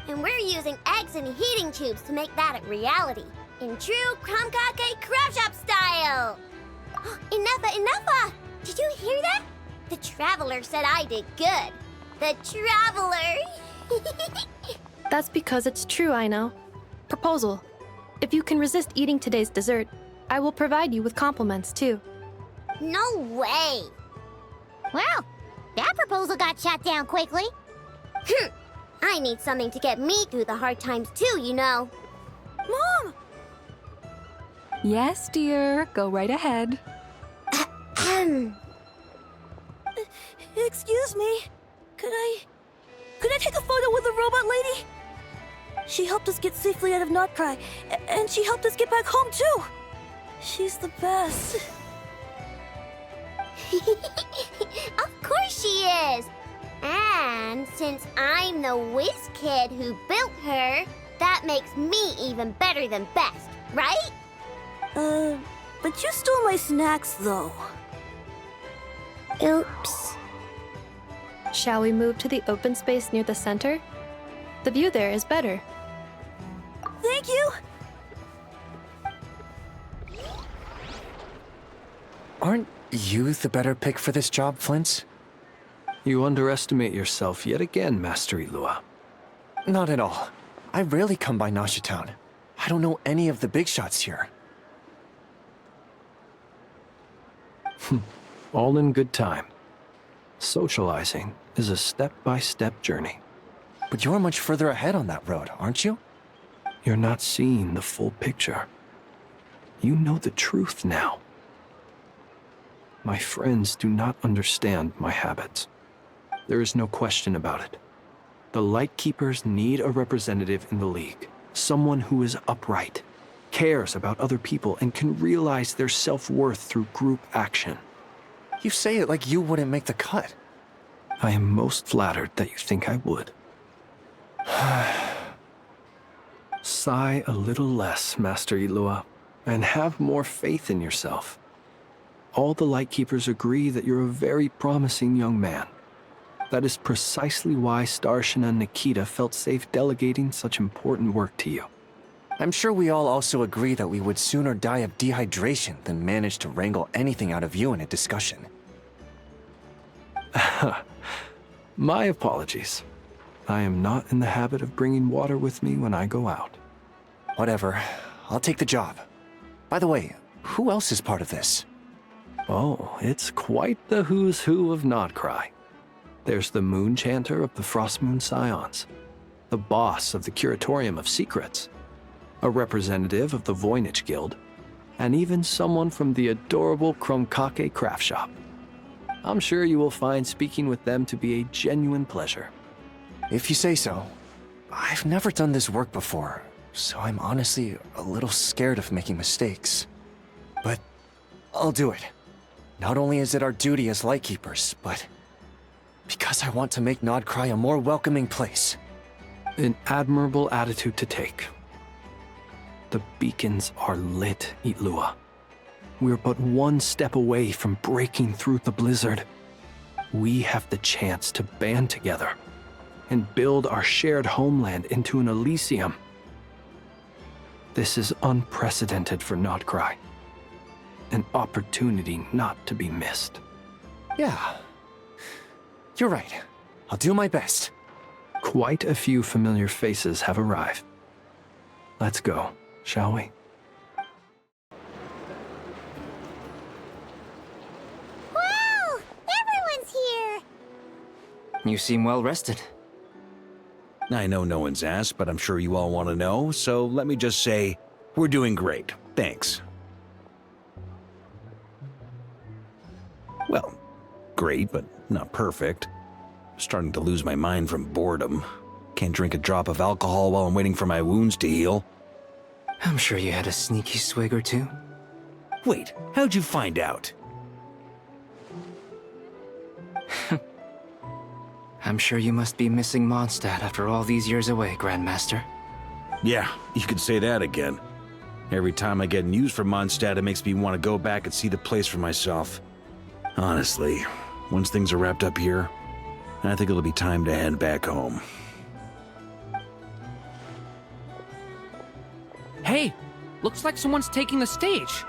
And we're using eggs and heating tubes to make that a reality. In true Kromkake Crab Shop style! Enough! Did you hear that? The Traveler said I did good. The Traveler! That's because it's true, I know. Proposal. If you can resist eating today's dessert, I will provide you with compliments, too. No way! Well, That proposal got shot down quickly. I need something to get me through the hard times too, you know. Mom! Yes, dear. Go right ahead. Excuse me. Could I take a photo with the robot lady? She helped us get safely out of Notcry, and she helped us get back home too. She's the best. Of course she is. And since I'm the whiz kid who built her, that makes me even better than best, right? But you stole my snacks though. Oops. Shall we move to the open space near the center? The view there is better. Thank you! Aren't you the better pick for this job, Flint's? You underestimate yourself yet again, Master Ilua. Not at all. I rarely come by Nasha Town. I don't know any of the big shots here. All in good time. Socializing is a step-by-step journey. But you're much further ahead on that road, aren't you? You're not seeing the full picture. You know the truth now. My friends do not understand my habits. There is no question about it. The Lightkeepers need a representative in the League. Someone who is upright, cares about other people, and can realize their self-worth through group action. You say it like you wouldn't make the cut. I am most flattered that you think I would. Sigh a little less, Master Ilua, and have more faith in yourself. All the Lightkeepers agree that you're a very promising young man. That is precisely why Starshina and Nikita felt safe delegating such important work to you. I'm sure we all also agree that we would sooner die of dehydration than manage to wrangle anything out of you in a discussion. My apologies. I am not in the habit of bringing water with me when I go out. Whatever. I'll take the job. By the way, who else is part of this? Oh, it's quite the who's who of Notcry. There's the Moon Chanter of the Frostmoon Scions, the boss of the Curatorium of Secrets, a representative of the Voynich Guild, and even someone from the adorable Kromkake craft shop. I'm sure you will find speaking with them to be a genuine pleasure. If you say so. I've never done this work before, so I'm honestly a little scared of making mistakes. But I'll do it. Not only is it our duty as Lightkeepers, but because I want to make Notcry a more welcoming place. An admirable attitude to take. The beacons are lit, Ilua. We're but one step away from breaking through the blizzard. We have the chance to band together and build our shared homeland into an Elysium. This is unprecedented for Notcry. An opportunity not to be missed. Yeah. You're right. I'll do my best. Quite a few familiar faces have arrived. Let's go, shall we? Wow! Everyone's here! You seem well rested. I know no one's asked, but I'm sure you all want to know, so let me just say, we're doing great. Thanks. Well, great, but not perfect. Starting to lose my mind from boredom. Can't drink a drop of alcohol while I'm waiting for my wounds to heal. I'm sure you had a sneaky swig or two. Wait, how'd you find out? I'm sure you must be missing Mondstadt after all these years away, Grandmaster. Yeah, you could say that again. Every time I get news from Mondstadt, it makes me want to go back and see the place for myself. Honestly, once things are wrapped up here, I think it'll be time to head back home. Hey, looks like someone's taking the stage.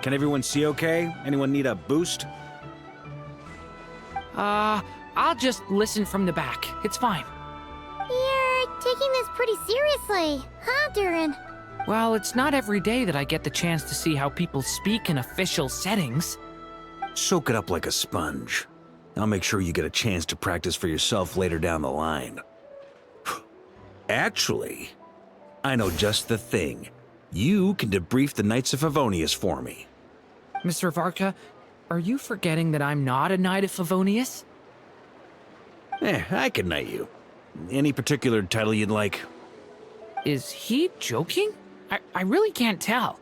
Can everyone see okay? Anyone need a boost? I'll just listen from the back. It's fine. You're taking this pretty seriously, huh, Durin? Well, it's not every day that I get the chance to see how people speak in official settings. Soak it up like a sponge. I'll make sure you get a chance to practice for yourself later down the line. Actually, I know just the thing. You can debrief the Knights of Favonius for me. Mr. Varka, are you forgetting that I'm not a Knight of Favonius? I can knight you. Any particular title you'd like? Is he joking? I really can't tell.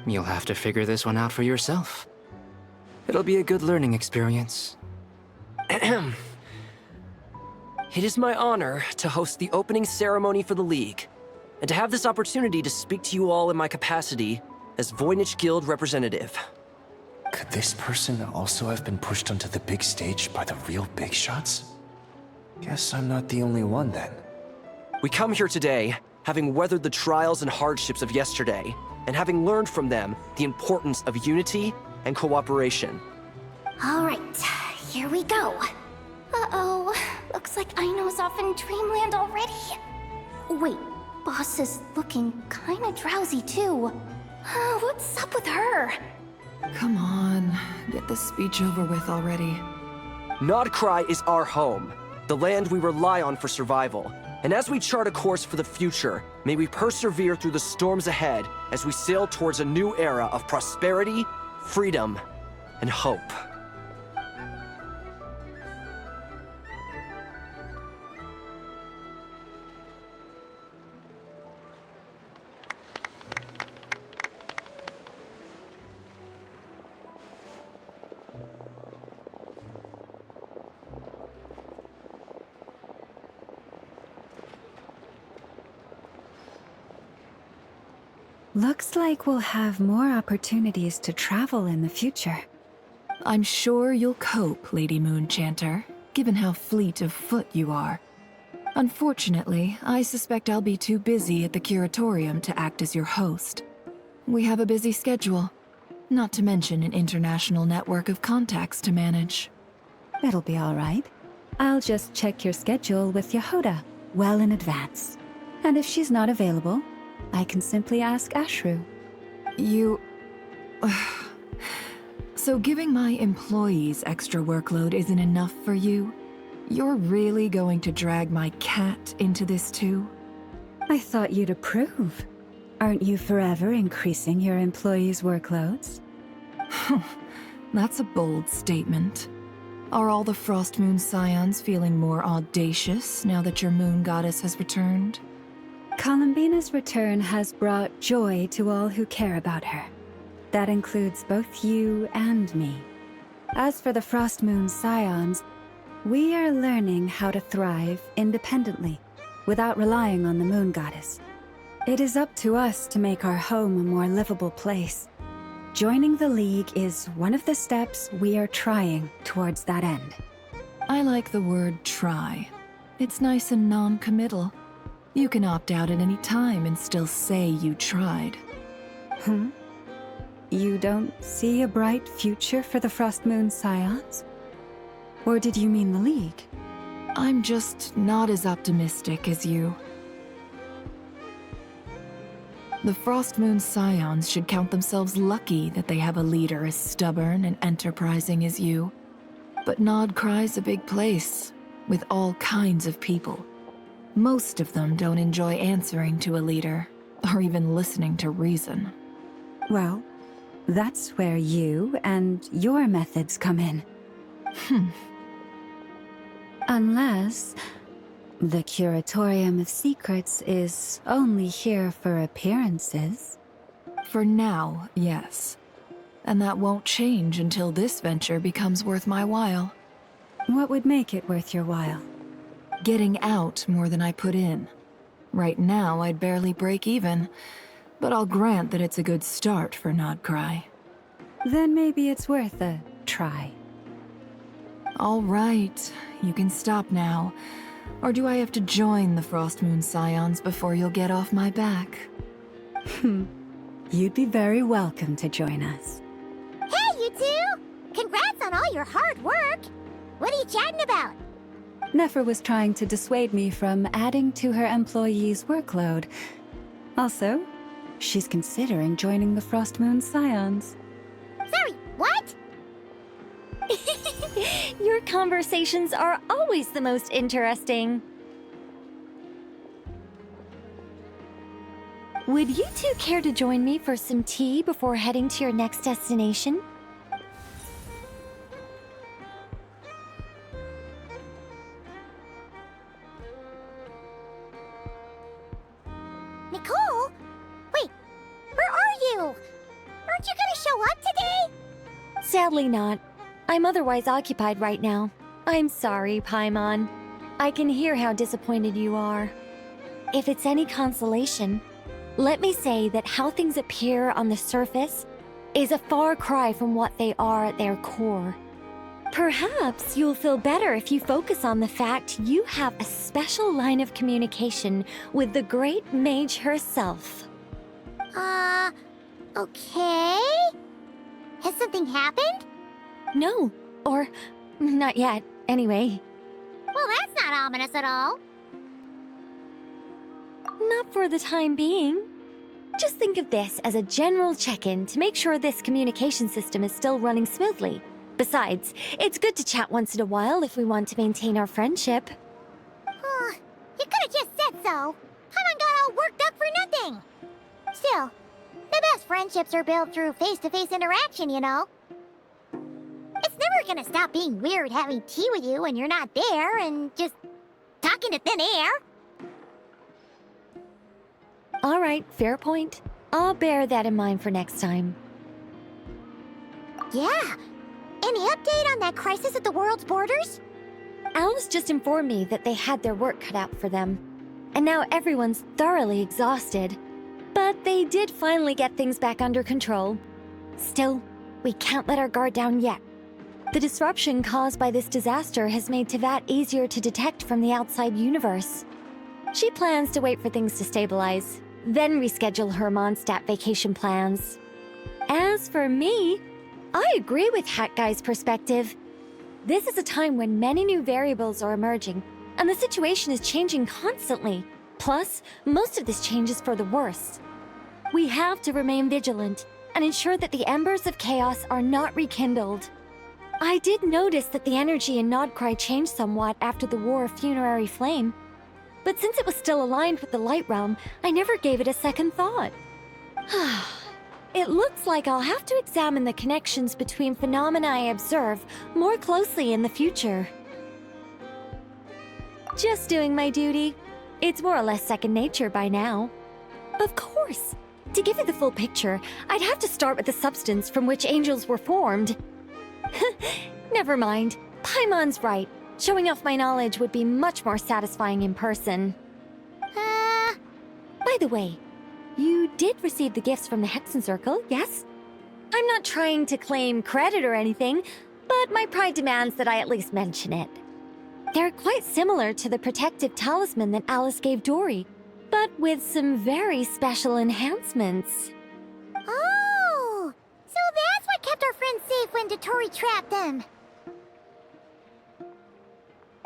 You'll have to figure this one out for yourself. It'll be a good learning experience. It is my honor to host the opening ceremony for the League, and to have this opportunity to speak to you all in my capacity as Voynich Guild representative. Could this person also have been pushed onto the big stage by the real big shots? Guess I'm not the only one then. We come here today, having weathered the trials and hardships of yesterday, and having learned from them the importance of unity and cooperation. All right, here we go. Uh-oh, looks like Aino's off in Dreamland already. Wait, Boss is looking kinda drowsy too. What's up with her? Come on, get this speech over with already. Nodcry is our home, the land we rely on for survival. And as we chart a course for the future, may we persevere through the storms ahead as we sail towards a new era of prosperity, freedom, and hope. Looks like we'll have more opportunities to travel in the future. I'm sure you'll cope, Lady Moonchanter, given how fleet of foot you are. Unfortunately, I suspect I'll be too busy at the Curatorium to act as your host. We have a busy schedule, not to mention an international network of contacts to manage. It'll be all right. I'll just check your schedule with Yehoda well in advance. And if she's not available, I can simply ask Ashru. You... So giving my employees extra workload isn't enough for you? You're really going to drag my cat into this too? I thought you'd approve. Aren't you forever increasing your employees' workloads? That's a bold statement. Are all the Frost Moon Scions feeling more audacious now that your moon goddess has returned? Columbina's return has brought joy to all who care about her. That includes both you and me. As for the Frost Moon Scions, we are learning how to thrive independently, without relying on the moon goddess. It is up to us to make our home a more livable place. Joining the League is one of the steps we are trying towards that end. I like the word try. It's nice and non-committal. You can opt out at any time and still say you tried. You don't see a bright future for the Frost Moon Scions? Or did you mean the League? I'm just not as optimistic as you. The Frost Moon Scions should count themselves lucky that they have a leader as stubborn and enterprising as you. But Nodcry's a big place, with all kinds of people. Most of them don't enjoy answering to a leader, or even listening to reason. Well, that's where you and your methods come in. Unless the Curatorium of Secrets is only here for appearances. For now, yes. And that won't change until this venture becomes worth my while. What would make it worth your while? Getting out more than I put in. Right now, I'd barely break even, but I'll grant that it's a good start for Nodcry. Then maybe it's worth a try. All right, you can stop now. Or do I have to join the Frost Moon Scions before you'll get off my back? You'd be very welcome to join us. Hey, you two! Congrats on all your hard work! What are you chatting about? Nefer was trying to dissuade me from adding to her employees' workload. Also, she's considering joining the Frost Moon Scions. Sorry, what? Your conversations are always the most interesting. Would you two care to join me for some tea before heading to your next destination? Nicole? Wait, where are you? Aren't you gonna show up today? Sadly not. I'm otherwise occupied right now. I'm sorry, Paimon. I can hear how disappointed you are. If it's any consolation, let me say that how things appear on the surface is a far cry from what they are at their core. Perhaps you'll feel better if you focus on the fact you have a special line of communication with the great mage herself. Okay? Has something happened? No, or not yet, anyway. Well, that's not ominous at all. Not for the time being. Just think of this as a general check-in to make sure this communication system is still running smoothly. Besides, it's good to chat once in a while if we want to maintain our friendship. You could have just said so. Paimon got all worked up for nothing. Still, the best friendships are built through face-to-face interaction, you know. It's never gonna stop being weird having tea with you when you're not there and just talking to thin air. All right, fair point. I'll bear that in mind for next time. Yeah. Any update on that crisis at the world's borders? Alice just informed me that they had their work cut out for them. And now everyone's thoroughly exhausted. But they did finally get things back under control. Still, we can't let our guard down yet. The disruption caused by this disaster has made Teyvat easier to detect from the outside universe. She plans to wait for things to stabilize, then reschedule her Mondstadt vacation plans. As for me, I agree with Hat Guy's perspective. This is a time when many new variables are emerging, and the situation is changing constantly. Plus, most of this change is for the worse. We have to remain vigilant and ensure that the embers of chaos are not rekindled. I did notice that the energy in Nodcry changed somewhat after the War of Funerary Flame, but since it was still aligned with the Light Realm, I never gave it a second thought. It looks like I'll have to examine the connections between phenomena I observe more closely in the future. Just doing my duty. It's more or less second nature by now. Of course, to give you the full picture, I'd have to start with the substance from which angels were formed. Never mind. Paimon's right. Showing off my knowledge would be much more satisfying in person. By the way, you did receive the gifts from the Hexen Circle, yes? I'm not trying to claim credit or anything, but my pride demands that I at least mention it. They're quite similar to the protective talisman that Alice gave Dory, but with some very special enhancements. Oh! So that's what kept our friends safe when Dottore trapped them.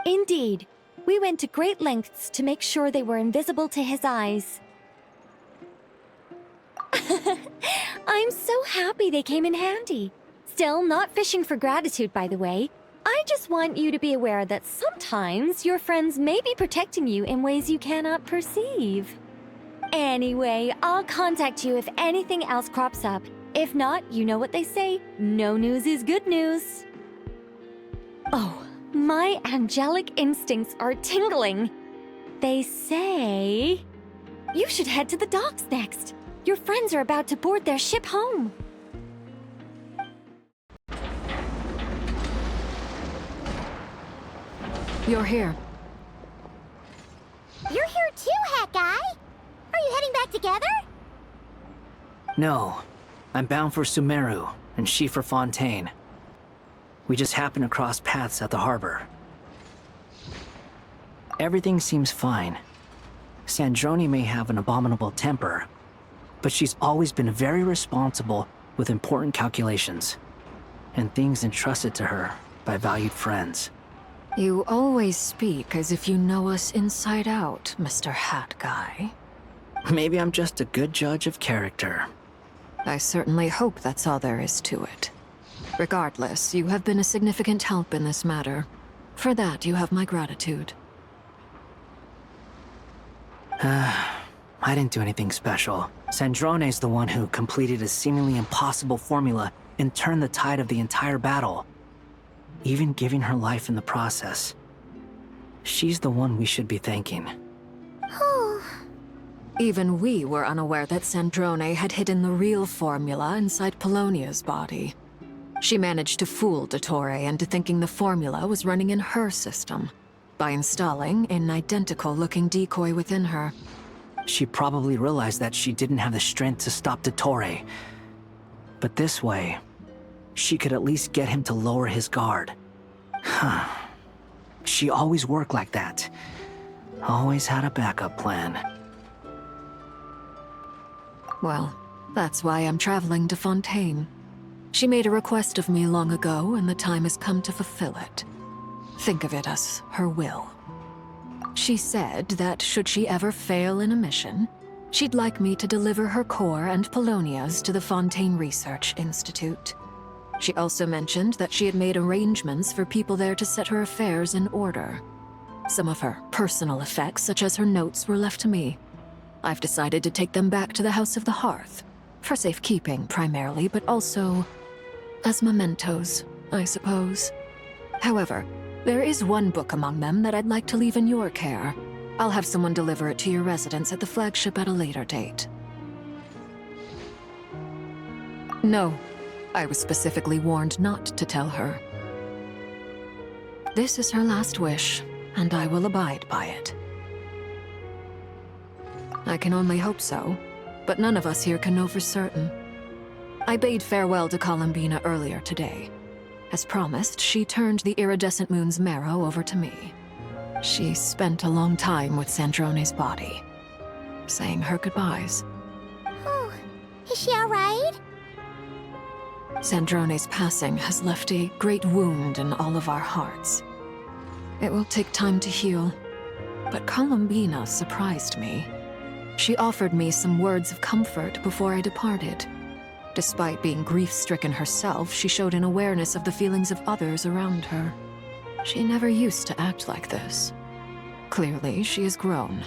Indeed. We went to great lengths to make sure they were invisible to his eyes. I'm so happy they came in handy. Still, not fishing for gratitude, by the way. I just want you to be aware that sometimes your friends may be protecting you in ways you cannot perceive. Anyway, I'll contact you if anything else crops up. If not, you know what they say, no news is good news. Oh, my angelic instincts are tingling. They say you should head to the docks next. Your friends are about to board their ship home. You're here. You're here too, Hat Guy. Are you heading back together? No. I'm bound for Sumeru, and she for Fontaine. We just happened to cross paths at the harbor. Everything seems fine. Sandrone may have an abominable temper, but she's always been very responsible with important calculations, and things entrusted to her by valued friends. You always speak as if you know us inside out, Mr. Hat Guy. Maybe I'm just a good judge of character. I certainly hope that's all there is to it. Regardless, you have been a significant help in this matter. For that, you have my gratitude. I didn't do anything special. Sandrone's the one who completed a seemingly impossible formula and turned the tide of the entire battle, even giving her life in the process. She's the one we should be thanking. Even we were unaware that Sandrone had hidden the real formula inside Polonia's body. She managed to fool Dottore into thinking the formula was running in her system by installing an identical-looking decoy within her. She probably realized that she didn't have the strength to stop Dottore. But this way, she could at least get him to lower his guard. She always worked like that. Always had a backup plan. Well, that's why I'm traveling to Fontaine. She made a request of me long ago, and the time has come to fulfill it. Think of it as her will. She said that should she ever fail in a mission, she'd like me to deliver her core and Polonia's to the Fontaine Research Institute. She also mentioned that she had made arrangements for people there to set her affairs in order. Some of her personal effects, such as her notes, were left to me. I've decided to take them back to the House of the Hearth, for safekeeping primarily, but also as mementos, I suppose. However, there is one book among them that I'd like to leave in your care. I'll have someone deliver it to your residence at the flagship at a later date. No, I was specifically warned not to tell her. This is her last wish, and I will abide by it. I can only hope so, but none of us here can know for certain. I bade farewell to Columbina earlier today. As promised, she turned the iridescent moon's marrow over to me. She spent a long time with Sandrone's body, saying her goodbyes. Oh, is she alright? Sandrone's passing has left a great wound in all of our hearts. It will take time to heal, but Columbina surprised me. She offered me some words of comfort before I departed. Despite being grief-stricken herself, she showed an awareness of the feelings of others around her. She never used to act like this. Clearly, she has grown.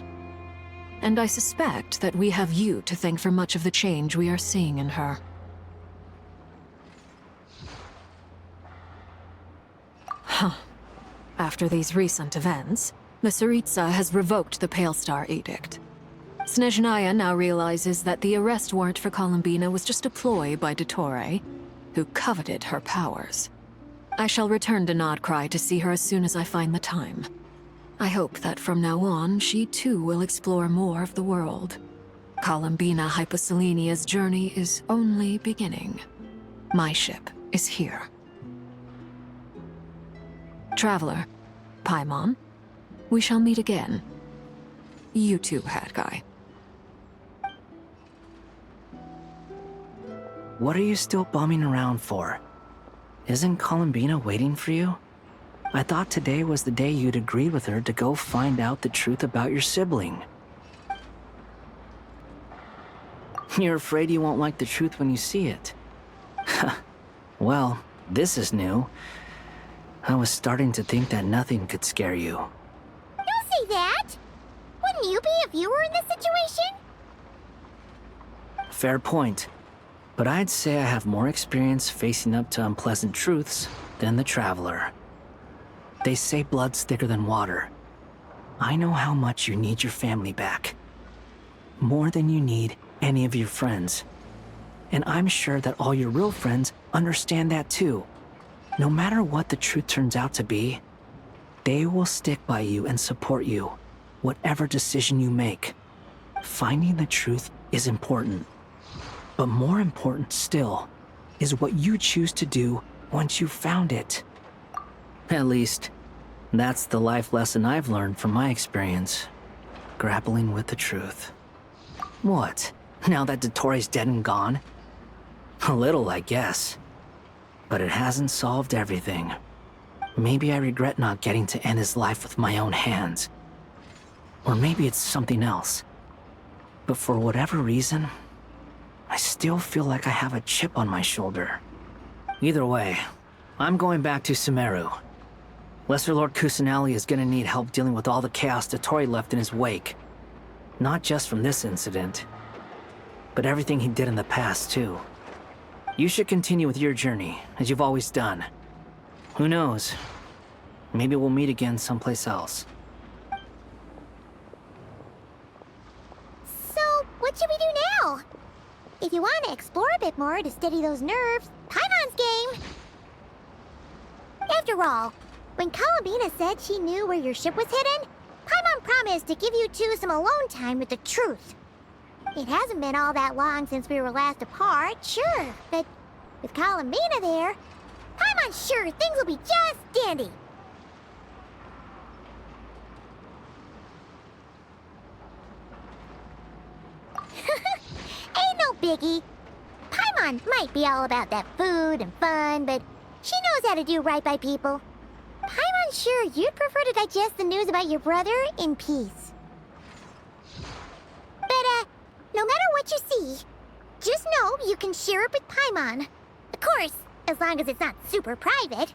And I suspect that we have you to thank for much of the change we are seeing in her. Huh. After these recent events, the Tsaritsa has revoked the Pale Star Edict. Snezhnaya now realizes that the arrest warrant for Columbina was just a ploy by Dottore, who coveted her powers. I shall return to Nodcry to see her as soon as I find the time. I hope that from now on, she too will explore more of the world. Columbina Hyposelenia's journey is only beginning. My ship is here. Traveler, Paimon, we shall meet again. You too, Hat Guy. What are you still bumming around for? Isn't Columbina waiting for you? I thought today was the day you'd agreed with her to go find out the truth about your sibling. You're afraid you won't like the truth when you see it. Well, this is new. I was starting to think that nothing could scare you. Don't say that! Wouldn't you be if you were in this situation? Fair point. But I'd say I have more experience facing up to unpleasant truths than the Traveler. They say blood's thicker than water. I know how much you need your family back. More than you need any of your friends. And I'm sure that all your real friends understand that too. No matter what the truth turns out to be, they will stick by you and support you, whatever decision you make. Finding the truth is important. But more important still is what you choose to do once you've found it. At least, that's the life lesson I've learned from my experience, grappling with the truth. What, now that Dottore's dead and gone? A little, I guess. But it hasn't solved everything. Maybe I regret not getting to end his life with my own hands. Or maybe it's something else. But for whatever reason, I still feel like I have a chip on my shoulder. Either way, I'm going back to Sumeru. Lesser Lord Kusanali is gonna need help dealing with all the chaos Dottore left in his wake. Not just from this incident, but everything he did in the past, too. You should continue with your journey, as you've always done. Who knows? Maybe we'll meet again someplace else. So, what should we do now? If you want to explore a bit more to steady those nerves, Paimon's game! After all, when Columbina said she knew where your ship was hidden, Paimon promised to give you two some alone time with the truth. It hasn't been all that long since we were last apart, sure, but with Columbina there, Paimon's sure things will be just dandy. Ain't no biggie. Paimon might be all about that food and fun, but she knows how to do right by people. Paimon's sure you'd prefer to digest the news about your brother in peace. But, no matter what you see, just know you can share it with Paimon. Of course, as long as it's not super private.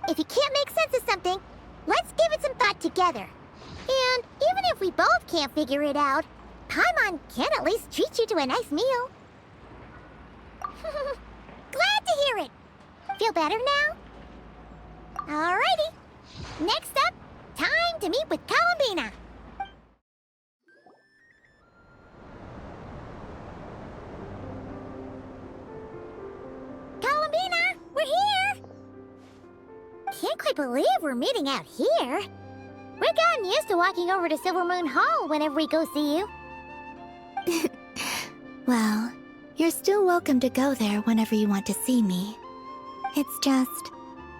If you can't make sense of something, let's give it some thought together. And even if we both can't figure it out, Paimon can at least treat you to a nice meal. Glad to hear it. Feel better now? Alrighty. Next up, time to meet with Columbina. Columbina, we're here! Can't quite believe we're meeting out here. We've gotten used to walking over to Silver Moon Hall whenever we go see you. Well, you're still welcome to go there whenever you want to see me. It's just,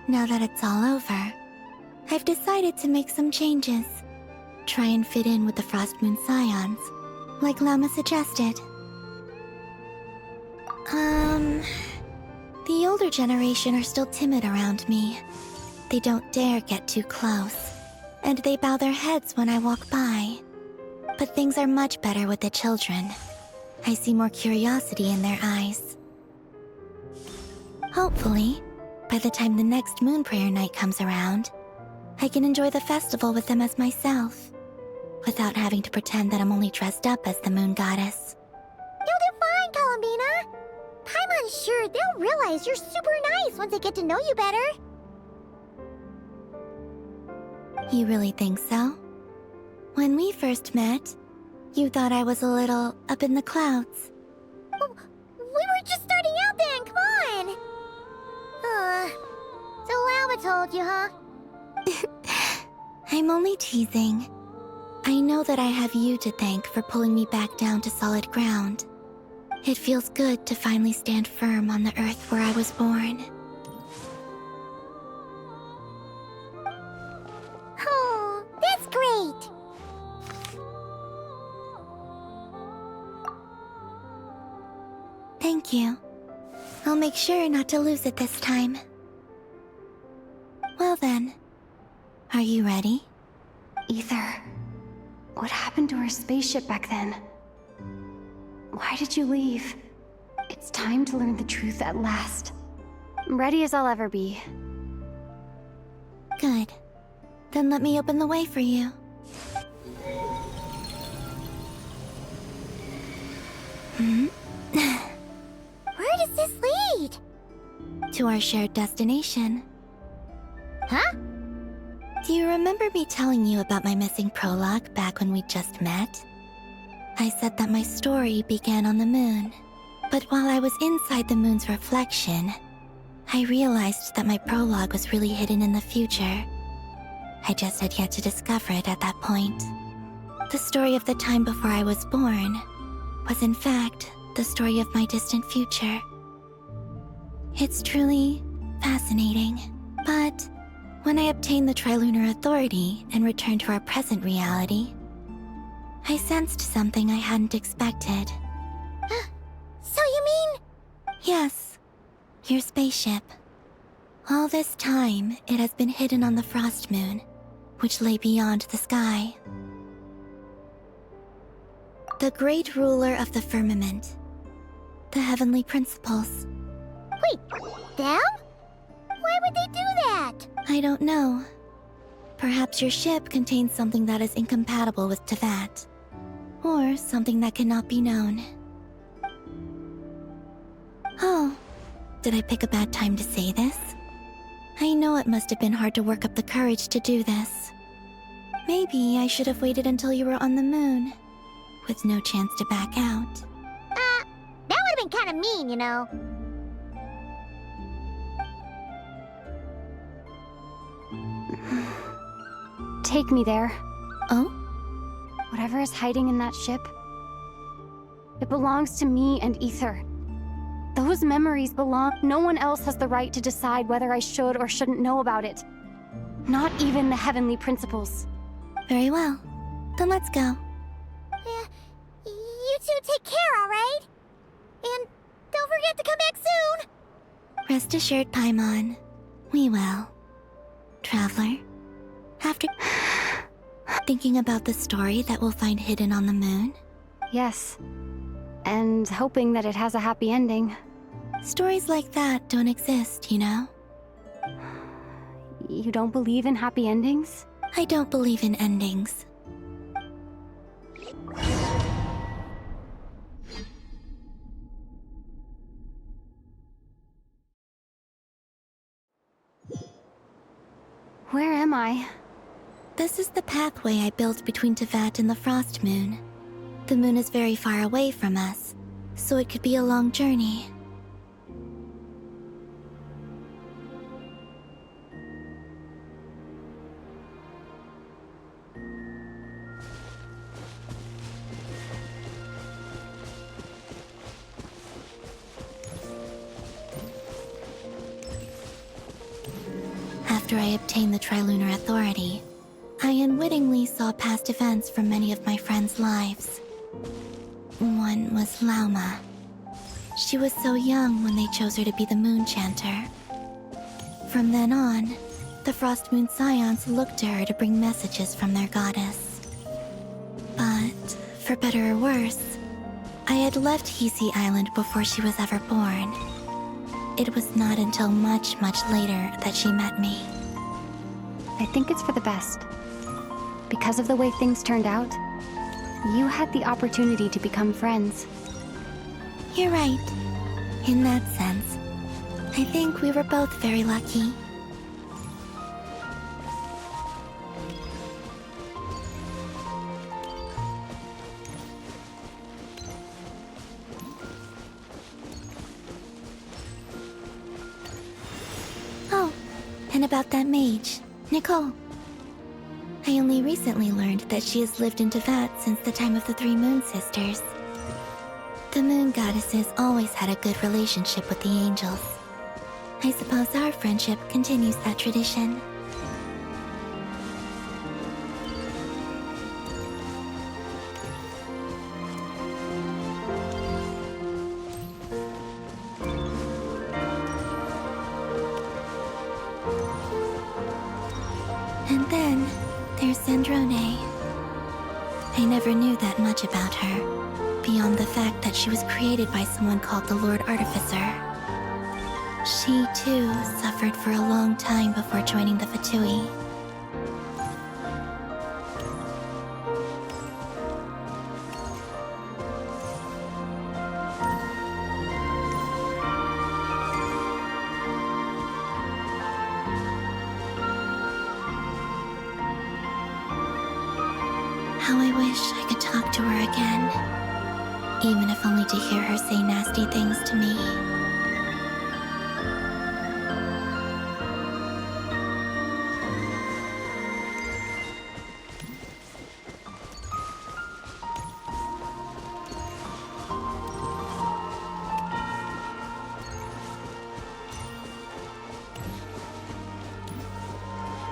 now that it's all over, I've decided to make some changes. Try and fit in with the Frost Moon Scions, like Lama suggested. The older generation are still timid around me. They don't dare get too close, and they bow their heads when I walk by. But things are much better with the children. I see more curiosity in their eyes. Hopefully, by the time the next Moon Prayer Night comes around, I can enjoy the festival with them as myself, without having to pretend that I'm only dressed up as the Moon Goddess. You'll do fine, Columbina. Paimon's sure they'll realize you're super nice once they get to know you better. You really think so? When we first met, you thought I was a little up in the clouds. We were just starting out then, come on! So Lama told you, huh? I'm only teasing. I know that I have you to thank for pulling me back down to solid ground. It feels good to finally stand firm on the earth where I was born. Oh, that's great! Thank you. I'll make sure not to lose it this time. Well then, are you ready? Ether, what happened to our spaceship back then? Why did you leave? It's time to learn the truth at last. Ready as I'll ever be. Good. Then let me open the way for you. Where does this lead? To our shared destination. Huh? Do you remember me telling you about my missing prologue back when we just met? I said that my story began on the moon. But while I was inside the moon's reflection, I realized that my prologue was really hidden in the future. I just had yet to discover it at that point. The story of the time before I was born was in fact the story of my distant future. It's truly fascinating, but when I obtained the Trilunar Authority and returned to our present reality, I sensed something I hadn't expected. So you mean... Yes, your spaceship. All this time, it has been hidden on the Frost Moon, which lay beyond the sky. The great ruler of the firmament. The heavenly principles. Wait, them? Why would they do that? I don't know. Perhaps your ship contains something that is incompatible with Teyvat. Or something that cannot be known. Oh, did I pick a bad time to say this? I know it must have been hard to work up the courage to do this. Maybe I should have waited until you were on the moon, with no chance to back out. That would have been kind of mean, you know. Take me there. Oh? Whatever is hiding in that ship, it belongs to me and Ether. Those memories belong. No one else has the right to decide whether I should or shouldn't know about it. Not even the heavenly principles. Very well. Then let's go. You two take care, alright? And don't forget to come back soon! Rest assured, Paimon. We will. Traveler, after thinking about the story that we'll find hidden on the moon? Yes. And hoping that it has a happy ending. Stories like that don't exist, you know? You don't believe in happy endings? I don't believe in endings. Where am I? This is the pathway I built between Teyvat and the Frost Moon. The moon is very far away from us, so it could be a long journey. After I obtained the Trilunar Authority, I unwittingly saw past events from many of my friends' lives. One was Lauma. She was so young when they chose her to be the Moon Chanter. From then on, the Frost Moon Scions looked to her to bring messages from their goddess. But, for better or worse, I had left Hisi Island before she was ever born. It was not until much, much later that she met me. I think it's for the best. Because of the way things turned out, you had the opportunity to become friends. You're right. In that sense, I think we were both very lucky. Oh, and about that mage, Nicole. I only recently learned that she has lived in Teyvat since the time of the Three Moon Sisters. The Moon Goddesses always had a good relationship with the angels. I suppose our friendship continues that tradition. And then, there's Zandrone. I never knew that much about her, beyond the fact that she was created by someone called the Lord Artificer. She, too, suffered for a long time before joining the Fatui. How I wish I could talk to her again, even if only to hear her say nasty things to me.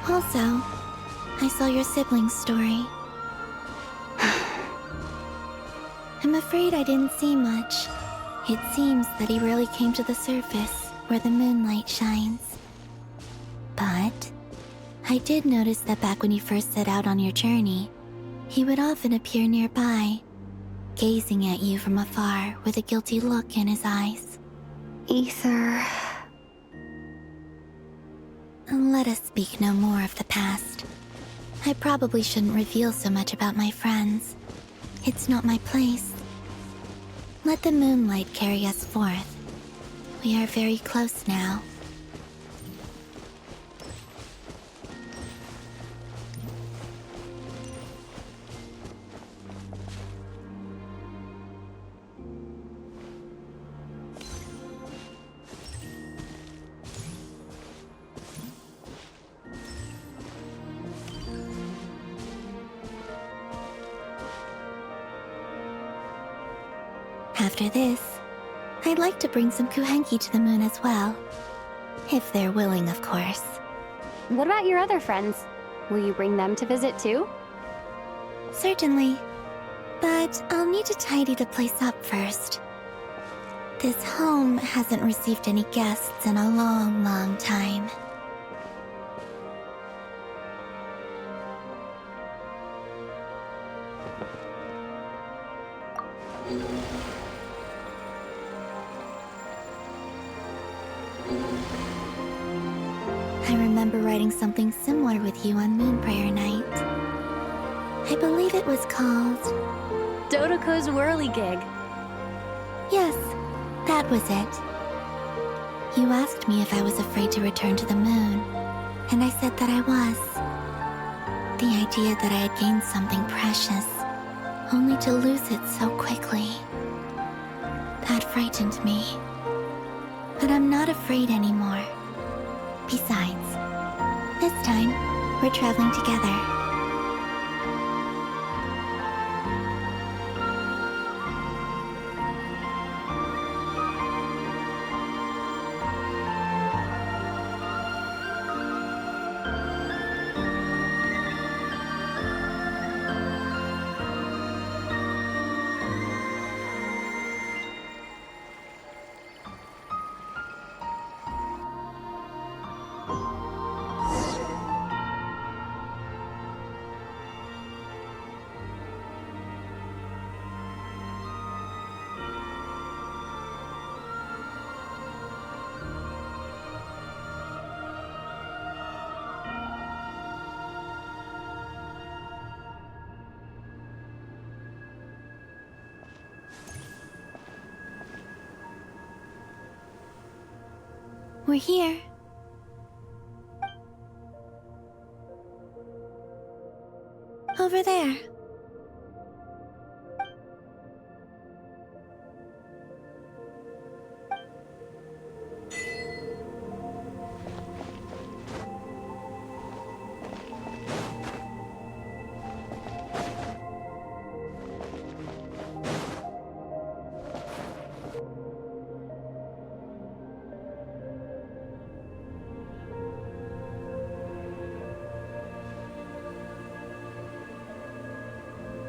Also, I saw your sibling's story. I'm afraid I didn't see much. It seems that he rarely came to the surface, where the moonlight shines. But I did notice that back when you first set out on your journey, he would often appear nearby, gazing at you from afar with a guilty look in his eyes. Ether. Let us speak no more of the past. I probably shouldn't reveal so much about my friends. It's not my place. Let the moonlight carry us forth. We are very close now. After this, I'd like to bring some kuhenki to the moon as well. If they're willing, of course. What about your other friends? Will you bring them to visit too? Certainly. But I'll need to tidy the place up first. This home hasn't received any guests in a long, long time. I remember writing something similar with you on Moon Prayer Night. I believe it was called... Dodoko's Whirligig. Yes, that was it. You asked me if I was afraid to return to the moon, and I said that I was. The idea that I had gained something precious, only to lose it so quickly. That frightened me. But I'm not afraid anymore. Besides, this time, we're traveling together. We're here. Over there.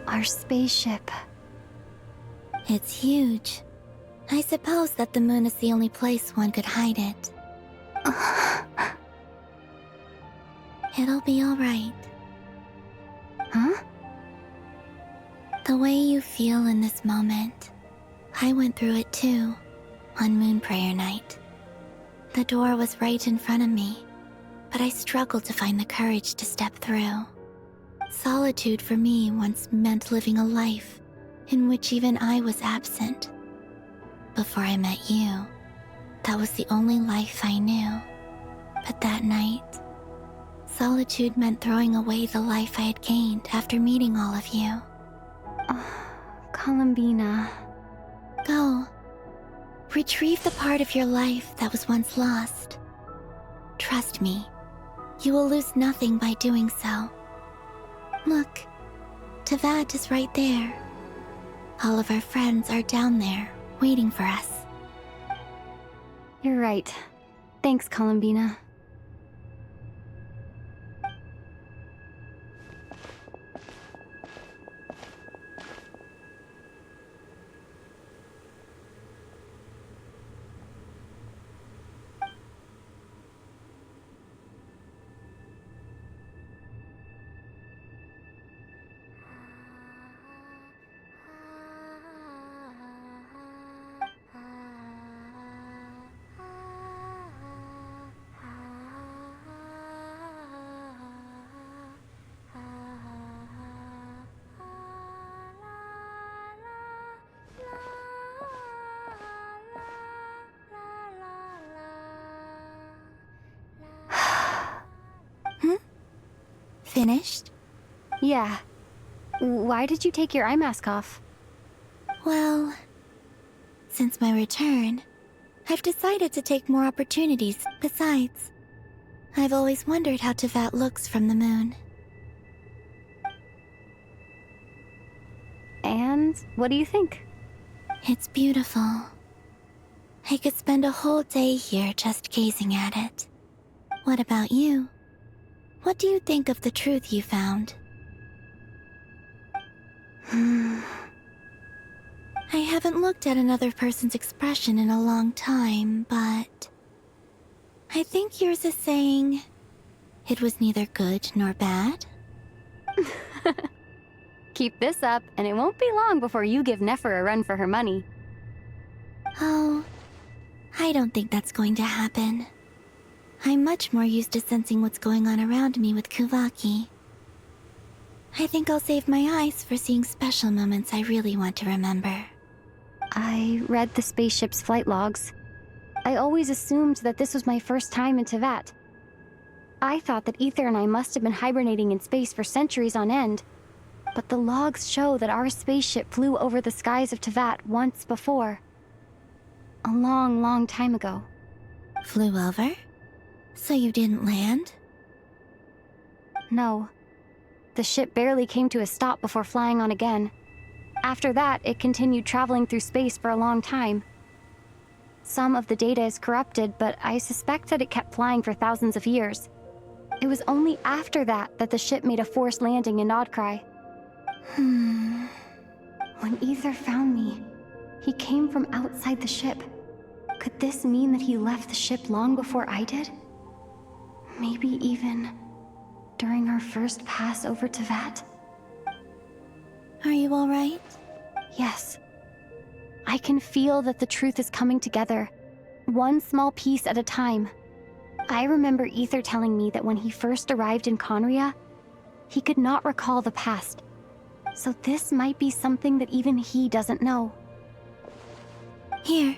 Our spaceship. It's huge. I suppose that the moon is the only place one could hide it. It'll be all right. Huh? The way you feel in this moment, I went through it too, on Moon Prayer Night. The door was right in front of me, but I struggled to find the courage to step through. Solitude for me once meant living a life in which even I was absent. Before I met you, that was the only life I knew. But that night, solitude meant throwing away the life I had gained after meeting all of you. Columbina. Go. Retrieve the part of your life that was once lost. Trust me, you will lose nothing by doing so. Look, Teyvat is right there. All of our friends are down there, waiting for us. You're right. Thanks, Columbina. finished? Yeah. Why did you take your eye mask off? Well, since my return, I've decided to take more opportunities. Besides, I've always wondered how Teyvat looks from the moon. And what do you think? It's beautiful. I could spend a whole day here just gazing at it. What about you? What do you think of the truth you found? I haven't looked at another person's expression in a long time, but I think yours is saying it was neither good nor bad. Keep this up, and it won't be long before you give Nefer a run for her money. Oh, I don't think that's going to happen. I'm much more used to sensing what's going on around me with Kuvaki. I think I'll save my eyes for seeing special moments I really want to remember. I read the spaceship's flight logs. I always assumed that this was my first time in Teyvat. I thought that Ether and I must have been hibernating in space for centuries on end. But the logs show that our spaceship flew over the skies of Teyvat once before. A long, long time ago. Flew over? So you didn't land? No. The ship barely came to a stop before flying on again. After that, it continued traveling through space for a long time. Some of the data is corrupted, but I suspect that it kept flying for thousands of years. It was only after that that the ship made a forced landing in Nodcry. When Ether found me, he came from outside the ship. Could this mean that he left the ship long before I did? Maybe even during our first pass over Teyvat? Are you all right? Yes. I can feel that the truth is coming together, one small piece at a time. I remember Ether telling me that when he first arrived in Conria, he could not recall the past. So this might be something that even he doesn't know. Here,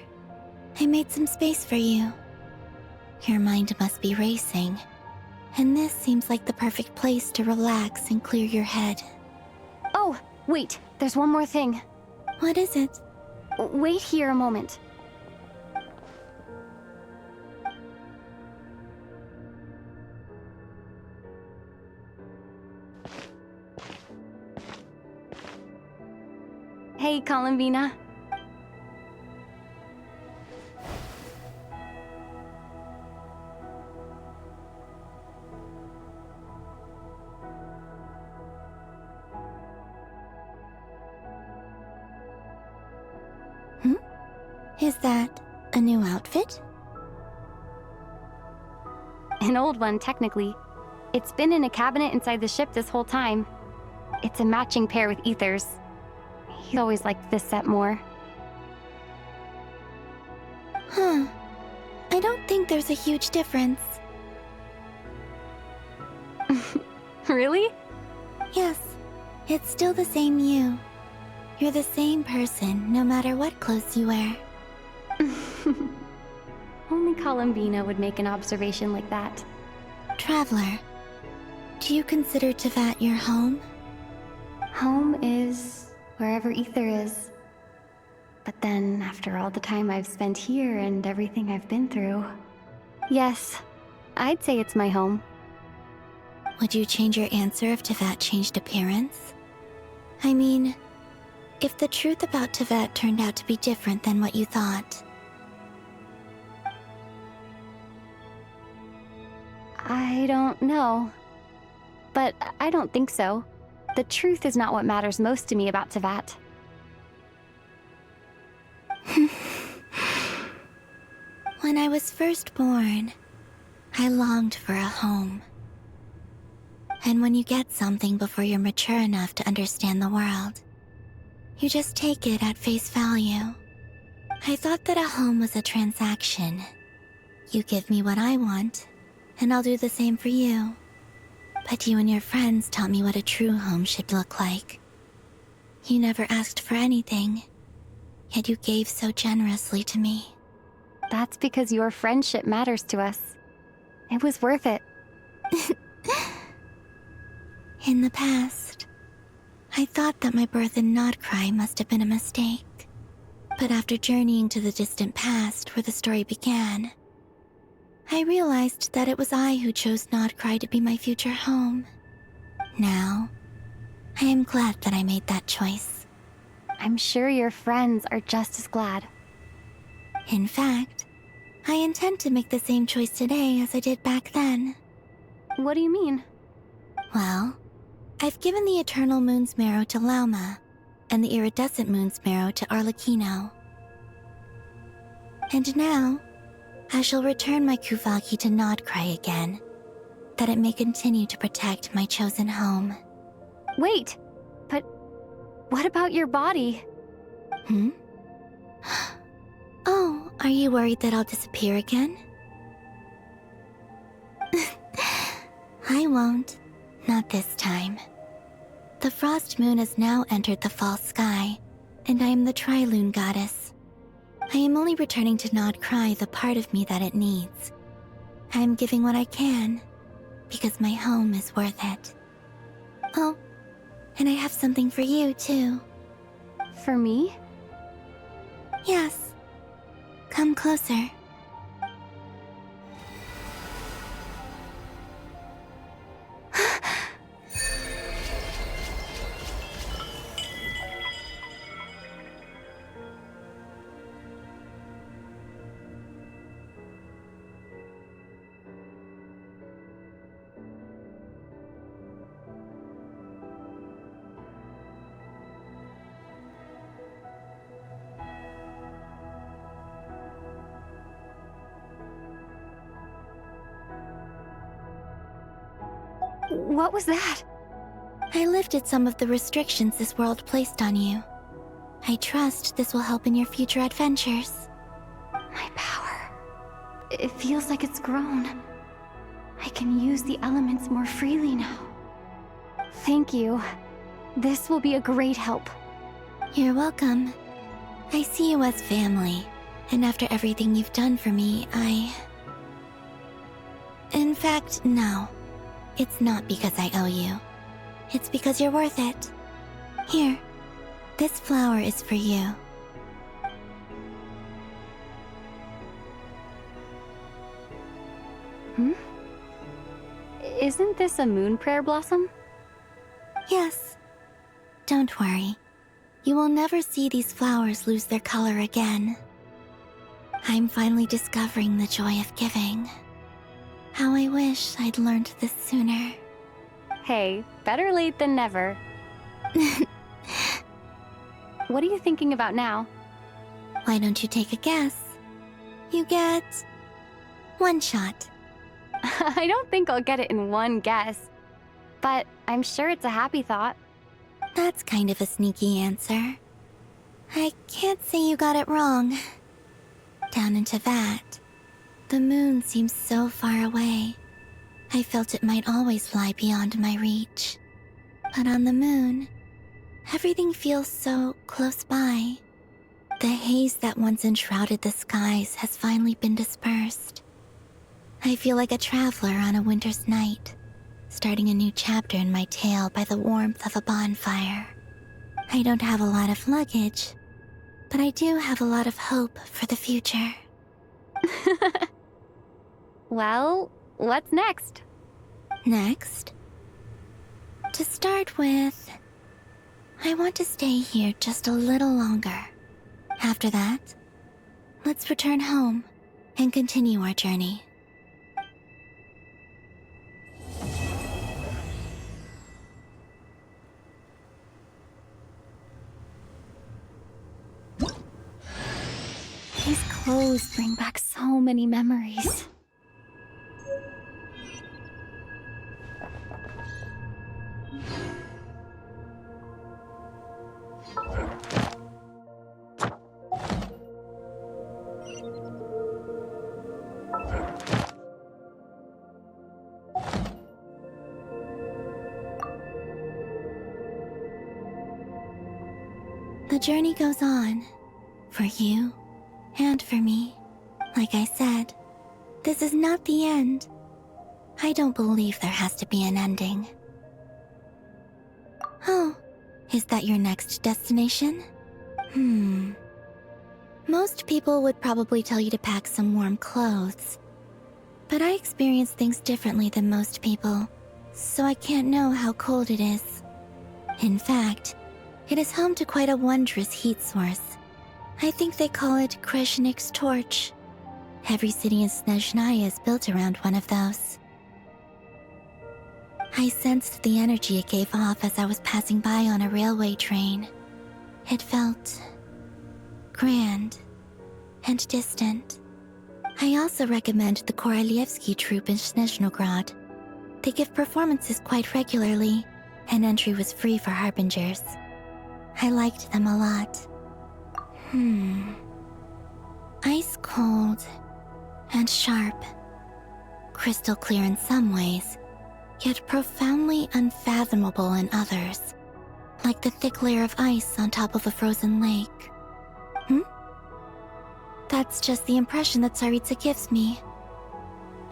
I made some space for you. Your mind must be racing, and this seems like the perfect place to relax and clear your head. Oh, wait, there's one more thing. What is it? Wait here a moment. Hey, Columbina. Is that a new outfit? An old one, technically. It's been in a cabinet inside the ship this whole time. It's a matching pair with Ether's. He always liked this set more. Huh. I don't think there's a huge difference. Really? Yes. It's still the same you. You're the same person, no matter what clothes you wear. Only Columbina would make an observation like that. Traveler, do you consider Teyvat your home? Home is wherever Ether is. But then, after all the time I've spent here and everything I've been through... Yes, I'd say it's my home. Would you change your answer if Teyvat changed appearance? I mean, if the truth about Teyvat turned out to be different than what you thought. I don't know. But I don't think so. The truth is not what matters most to me about Teyvat. When I was first born, I longed for a home. And when you get something before you're mature enough to understand the world, you just take it at face value. I thought that a home was a transaction. You give me what I want, and I'll do the same for you. But you and your friends taught me what a true home should look like. You never asked for anything, yet you gave so generously to me. That's because your friendship matters to us. It was worth it. In the past, I thought that my birth in Nodcry must have been a mistake. But after journeying to the distant past where the story began, I realized that it was I who chose Nodcry to be my future home. Now, I am glad that I made that choice. I'm sure your friends are just as glad. In fact, I intend to make the same choice today as I did back then. What do you mean? Well, I've given the Eternal Moon's Marrow to Lauma, and the Iridescent Moon's Marrow to Arlecchino. And now, I shall return my Kuvagi to Nodcry again, that it may continue to protect my chosen home. Wait, but what about your body? Oh, are you worried that I'll disappear again? I won't. Not this time. The Frost Moon has now entered the fall sky, and I am the Trilune Goddess. I am only returning to Nodcry the part of me that it needs. I am giving what I can, because my home is worth it. Oh, and I have something for you, too. For me? Yes. Come closer. What was that? I lifted some of the restrictions this world placed on you. I trust this will help in your future adventures. My power. It feels like it's grown. I can use the elements more freely now. Thank you. This will be a great help. You're welcome. I see you as family, and after everything you've done for me, In fact, no. It's not because I owe you. It's because you're worth it. Here, this flower is for you. Isn't this a moon prayer blossom? Yes. Don't worry. You will never see these flowers lose their color again. I'm finally discovering the joy of giving. How I wish I'd learned this sooner. Hey, better late than never. What are you thinking about now? Why don't you take a guess? You get 1 shot. I don't think I'll get it in one guess, but I'm sure it's a happy thought. That's kind of a sneaky answer. I can't say you got it wrong. Down into that, the moon seems so far away. I felt it might always lie beyond my reach. But on the moon, everything feels so close by. The haze that once enshrouded the skies has finally been dispersed. I feel like a traveler on a winter's night, starting a new chapter in my tale by the warmth of a bonfire. I don't have a lot of luggage, but I do have a lot of hope for the future. Well, what's next? Next? To start with, I want to stay here just a little longer. After that, let's return home and continue our journey. These clothes bring back so many memories. The journey goes on, for you and for me. Like I said, this is not the end. I don't believe there has to be an ending. Oh, is that your next destination? Most people would probably tell you to pack some warm clothes. But I experience things differently than most people, so I can't know how cold it is. In fact, it is home to quite a wondrous heat source. I think they call it Kreshnik's torch. Every city in Snezhnaya is built around one of those. I sensed the energy it gave off as I was passing by on a railway train. It felt grand and distant. I also recommend the Korolievsky troupe in Snezhnograd. They give performances quite regularly, and entry was free for harbingers. I liked them a lot. Ice cold and sharp. Crystal clear in some ways, yet profoundly unfathomable in others. Like the thick layer of ice on top of a frozen lake. That's just the impression that Tsaritsa gives me.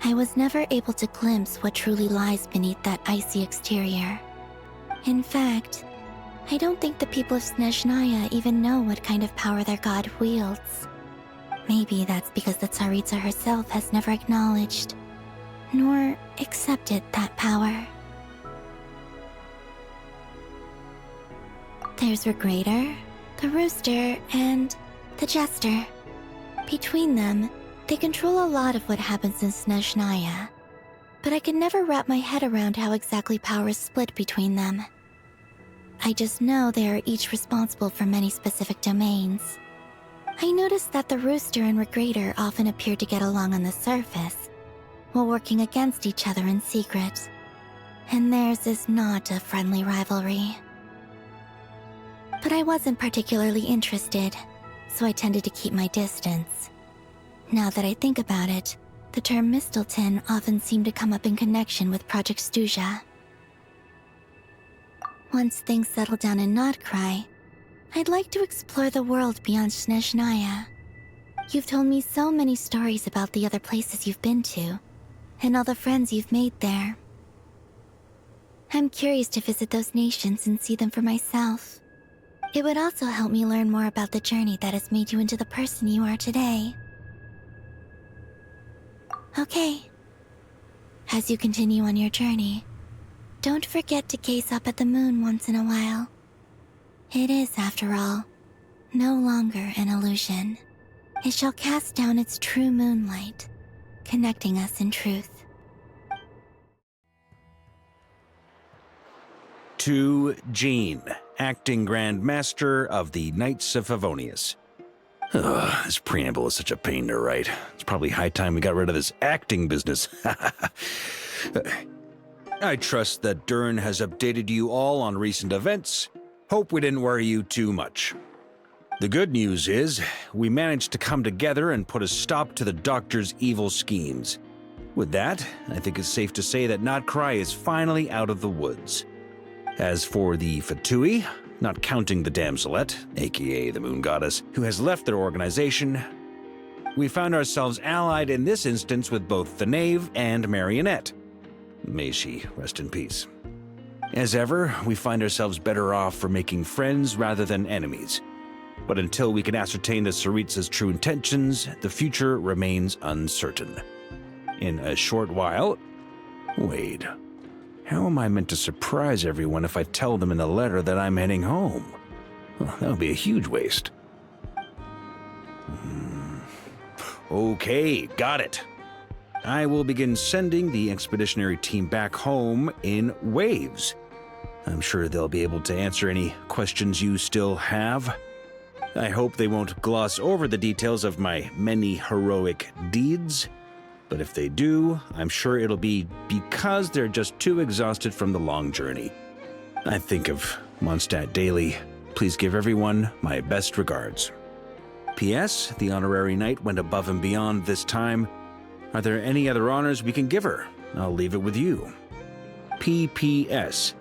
I was never able to glimpse what truly lies beneath that icy exterior. In fact, I don't think the people of Snezhnaya even know what kind of power their god wields. Maybe that's because the Tsaritsa herself has never acknowledged, nor accepted that power. There's Regrator, the Rooster, and the Jester. Between them, they control a lot of what happens in Snezhnaya, but I can never wrap my head around how exactly power is split between them. I just know they are each responsible for many specific domains. I noticed that the Rooster and Regrator often appear to get along on the surface, while working against each other in secret. And theirs is not a friendly rivalry. But I wasn't particularly interested, so I tended to keep my distance. Now that I think about it, the term Mistelton often seemed to come up in connection with Project Stuja. Once things settle down in Nodcry, I'd like to explore the world beyond Snezhnaya. You've told me so many stories about the other places you've been to, and all the friends you've made there. I'm curious to visit those nations and see them for myself. It would also help me learn more about the journey that has made you into the person you are today. Okay. As you continue on your journey, don't forget to gaze up at the moon once in a while. It is, after all, no longer an illusion. It shall cast down its true moonlight, connecting us in truth. To Jean, acting Grand Master of the Knights of Favonius. This preamble is such a pain to write. It's probably high time we got rid of this acting business. I trust that Dern has updated you all on recent events. Hope we didn't worry you too much. The good news is, we managed to come together and put a stop to the Doctor's evil schemes. With that, I think it's safe to say that Nodcry is finally out of the woods. As for the Fatui, not counting the Damselette, aka the Moon Goddess, who has left their organization, we found ourselves allied in this instance with both the Knave and Marionette. May she rest in peace. As ever, we find ourselves better off for making friends rather than enemies. But until we can ascertain the Tsaritsa's true intentions, the future remains uncertain. In a short while... Wait. How am I meant to surprise everyone if I tell them in the letter that I'm heading home? Well, that would be a huge waste. Okay, got it. I will begin sending the expeditionary team back home in waves. I'm sure they'll be able to answer any questions you still have. I hope they won't gloss over the details of my many heroic deeds. But if they do, I'm sure it'll be because they're just too exhausted from the long journey. I think of Mondstadt daily. Please give everyone my best regards. P.S. The honorary knight went above and beyond this time. Are there any other honors we can give her? I'll leave it with you. P.P.S.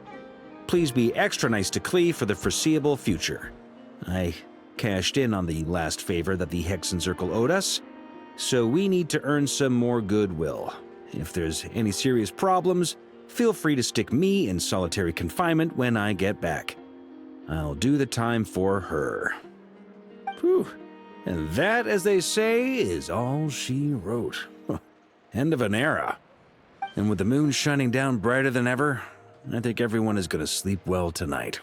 Please be extra nice to Klee for the foreseeable future. I cashed in on the last favor that the Hexen Circle owed us, so we need to earn some more goodwill. If there's any serious problems, feel free to stick me in solitary confinement when I get back. I'll do the time for her. Whew. And that, as they say, is all she wrote. End of an era. And with the moon shining down brighter than ever, I think everyone is going to sleep well tonight.